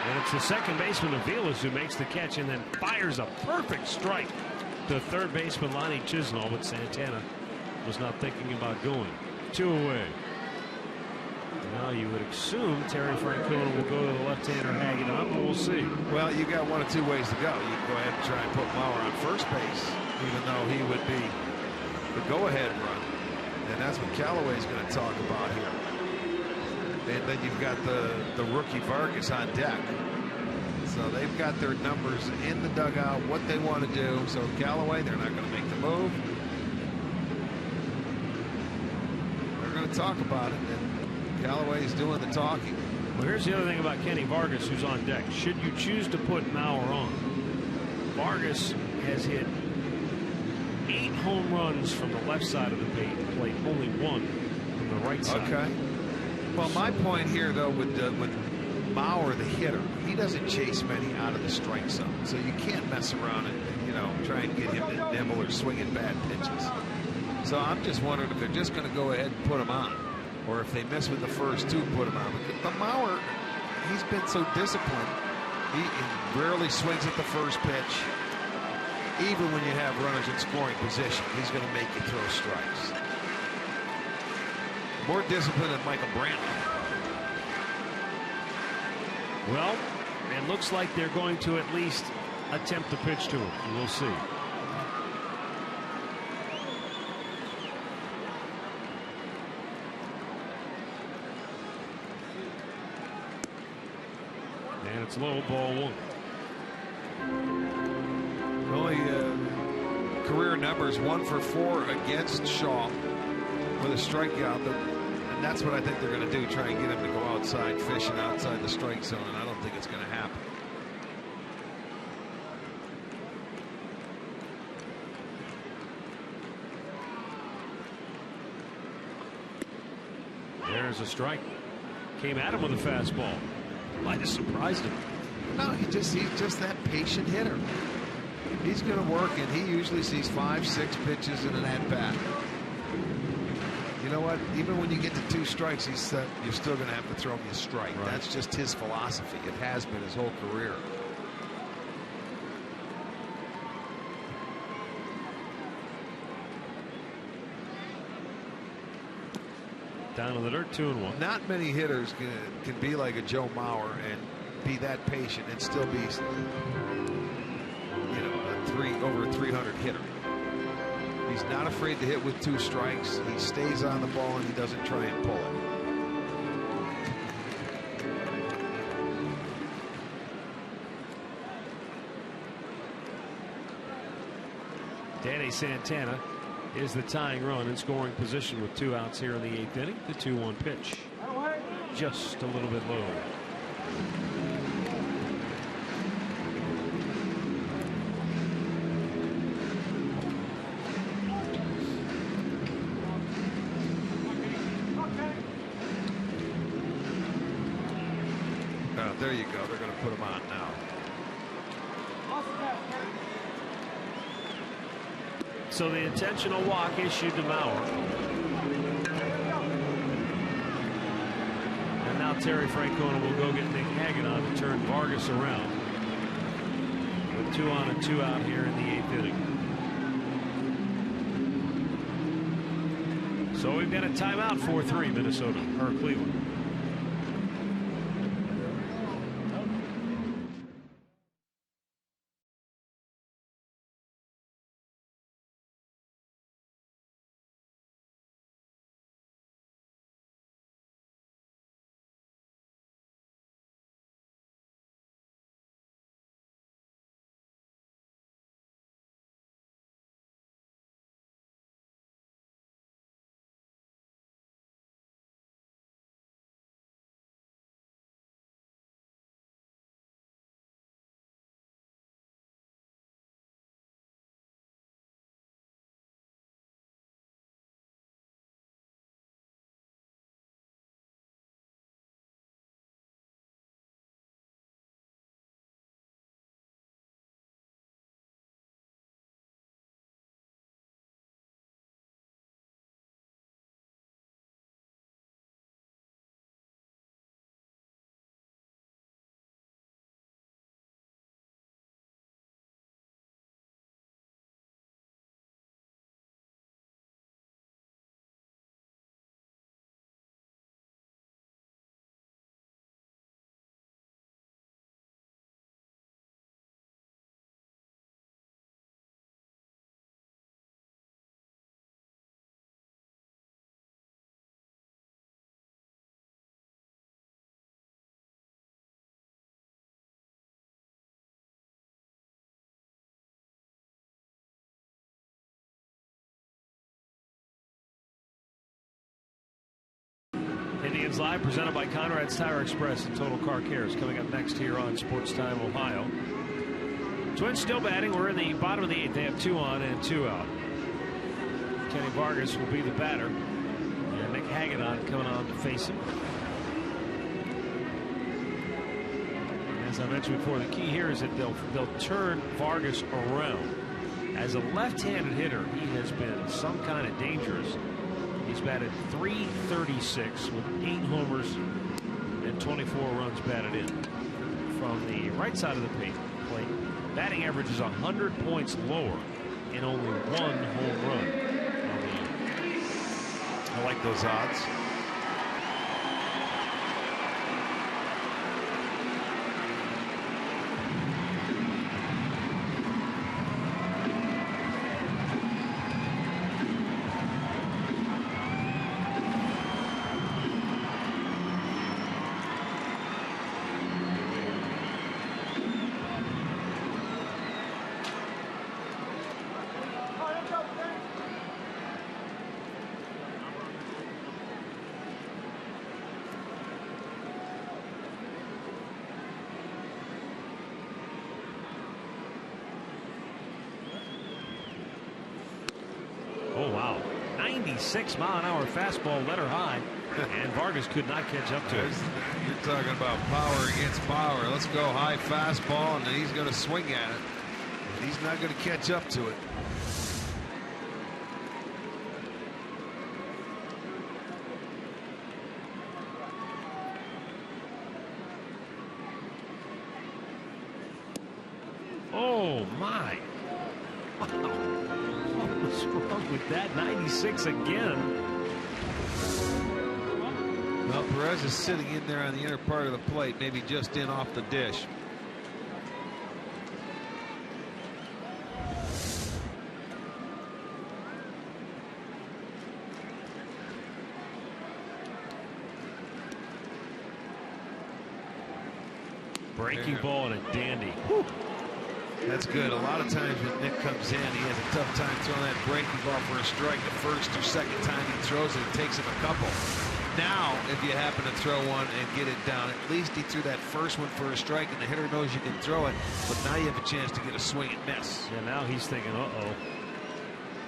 And it's the second baseman, Aviles, who makes the catch and then fires a perfect strike to third baseman Lonnie Chisnall, but Santana was not thinking about going. 2 away. Now you would assume Terry Francona will go to the left-hander hanging up, but we'll see. Well, you got 1 of 2 ways to go. You can go ahead and try and put Mauer on first base, even though he would be the go-ahead run. And that's what Callaway's going to talk about here. And then you've got the rookie Vargas on deck. So they've got their numbers in the dugout, what they want to do. So Callaway, they're not going to make the move. They're going to talk about it, and Callaway is doing the talking. Well, here's the other thing about Kenny Vargas, who's on deck. Should you choose to put Mauer on, Vargas has hit 8 home runs from the left side of the plate, only 1 from the right side. Okay. Well, my point here, though, with Mauer, the hitter, he doesn't chase many out of the strike zone, so you can't mess around and try and get him to nibble or swing at bad pitches. So I'm just wondering if they're just going to go ahead and put him on, or if they miss with the first 2, put him on. But Mauer, he's been so disciplined. He rarely swings at the first pitch. Even when you have runners in scoring position, he's going to make you throw strikes. More discipline than Michael Brantley. Well, it looks like they're going to at least attempt to pitch to him. We'll see. And it's low, ball 1. Only career numbers 1 for 4 against Shaw with a strikeout. And that's what I think they're going to do, try and get him to go outside fishing outside the strike zone, and I don't think it's going to happen. There's a strike. Came at him with a fastball. Might have surprised him. No, he's just that patient hitter. He's going to work, and he usually sees 5, 6 pitches in an at-bat. You know what? Even when you get to 2 strikes, you're still going to have to throw him a strike. Right. That's just his philosophy. It has been his whole career. Down in the dirt, 2-1. Not many hitters can be like a Joe Mauer and be that patient and still be, over a 300 hitter. He's not afraid to hit with 2 strikes. He stays on the ball and he doesn't try and pull it. Danny Santana is the tying run in scoring position with 2 outs here in the 8th inning. The 2-1 pitch. Just a little bit low. There you go. They're going to put him on now. So the intentional walk issued to Mauer. And now Terry Francona will go get Nick Hagedorn to turn Vargas around. With 2 on and 2 out here in the 8th inning. So we've got a timeout, 4-3 Minnesota or Cleveland. Dragons Live, presented by Conrad's Tire Express and Total Car Cares. Coming up next here on Sports Time Ohio. Twins still batting. We're in the bottom of the 8th. They have 2 on and 2 out. Kenny Vargas will be the batter. And Nick Hagedorn coming on to face him. As I mentioned before, the key here is that they'll turn Vargas around. As a left-handed hitter, he has been some kind of dangerous. He's batted .336 with 8 homers and 24 runs batted in. From the right side of the plate, batting average is 100 points lower in only 1 home run. I like those odds. Oh, wow. 96-mile-an-hour fastball led her high, and Vargas could not catch up to it. You're talking about power against power. Let's go high fastball, and then he's going to swing at it. He's not going to catch up to it. Oh, my. Wow. What's wrong with that? 96 again. Well, Perez is sitting in there on the inner part of the plate, maybe just in off the dish. Breaking ball and a dandy. Whew. That's good. A lot of times when Nick comes in, he has a tough time throwing that breaking ball for a strike. The first or second time he throws it, it takes him a couple. Now, if you happen to throw one and get it down, at least he threw that first one for a strike, and the hitter knows you can throw it. But now you have a chance to get a swing and miss. Yeah, now he's thinking, uh-oh.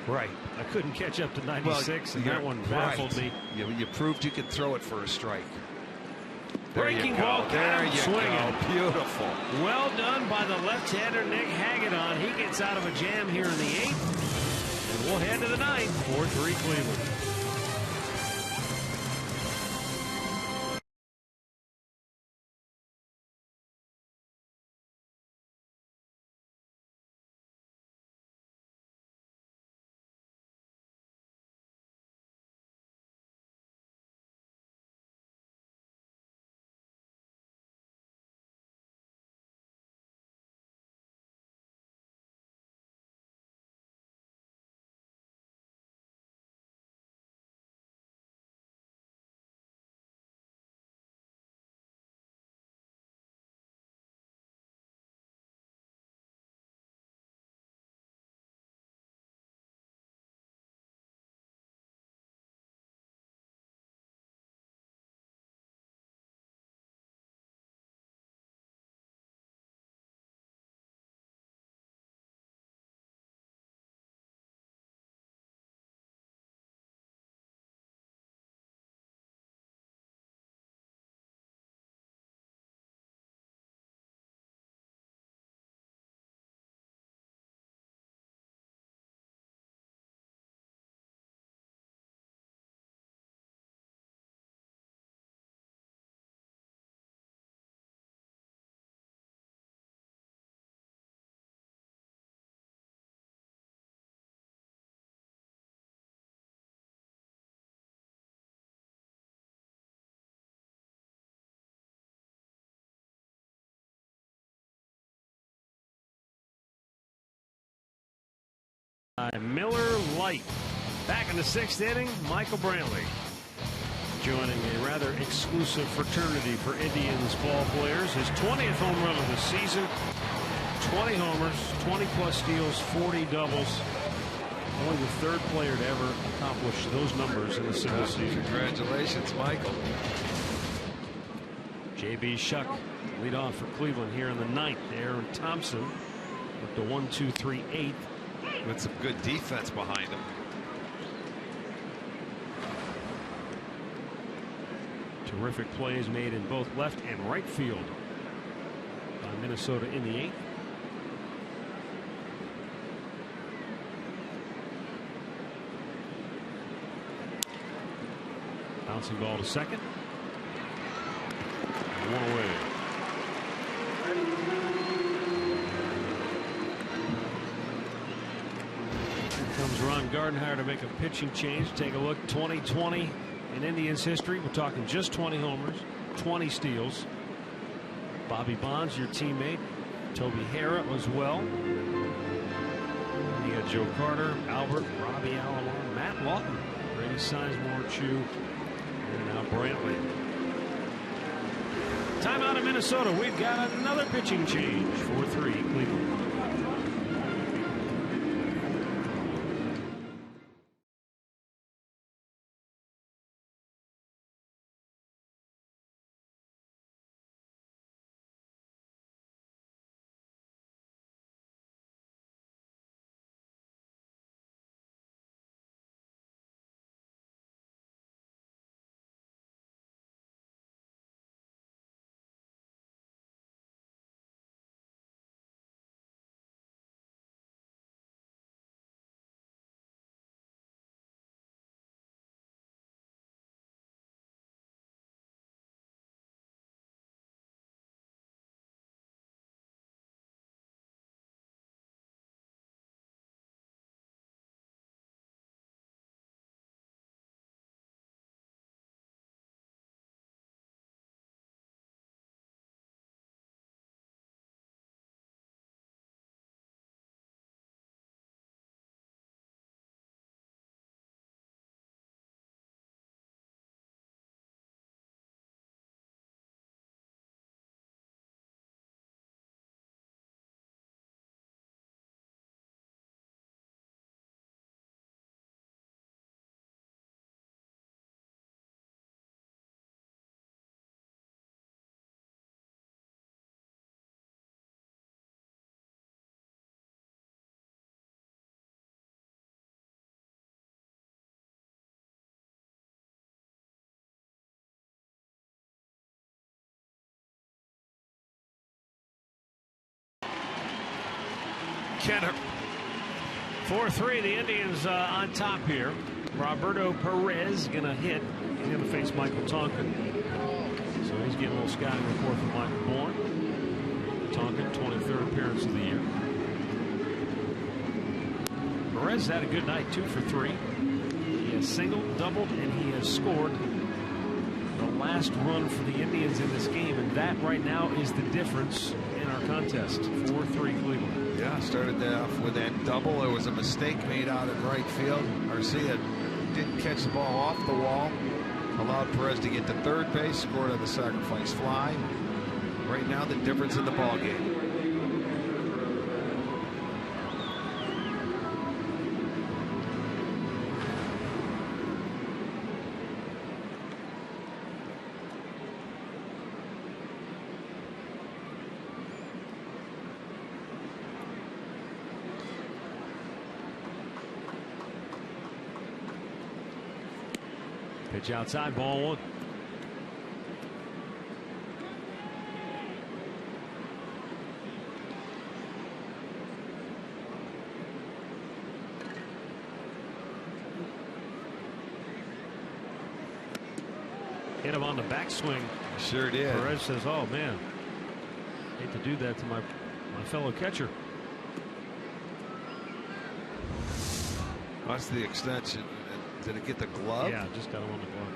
Right. I couldn't catch up to 96, and that one baffled me. You proved you could throw it for a strike. Breaking ball, there you swinging. go. Beautiful. Well done by the left-hander Nick Hagedorn. He gets out of a jam here in the 8th. And we'll head to the 9th. 4-3 Cleveland. Miller Lite. Back in the 6th inning, Michael Brantley joining a rather exclusive fraternity for Indians ball players. His 20th home run of the season. 20 homers, 20-plus steals, 40 doubles. Only the 3rd player to ever accomplish those numbers in a single season. Congratulations, Michael. J.B. Shuck lead off for Cleveland here in the ninth. Aaron Thompson up to 1, 2, 3, 8. With some good defense behind him. Terrific plays made in both left and right field by Minnesota in the eighth. Bouncing ball to second. One away. Here comes Ron Gardenhire to make a pitching change. Take a look. 2020 in Indians history. We're talking just 20 homers, 20 steals. Bobby Bonds, your teammate. Toby Harrah as well. You got Joe Carter, Albert, Robbie Alomar, Matt Lawton, Brady Sizemore, Chu, and now Brantley. Timeout in Minnesota. We've got another pitching change. 4-3 Cleveland. Kenner. 4-3, the Indians on top here. Roberto Perez gonna hit. He's gonna face Michael Tonkin. So he's getting a little scouting report from Michael Bourne. Tonkin, 23rd appearance of the year. Perez had a good night, 2 for 3. He has singled, doubled, and he has scored the last run for the Indians in this game, and that right now is the difference in our contest. 4-3 Cleveland. Yeah, started off with that double. There was a mistake made out in right field. Garcia didn't catch the ball off the wall. Allowed Perez to get to third base. Scored on the sacrifice fly. Right now, the difference in the ball game. Pitch outside, ball 1. Hit him on the backswing. Sure did. Perez says, "Oh man, hate to do that to my fellow catcher." What's the extension? Did it get the glove? Yeah, just got him on the glove.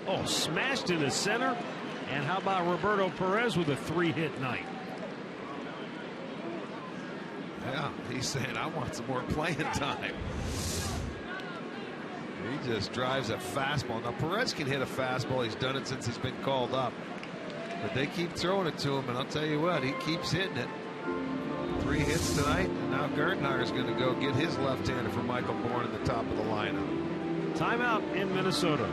Oh, smashed into center. And how about Roberto Perez with a 3-hit night? Yeah, he's saying, I want some more playing time. He just drives a fastball. Now, Perez can hit a fastball. He's done it since he's been called up. But they keep throwing it to him, and I'll tell you what, he keeps hitting it. 3 hits tonight. And now Gertenhauer's going to go get his left-hander for Michael Bourne at the top of the lineup. Timeout in Minnesota.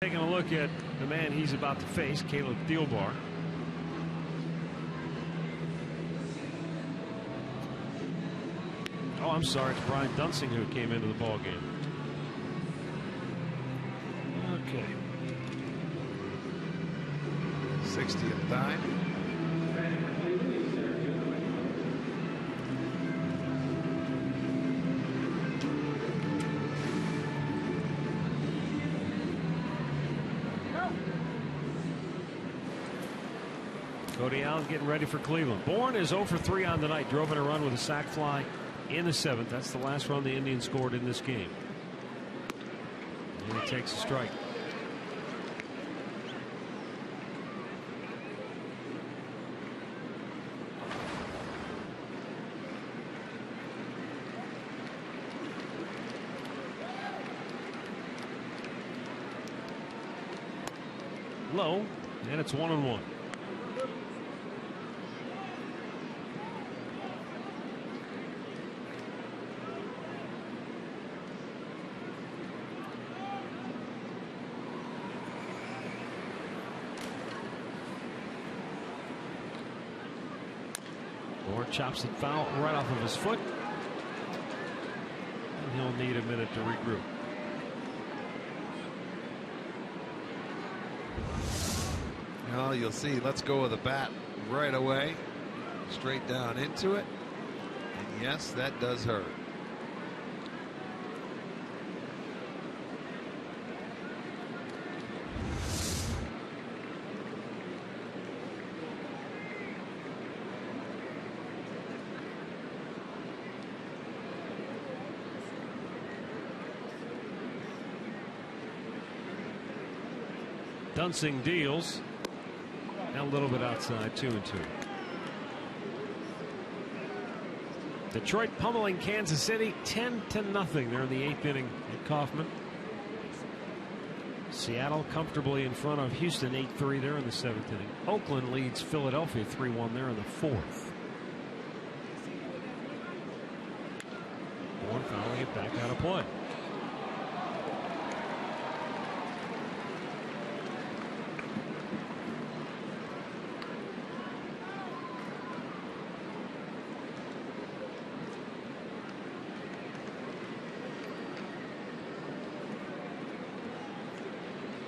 Taking a look at the man he's about to face, Caleb Thielbar. Oh, I'm sorry, it's Brian Dunsing who came into the ball game. Okay. 60th time. Cody Allen getting ready for Cleveland. Bourne is 0 for 3 on the night. Drove in a run with a sac fly in the 7th. That's the last run the Indians scored in this game. And he takes a strike. Low, and it's 1-1. Chops it foul right off of his foot. And he'll need a minute to regroup. Well, you'll see. Let's go with the bat right away. Straight down into it. And yes, that does hurt. Dunsing deals. And a little bit outside, 2-2. Detroit pummeling Kansas City 10-0. They're in the 8th inning at Kauffman. Seattle comfortably in front of Houston 8-3. They're in the 7th inning. Oakland leads Philadelphia 3-1. They're in the 4th. Bourne fouling it back out of play.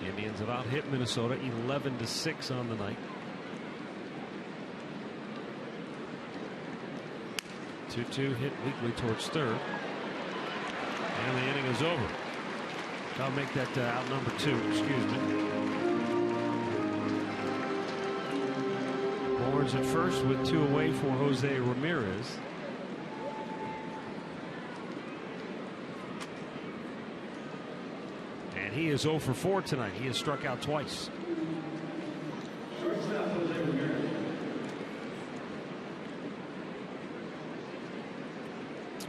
Indians have out-hit Minnesota 11-6 on the night. 2-2 hit weakly towards third. And the inning is over. I'll make that out number 2. Excuse me. Bourne's at first with 2 away for Jose Ramirez. And he is 0 for 4 tonight. He has struck out twice.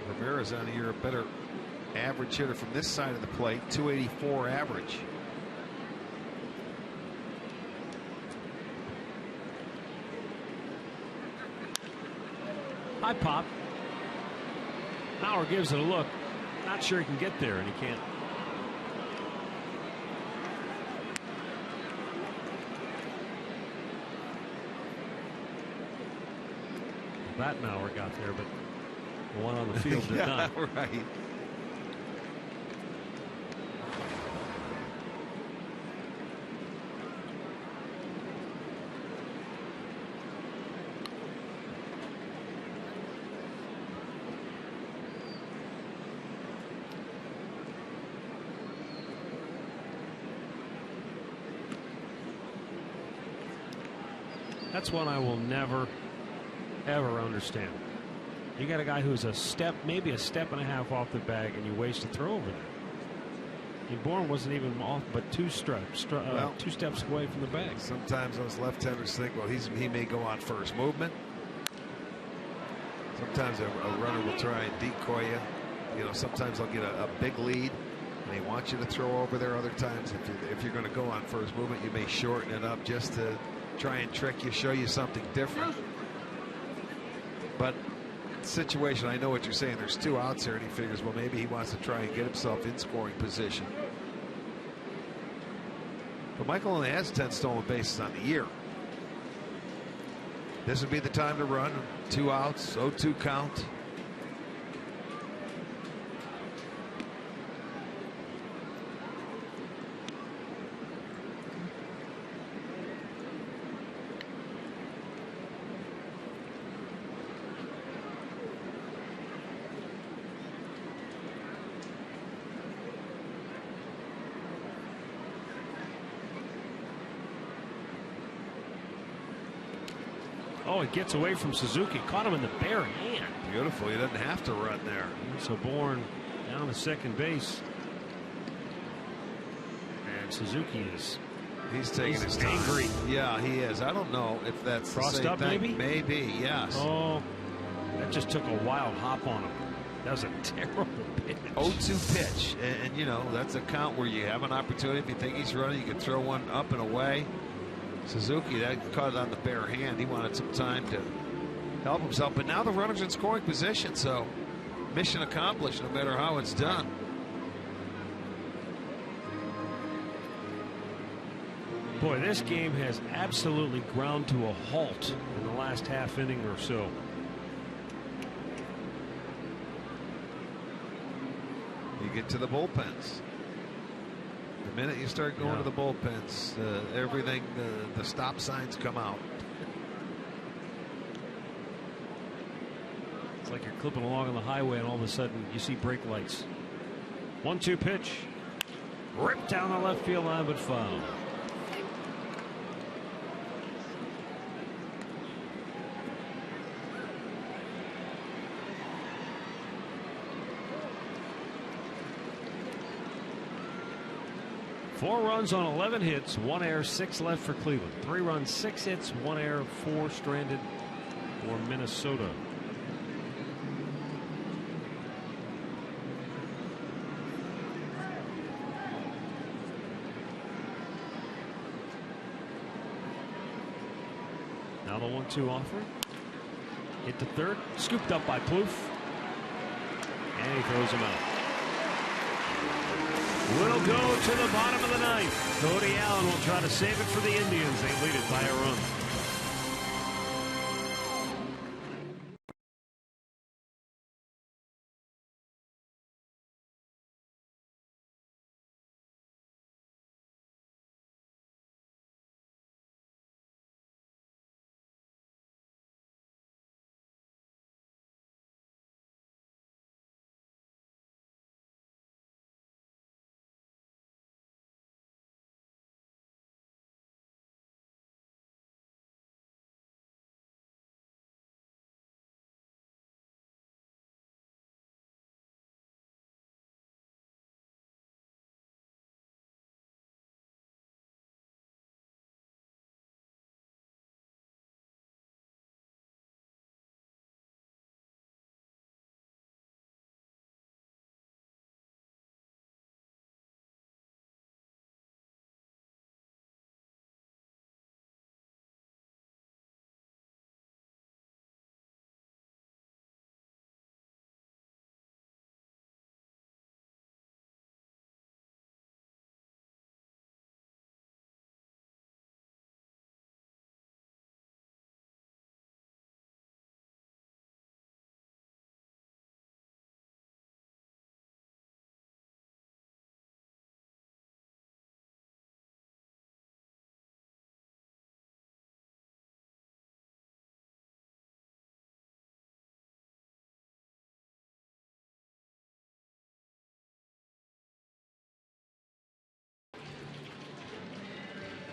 Ramirez on the year a better average hitter from this side of the plate. 284 average. High pop. Mauer gives it a look. Not sure he can get there, and he can't. That Mauer got there, but the one on the field did not. Right. That's one I will never, ever understand. You got a guy who's a step, maybe a step and a half off the bag, and you waste a throw over there. Bourne wasn't even off, but two steps away from the bag. Sometimes those left-handers think, well, he may go on first movement. Sometimes a runner will try and decoy you. You know, sometimes they'll get a big lead, and they want you to throw over there. Other times, if you're going to go on first movement, you may shorten it up just to try and trick you, show you something different. But situation, I know what you're saying. There's 2 outs here, and he figures, well, maybe he wants to try and get himself in scoring position. But Michael only has 10 stolen bases on the year. This would be the time to run. 2 outs, 0-2 count. Oh, it gets away from Suzuki. Caught him in the bare hand. Beautiful. He doesn't have to run there. So Bourne down to second base. And Suzuki is. He's taking his time. Angry. Yeah, he is. I don't know if that's crossed the same up, thing. maybe? Maybe, yes. Oh, that just took a wild hop on him. That was a terrible pitch. 0-2 pitch. And, you know, that's a count where you have an opportunity. If you think he's running, you can throw one up and away. Suzuki, that caught it on the bare hand. He wanted some time to help himself. But now the runner's in scoring position, so mission accomplished no matter how it's done. Boy, this game has absolutely ground to a halt in the last half inning or so. You get to the bullpens. The minute you start going to the bullpens, everything, the stop signs come out. It's like you're clipping along on the highway and all of a sudden you see brake lights. 1-2 pitch. Ripped down the left field line, but foul. Four runs on 11 hits, 1 error, 6 left for Cleveland. 3 runs, 6 hits, 1 error, 4 stranded for Minnesota. Now the 1-2 offer. Hit to third, scooped up by Plouffe, and he throws him out. Will go to the bottom of the ninth. Cody Allen will try to save it for the Indians. They lead it by a run.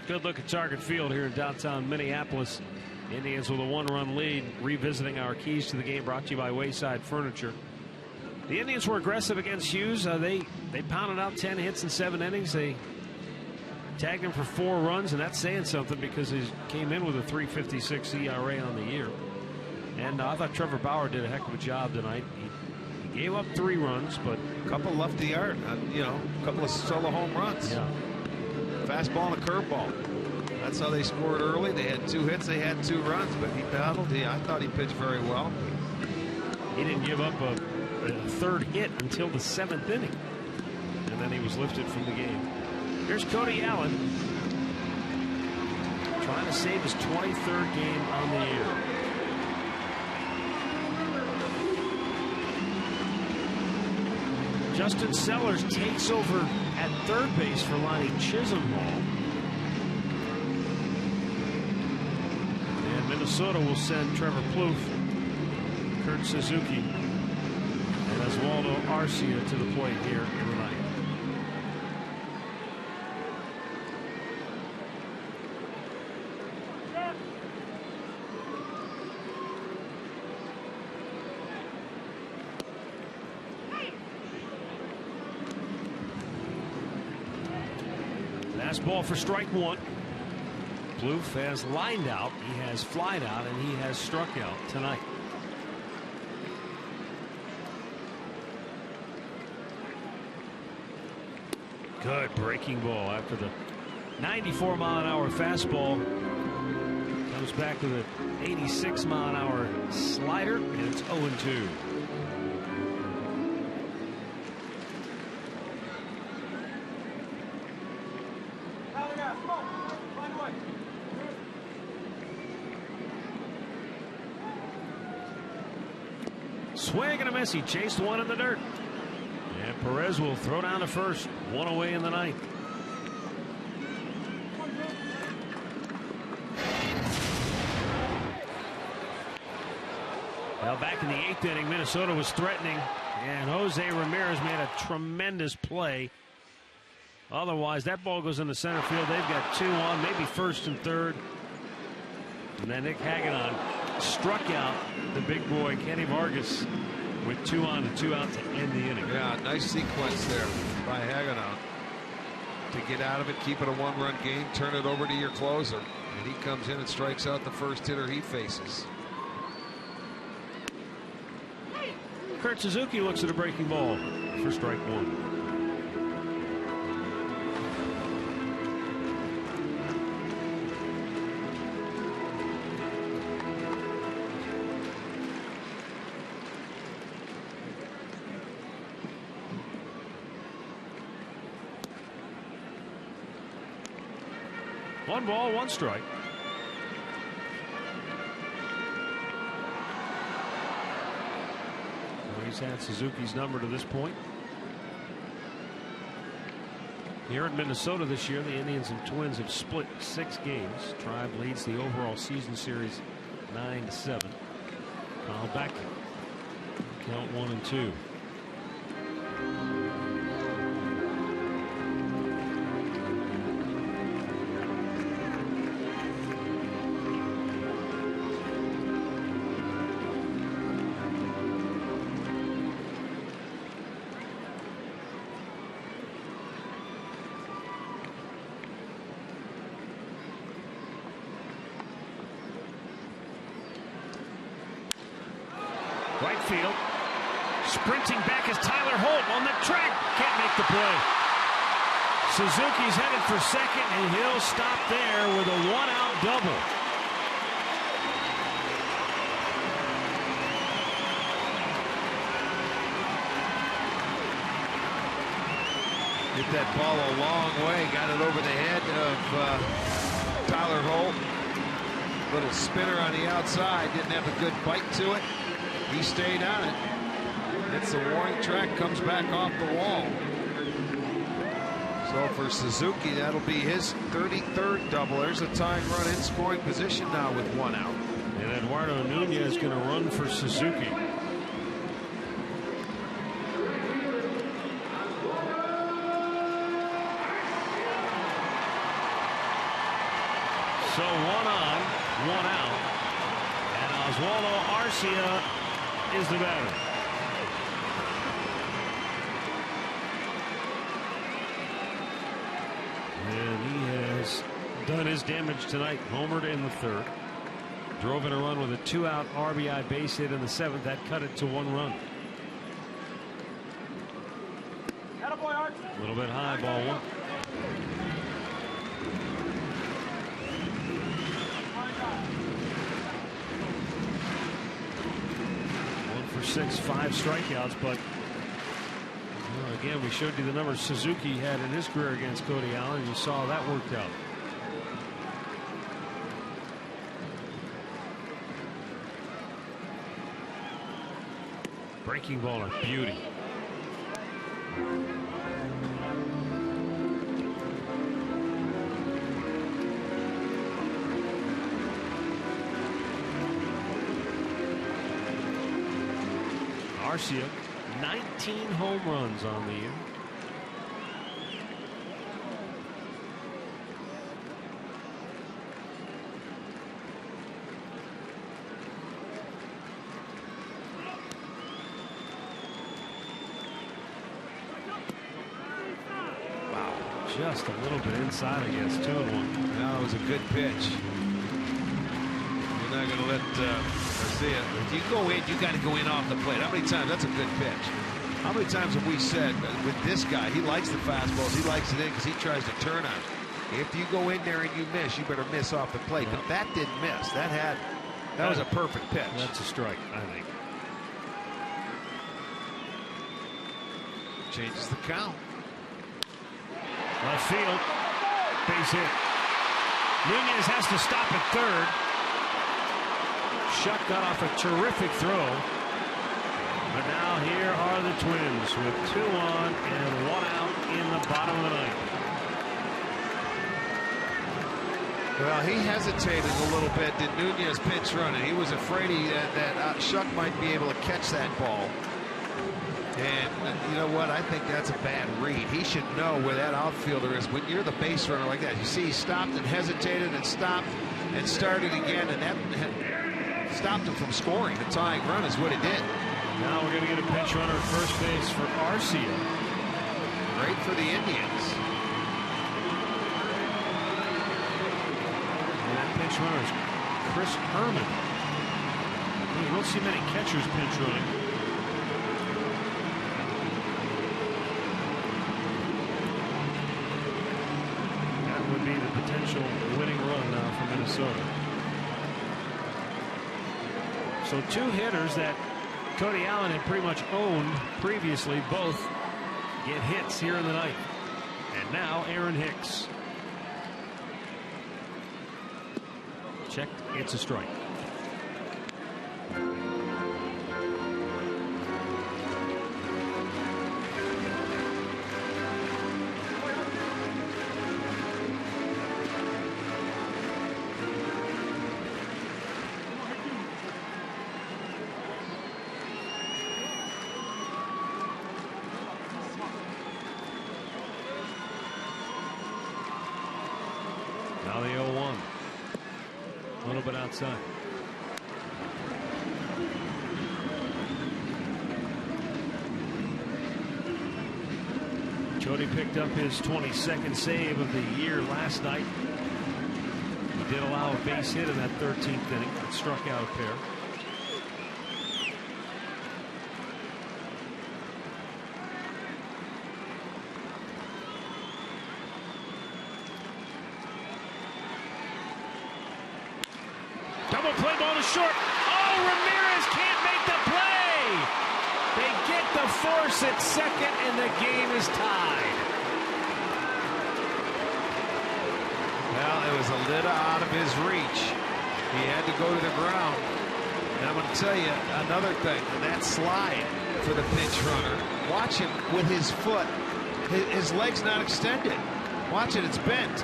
Good look at Target Field here in downtown Minneapolis. Indians with a 1-run lead, revisiting our keys to the game, brought to you by Wayside Furniture. The Indians were aggressive against Hughes. They pounded out 10 hits in 7 innings. They tagged him for 4 runs, and that's saying something because he came in with a 3.56 ERA on the year. And I thought Trevor Bauer did a heck of a job tonight. He gave up 3 runs, but a couple left the yard, a couple of solo home runs. Yeah. Fastball and a curveball. That's how they scored early. They had 2 hits, they had 2 runs, but he battled. I thought he pitched very well. He didn't give up a 3rd hit until the 7th inning, and then he was lifted from the game. Here's Cody Allen trying to save his 23rd game on the year. Justin Sellers takes over at 3rd base for Lonnie Chisenhall. And Minnesota will send Trevor Plouffe, Kurt Suzuki, and Oswaldo Arcia to the plate here in the ninth. Ball for strike 1. Plouffe has lined out, he has flied out, and he has struck out tonight. Good breaking ball after the 94-mile-an-hour fastball. Comes back with an 86-mile-an-hour slider, and it's 0-2. Swing and a miss. He chased one in the dirt. And Perez will throw down to first. 1 away in the ninth. Now back in the 8th inning, Minnesota was threatening, and Jose Ramirez made a tremendous play. Otherwise, that ball goes into center field. They've got 2 on, maybe first and third. And then Nick Hagedorn struck out the big boy Kenny Vargas with 2 on and 2 out to end the inning. Yeah, nice sequence there by Hagedorn to get out of it, keep it a 1-run game, turn it over to your closer, and he comes in and strikes out the first hitter he faces. Kurt Suzuki looks at a breaking ball for strike 1. One ball, 1 strike. So he's had Suzuki's number to this point. Here in Minnesota this year, the Indians and Twins have split 6 games. Tribe leads the overall season series 9-7. Kyle Beck, count 1-2. Right field. Sprinting back is Tyler Holt on the track. Can't make the play. Suzuki's headed for second, and he'll stop there with a 1-out double. Hit that ball a long way. Got it over the head of Tyler Holt. Little spinner on the outside. Didn't have a good bite to it. He stayed on it. Hits the warning track, comes back off the wall. So for Suzuki, that'll be his 33rd double. There's a tying run in scoring position now with 1 out. And Eduardo Nunez is going to run for Suzuki. Oswaldo Arcia is the batter. And he has done his damage tonight. Homered in the 3rd. Drove in a run with a 2-out RBI base hit in the 7th. That cut it to 1 run. A little bit high, ball 1. 1 for 6, 5 strikeouts, but again, we showed you the numbers Suzuki had in his career against Cody Allen. You saw that worked out. Breaking ball, a beauty. Arcia, 19 home runs on the year. Wow, just a little bit inside, I guess. 2-1. No, it was a good pitch. You're not going to let Garcia. If you go in, you got to go in off the plate. How many times? That's a good pitch. How many times have we said with this guy, he likes the fastballs, he likes it in because he tries to turn on it. If you go in there and you miss, you better miss off the plate. But that didn't miss. That was a perfect pitch. That's a strike, I think. Changes the count. Left field, base hit. Nunez has to stop at 3rd. Shuck got off a terrific throw. But now here are the Twins with 2 on and 1 out in the bottom of the 9th. Well, he hesitated a little bit. Did Nunez pinch running? He was afraid that Shuck might be able to catch that ball. And you know what? I think that's a bad read. He should know where that outfielder is. When you're the base runner like that, you see he stopped and hesitated and stopped and started again, and that stopped him from scoring. The tying run is what it did. Now we're going to get a pinch runner at first base for Arcia. Great for the Indians. And that pinch runner is Chris Herman. You don't see many catchers pinch running. That would be the potential winning run now for Minnesota. So 2 hitters that Cody Allen had pretty much owned previously, both get hits here in the 9th. And now Aaron Hicks. Checked, it's a strike. Now the 0-1. A little bit outside. Cody picked up his 22nd save of the year last night. He did allow a base hit in that 13th inning. It struck out a pair. Double play, ball to short. Oh, Ramirez can't make the play. They get the force at second, and the game is tied. Well, it was a little out of his reach. He had to go to the ground. And I'm going to tell you another thing. That slide for the pinch runner. Watch him with his foot. His leg's not extended. Watch it, it's bent.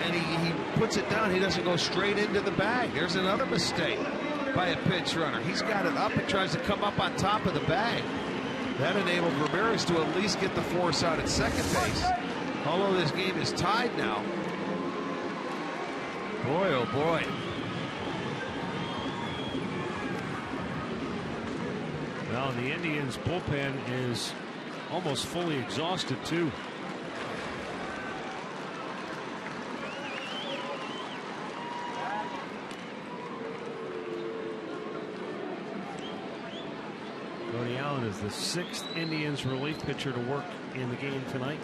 And he puts it down. He doesn't go straight into the bag. There's another mistake by a pinch runner. He's got it up and tries to come up on top of the bag. That enabled Ramirez to at least get the force out at second base. Although this game is tied now. Boy, oh boy. Well, the Indians bullpen is almost fully exhausted too. Cody Allen is the 6th Indians relief pitcher to work in the game tonight.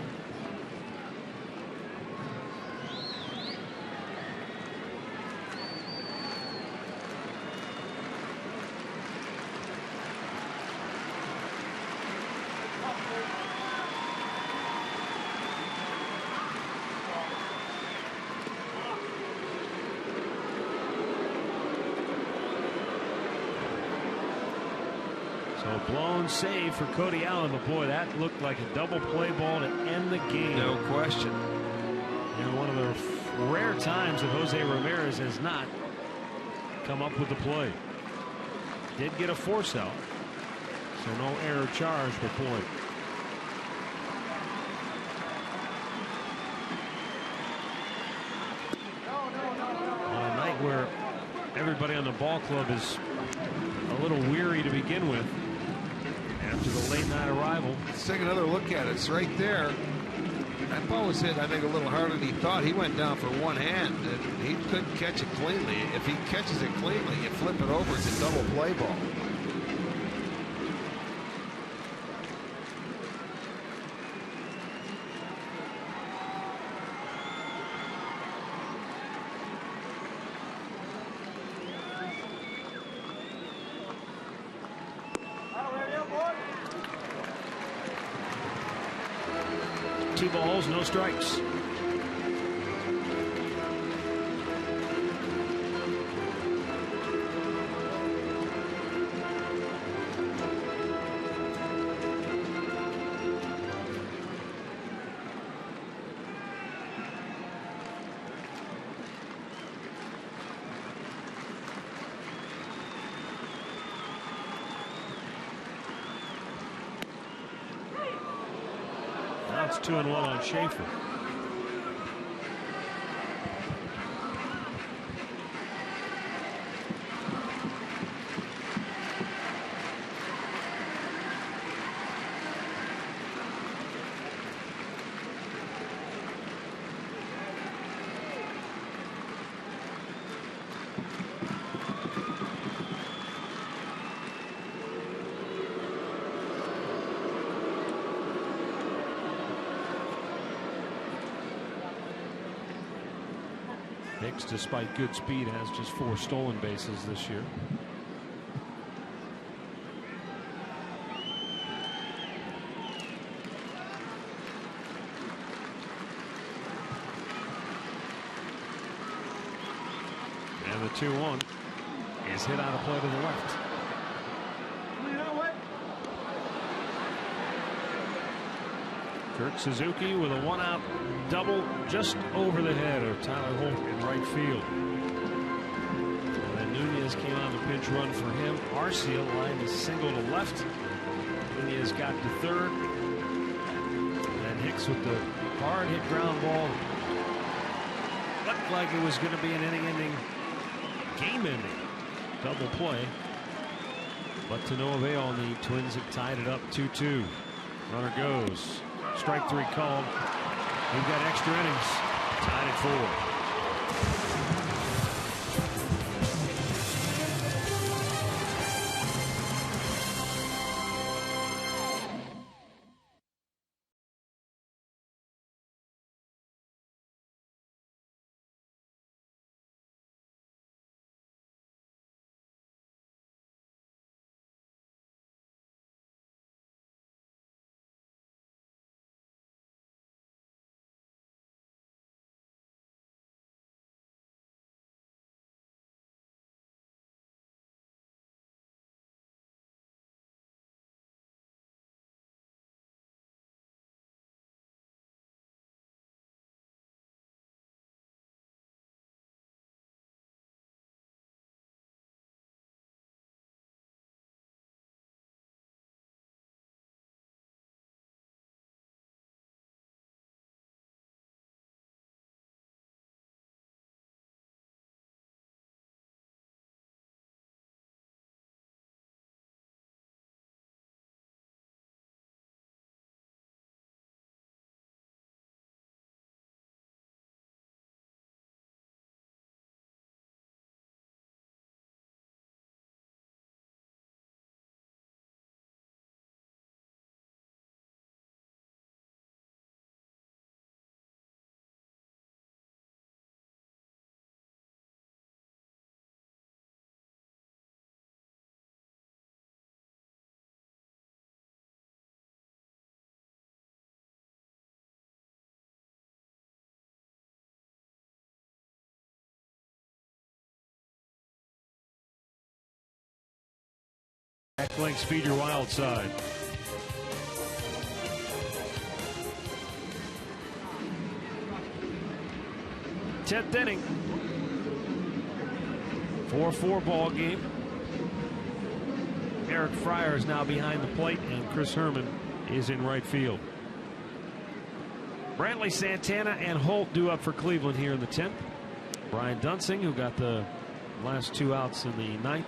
Blown save for Cody Allen, but boy, that looked like a double play ball to end the game. No question. And one of the rare times that Jose Ramirez has not come up with the play. Did get a force out, so no error charge, but boy. On a night where everybody on the ball club is a little weary to begin with after the late night arrival. Let's take another look at it. It's right there. That ball was hit, I think, a little harder than he thought. He went down for one hand, and he couldn't catch it cleanly. If he catches it cleanly, you flip it over, it's a double play ball. Two balls, no strikes. It's 2-1 on Schaefer. Hicks, despite good speed, has just 4 stolen bases this year. And the 2-1 is hit out of play to the left. Kurt Suzuki with a 1-out double just over the head of Tyler Holt in right field. And then Nunez came on the pinch run for him. Arcia lined a single to left. Nunez got to third. And Hicks with the hard hit ground ball. Looked like it was going to be an inning-ending, game-ending double play. But to no avail, and the Twins have tied it up 2-2. Runner goes. Strike 3 called. We've got extra innings. Tied at 4. Links, feed your wild side. Tenth inning. 4-4 ball game. Eric Fryer is now behind the plate, and Chris Herman is in right field. Brantley, Santana, and Holt due up for Cleveland here in the 10th. Brian Dunsing, who got the last 2 outs in the 9th,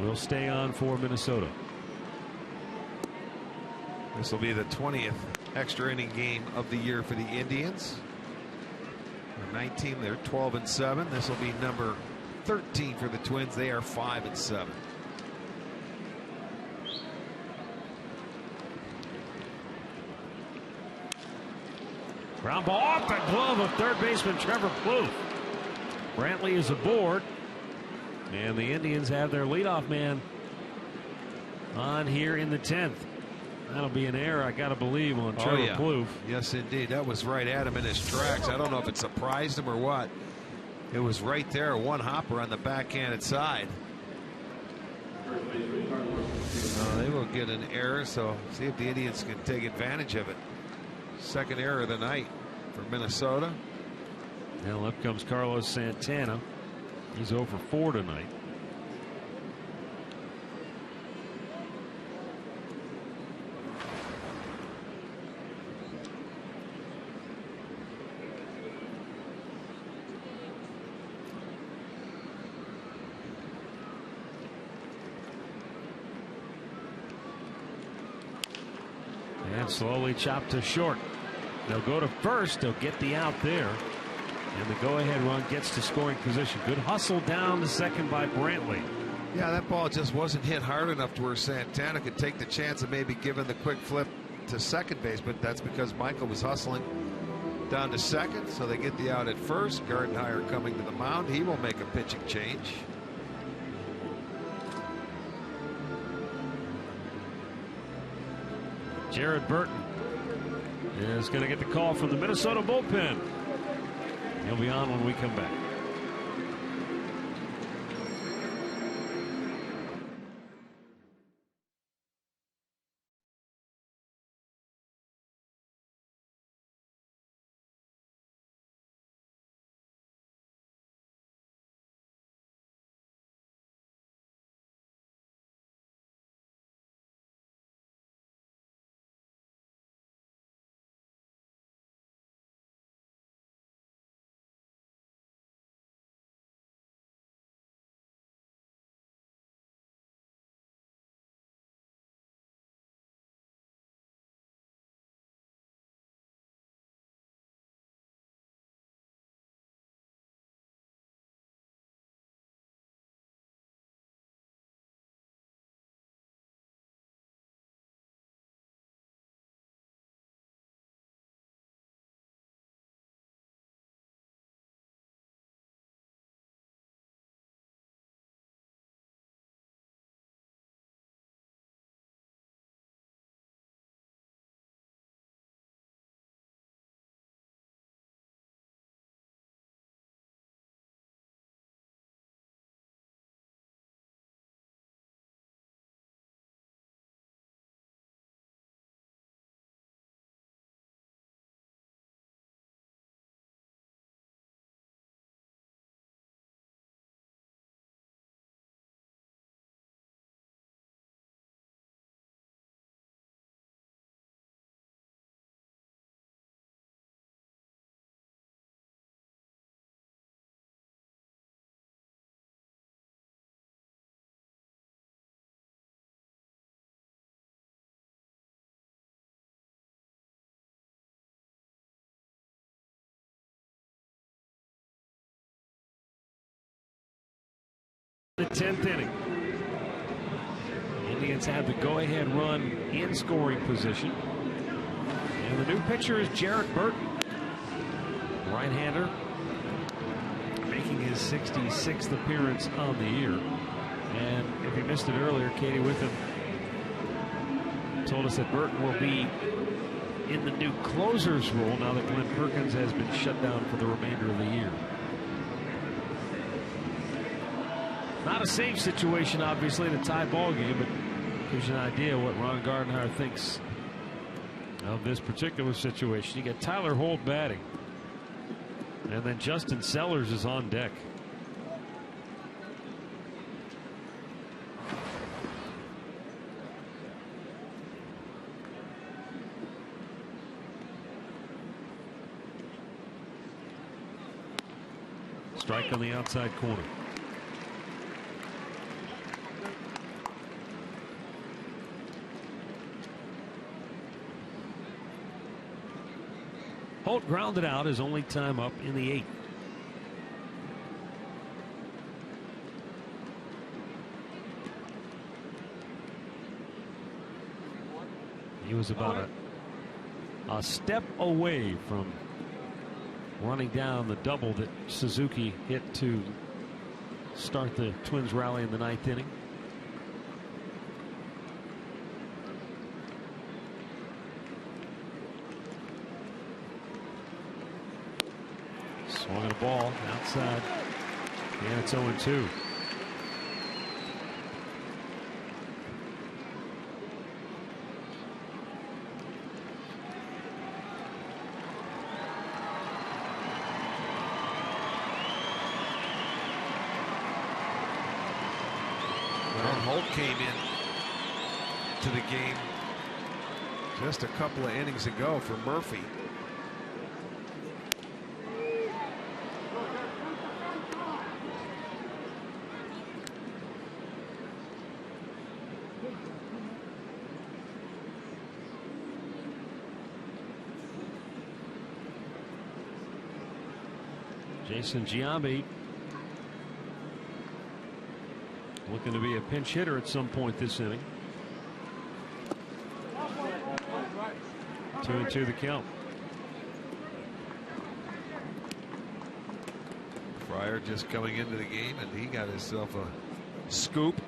will stay on for Minnesota. This will be the 20th extra inning game of the year for the Indians. They're 19, they're 12-7. This will be number 13 for the Twins. They are 5-7. Ground ball off the glove of third baseman Trevor Plouffe. Brantley is aboard, and the Indians have their leadoff man on here in the 10th. That'll be an error, I gotta believe, on Trevor Plouffe. Yes, indeed. That was right at him in his tracks. I don't know if it surprised him or what. It was right there, one hopper on the backhanded side. They will get an error, so see if the Indians can take advantage of it. Second error of the night for Minnesota. Now up comes Carlos Santana. He's 0 for 4 tonight. And slowly chopped to short. They'll go to first. They'll get the out there. And the go-ahead run gets to scoring position. Good hustle down to second by Brantley. Yeah, that ball just wasn't hit hard enough to where Santana could take the chance of maybe giving the quick flip to second base, but that's because Michael was hustling down to second, so they get the out at first. Gardenhire coming to the mound. He will make a pitching change. Jared Burton is going to get the call from the Minnesota bullpen. He'll be on when we come back. The 10th inning. Indians have the go-ahead run in scoring position. And the new pitcher is Jared Burton. Right-hander making his 66th appearance on the year. And if you missed it earlier, Katie Witham told us that Burton will be in the new closer's role now that Glenn Perkins has been shut down for the remainder of the year. Not a safe situation, obviously, in a tie ball game, but gives you an idea what Ron Gardenhire thinks of this particular situation. You got Tyler Holt batting, and then Justin Sellers is on deck. Strike on the outside corner. Holt grounded out his only time up in the 8th. He was about a step away from running down the double that Suzuki hit to start the Twins rally in the 9th inning. Swung at a ball outside, and it's 0-2. Holt came in to the game just a couple of innings ago for Murphy. Jason Giambi looking to be a pinch hitter at some point this inning. 2-2 the count. Fryer just coming into the game, and he got himself a scoop.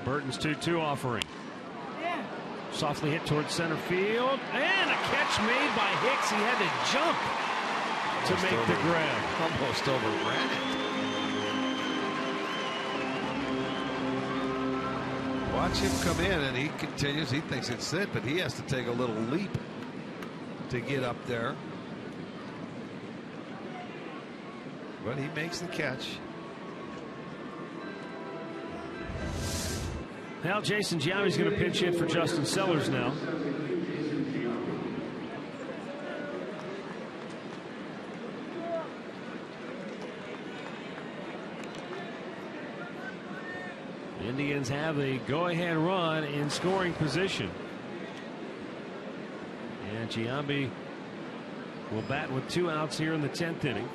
Burton's 2-2 offering. Softly hit towards center field, and a catch made by Hicks. He had to jump to make the grab. Almost overran it. Watch him come in, and he continues. He thinks it's it, but he has to take a little leap to get up there. But he makes the catch. Now Jason Giambi's going to pinch hit for Justin Sellers now. The Indians have a go-ahead run in scoring position. And Giambi will bat with 2 outs here in the 10th inning.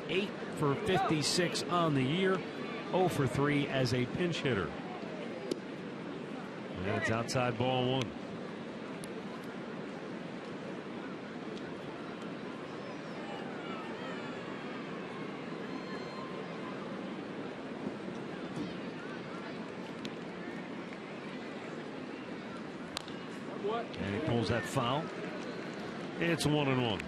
8 for 56 on the year. 0 for 3 as a pinch hitter. And it's outside ball 1. And he pulls that foul. It's 1-1.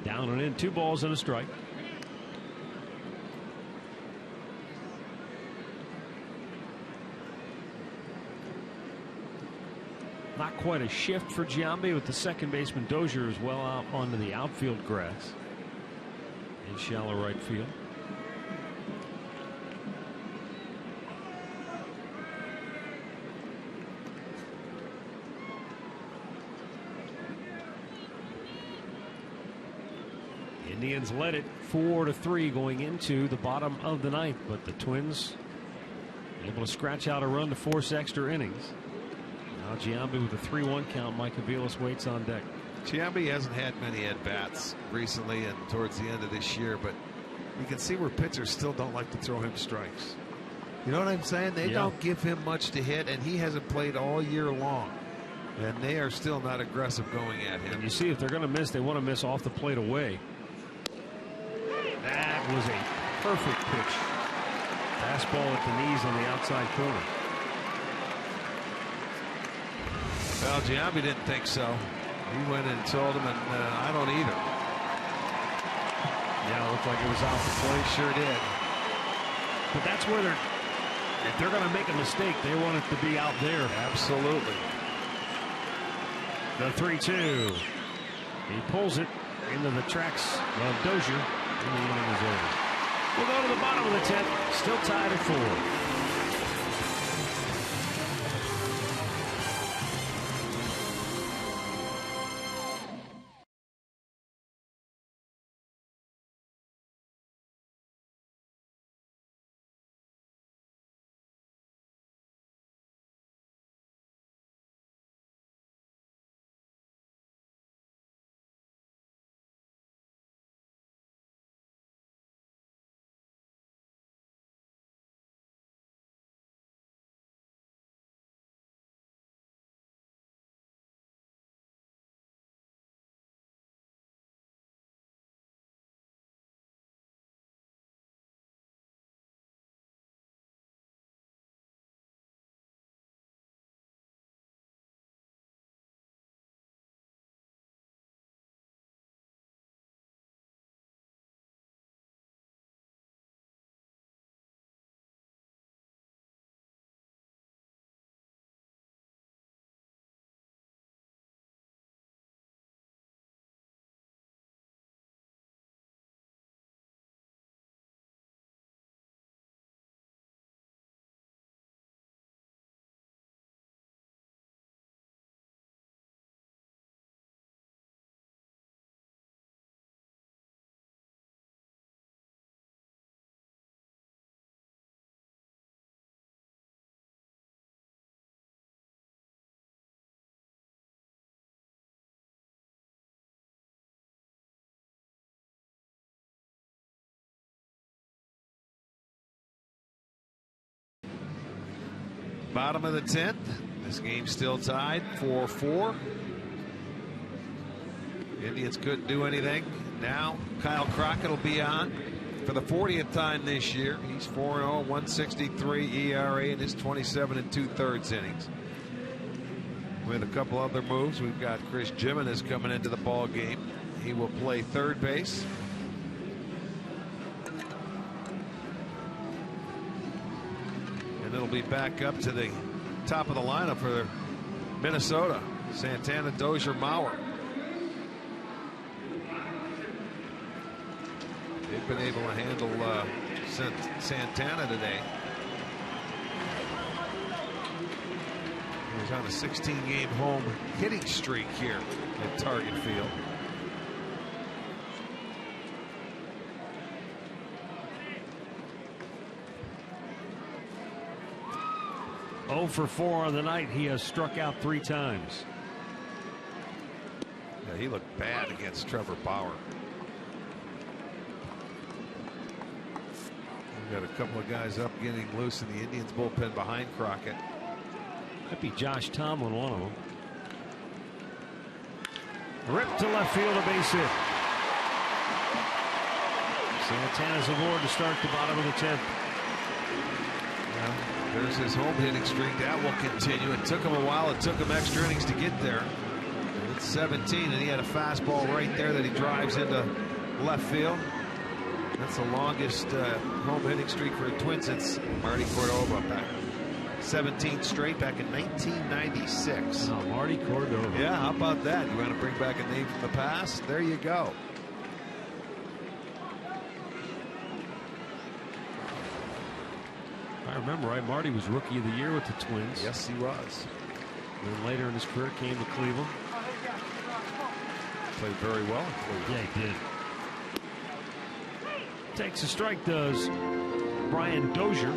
Down and in, 2 balls and a strike. Not quite a shift for Giambi, with the second baseman Dozier as well out onto the outfield grass in shallow right field. Indians led it 4-3 going into the bottom of the 9th, but the Twins Able to scratch out a run to force extra innings. Now Giambi with a 3-1 count. Mike Aviles waits on deck. Giambi hasn't had many at-bats recently and towards the end of this year, but you can see where pitchers still don't like to throw him strikes. You know what I'm saying? They don't give him much to hit, and he hasn't played all year long. And they are still not aggressive going at him. And you see, if they're going to miss, they want to miss off the plate away. That was a perfect pitch. Fastball at the knees on the outside corner. Well, Giambi didn't think so. He went and told him, and I don't either. Yeah, it looked like it was off the plate. Sure did. But that's where if they're going to make a mistake, they want it to be out there. Absolutely. The 3-2. He pulls it into the tracks of Dozier, and the inning is over. We'll go to the bottom of the 10th. Still tied at 4. Bottom of the 10th. This game's still tied 4-4. Indians couldn't do anything. Now Kyle Crockett will be on for the 40th time this year. He's 4-0, 163 ERA in his 27 2/3 innings. With a couple other moves, we've got Chris Jimenez coming into the ball game. He will play third base. It'll be back up to the top of the lineup for Minnesota. Santana, Dozier, Mauer. They've been able to handle Santana today. He's on a 16-game home hitting streak here at Target Field. Oh for 4 on the night. He has struck out 3 times. Yeah, he looked bad against Trevor Bauer. We've got a couple of guys up getting loose in the Indians bullpen behind Crockett. Might be Josh Tomlin, one of them. Ripped to left field, a base hit. Santana's aboard to start the bottom of the 10th. There's his home hitting streak. That will continue. It took him a while. It took him extra innings to get there. It's 17, and he had a fastball right there that he drives into left field. That's the longest home hitting streak for a Twin since Marty Cordova back 17 straight back in 1996. Oh, Marty Cordova. Yeah, how about that? You want to bring back a name from the past? There you go. I remember right, Marty was Rookie of the Year with the Twins. Yes, he was. And then later in his career came to Cleveland. Played very well in Cleveland. Yeah, he did. Takes a strike, does Brian Dozier.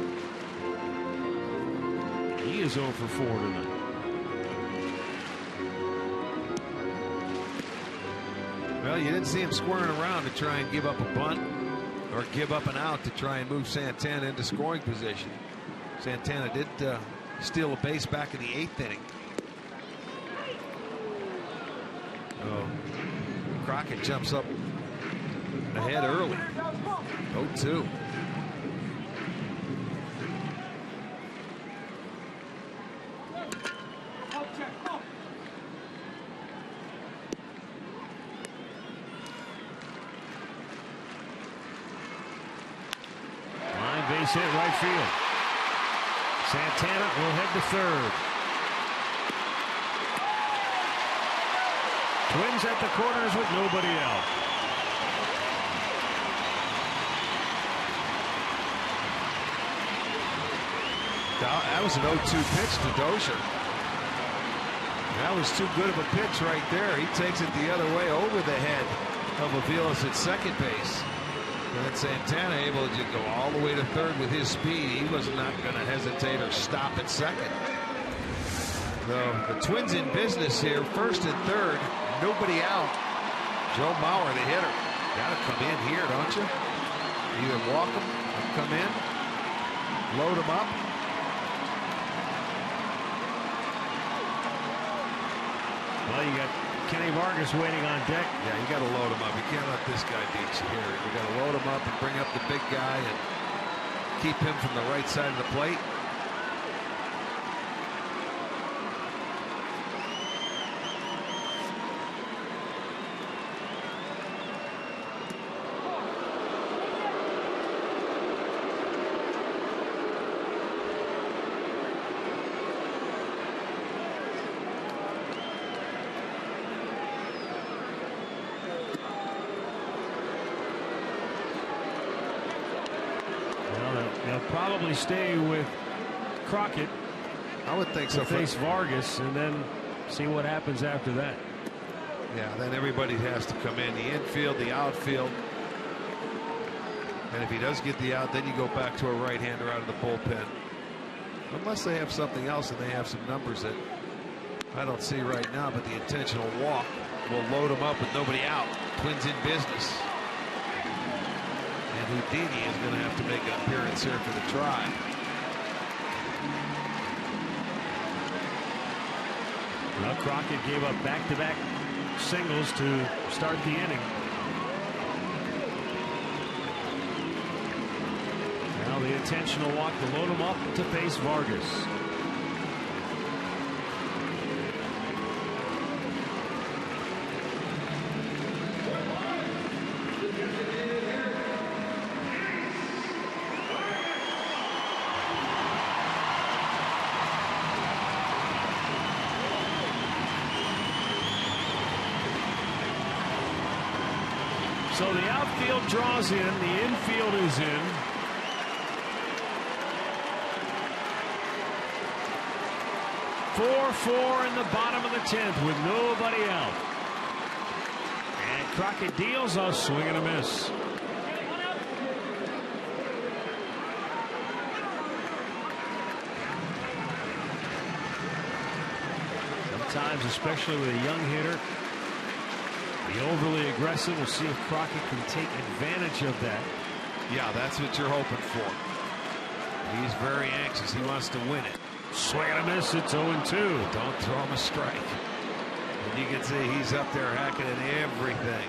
He is 0 for 4 tonight. Well, you didn't see him squaring around to try and give up a bunt or give up an out to try and move Santana into scoring position. Santana did steal a base back in the 8th inning. Crockett jumps up ahead early. 0-2. Line base hit right field. Santana will head to third. Twins at the corners with nobody out. That was an 0-2 pitch to Dozier. That was too good of a pitch right there. He takes it the other way over the head of Aviles at second base. And then Santana able to go all the way to third with his speed. He was not going to hesitate or stop at second. So the Twins in business here, first and third, nobody out. Joe Mauer, the hitter, got to come in here, don't you? Either walk him or come in, load him up. Well, you got Kenny Vargas waiting on deck. Yeah, you got to load him up. You can't let this guy beat you here. You got to load him up and bring up the big guy and keep him from the right side of the plate. Probably stay with Crockett. I would think so. Face Vargas and then see what happens after that. Yeah, then everybody has to come in. The infield, the outfield. And if he does get the out, then you go back to a right-hander out of the bullpen. Unless they have something else and they have some numbers that I don't see right now, but the intentional walk will load him up with nobody out. Twins in business. Houdini is going to have to make an appearance here for the try. Well, Crockett gave up back-to-back singles to start the inning. Now the intentional walk to load him up to face Vargas. So the outfield draws in, the infield is in. Four in the bottom of the 10th with nobody out. And Crockett deals a swing and a miss. Sometimes, especially with a young hitter, the overly aggressive. We'll see if Crockett can take advantage of that. Yeah, that's what you're hoping for. He's very anxious. He wants to win it. Swing and a miss. It's 0-2. Don't throw him a strike. And you can see he's up there hacking at everything.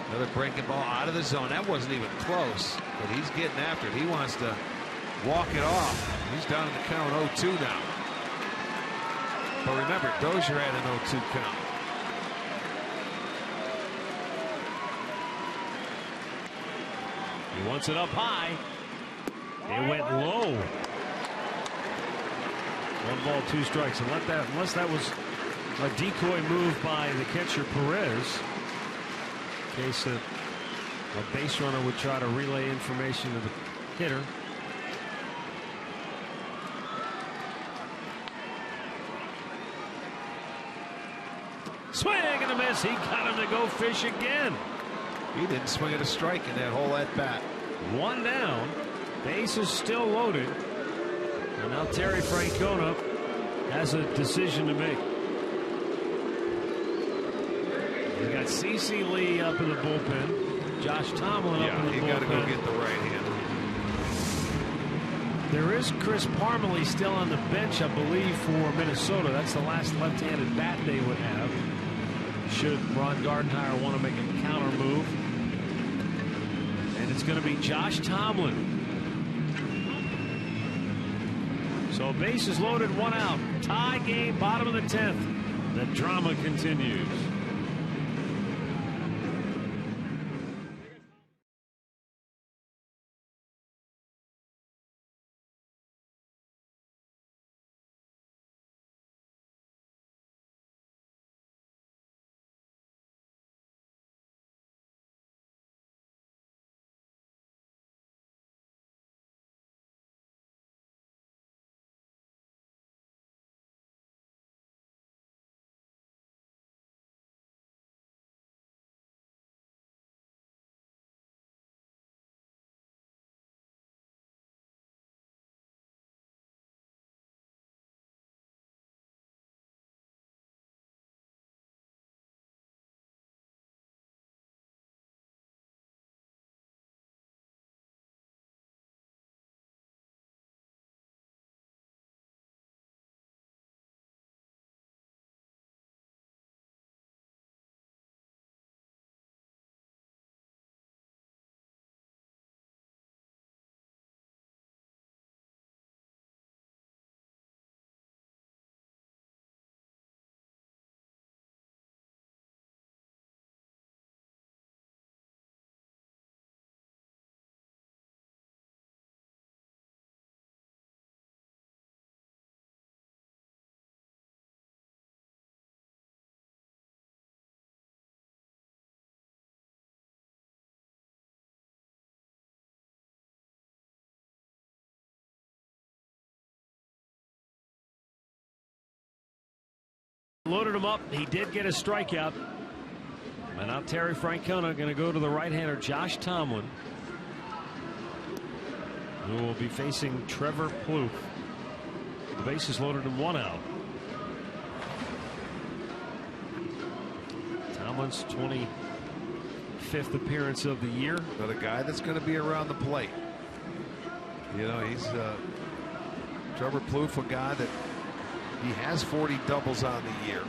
Another breaking ball out of the zone. That wasn't even close, but he's getting after it. He wants to walk it off. He's down in the count 0-2 now. But remember, Dozier had an 0-2 count. He wants it up high. It went low. 1 ball, 2 strikes. Unless that was a decoy move by the catcher Perez. In case a base runner would try to relay information to the hitter. Swing and a miss. He got him to go fish again. He didn't swing at a strike in that whole at bat. 1 down. Base is still loaded. And now Terry Francona has a decision to make. You got C.C. Lee up in the bullpen. Josh Tomlin up in the bullpen. You got to go get the right hand. There is Chris Parmelee still on the bench, I believe, for Minnesota. That's the last left-handed bat they would have. Should Ron Gardenhire want to make a counter move. And it's going to be Josh Tomlin. So bases loaded, 1 out. Tie game, bottom of the 10th. The drama continues. Loaded him up. He did get a strikeout. And now Terry Francona going to go to the right-hander Josh Tomlin, who will be facing Trevor Plouffe. The bases loaded and 1 out. Tomlin's 25th appearance of the year. But a guy that's going to be around the plate. You know, he's Trevor Plouffe, a guy that he has 40 doubles on the year.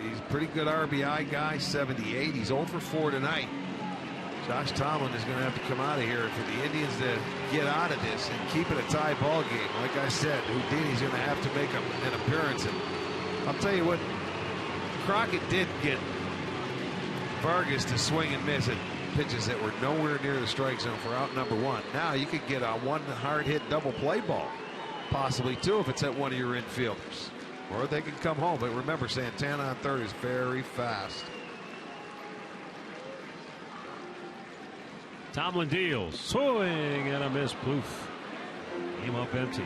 He's a pretty good RBI guy, 78. He's 0 for 4 tonight. Josh Tomlin is going to have to come out of here for the Indians to get out of this and keep it a tie ball game. Like I said, Houdini's going to have to make an appearance. And I'll tell you what, Crockett did get Vargas to swing and miss at pitches that were nowhere near the strike zone for out number 1. Now you could get a one hard hit double play ball. Possibly two if it's at one of your infielders. Or they can come home. But remember, Santana on third is very fast. Tomlin deals. Swing and a miss. Plouffe came up empty.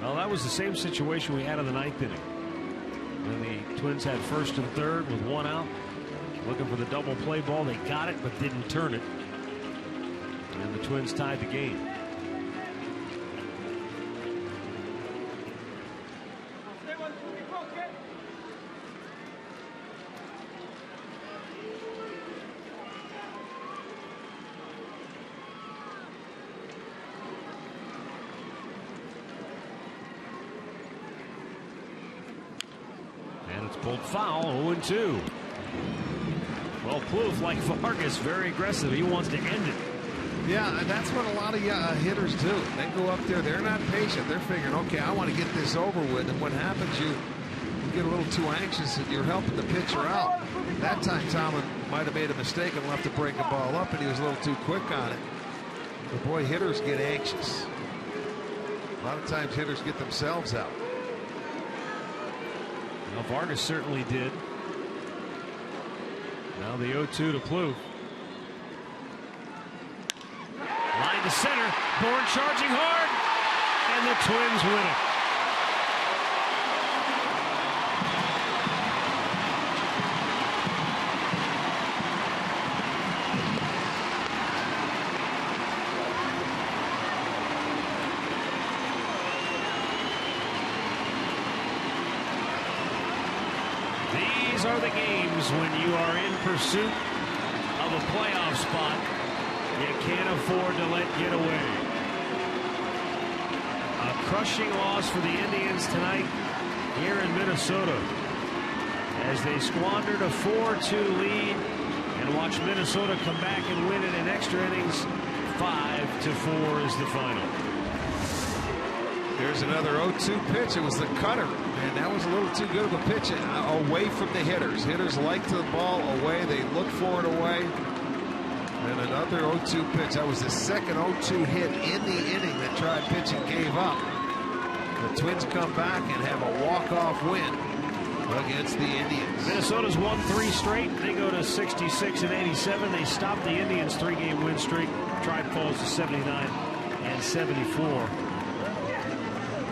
Well, that was the same situation we had in the 9th inning. When the Twins had first and third with 1 out. Looking for the double play ball. They got it but didn't turn it. And the Twins tied the game. Pulled foul, 0-2. Well, Plouffe, like Vargas, very aggressive. He wants to end it. Yeah, and that's what a lot of hitters do. They go up there. They're not patient. They're figuring, okay, I want to get this over with. And what happens, you get a little too anxious and you're helping the pitcher out. That time, Tomlin might have made a mistake and left to break the ball up, and he was a little too quick on it. But boy, hitters get anxious. A lot of times hitters get themselves out. Well, Vargas certainly did. Now the 0-2 to Plouffe. Line to center. Bourne charging hard. And the Twins win it. These are the games when you are in pursuit of a playoff spot. You can't afford to let get away. A crushing loss for the Indians tonight here in Minnesota as they squandered a 4-2 lead and watch Minnesota come back and win it in extra innings. 5-4 is the final. There's another 0-2 pitch. It was the cutter, and that was a little too good of a pitch away from the hitters. Hitters like the ball away. They look for it away. And another 0-2 pitch. That was the second 0-2 hit in the inning that Tribe pitching gave up. The Twins come back and have a walk-off win against the Indians. Minnesota's won 3 straight. They go to 66 and 87. They stop the Indians' 3-game win streak. Tribe falls to 79 and 74.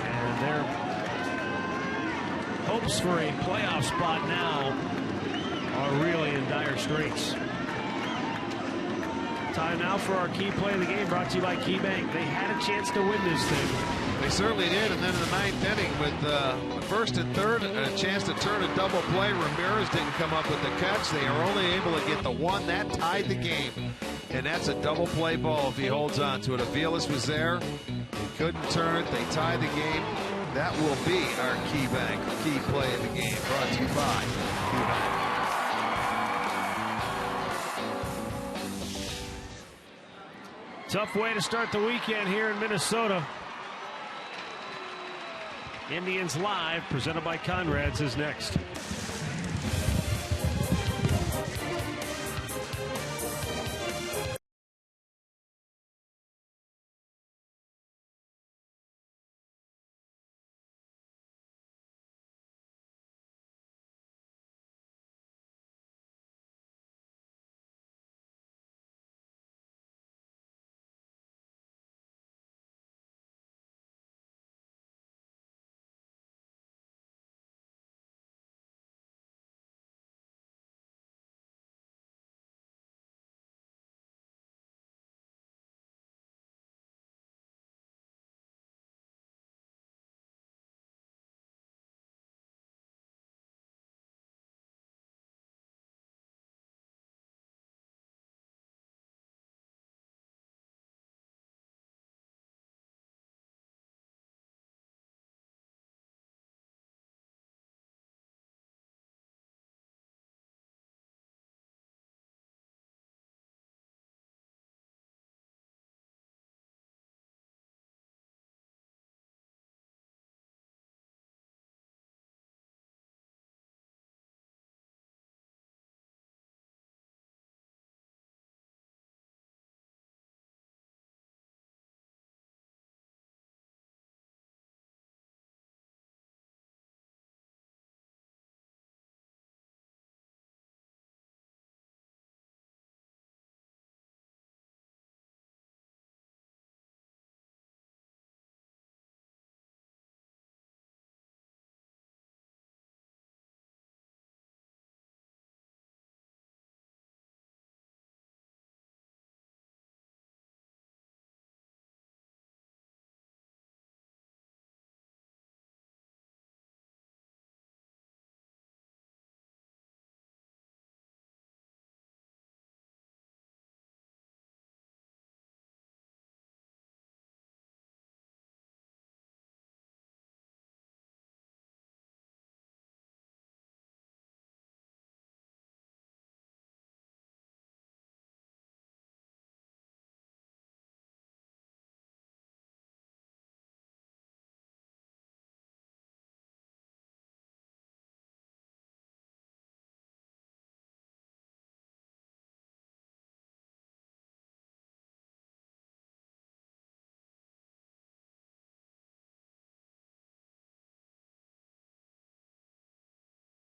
And their hopes for a playoff spot now are really in dire straits. Time now for our key play of the game, brought to you by KeyBank. They had a chance to win this thing. They certainly did, and then in the 9th inning with the first and third, a chance to turn a double play. Ramirez didn't come up with the catch. They are only able to get the one. That tied the game, and that's a double play ball if he holds on to it. Aviles was there. He couldn't turn it. They tied the game. That will be our KeyBank key play of the game, brought to you by KeyBank. Tough way to start the weekend here in Minnesota. Indians Live, presented by Conrad's, is next.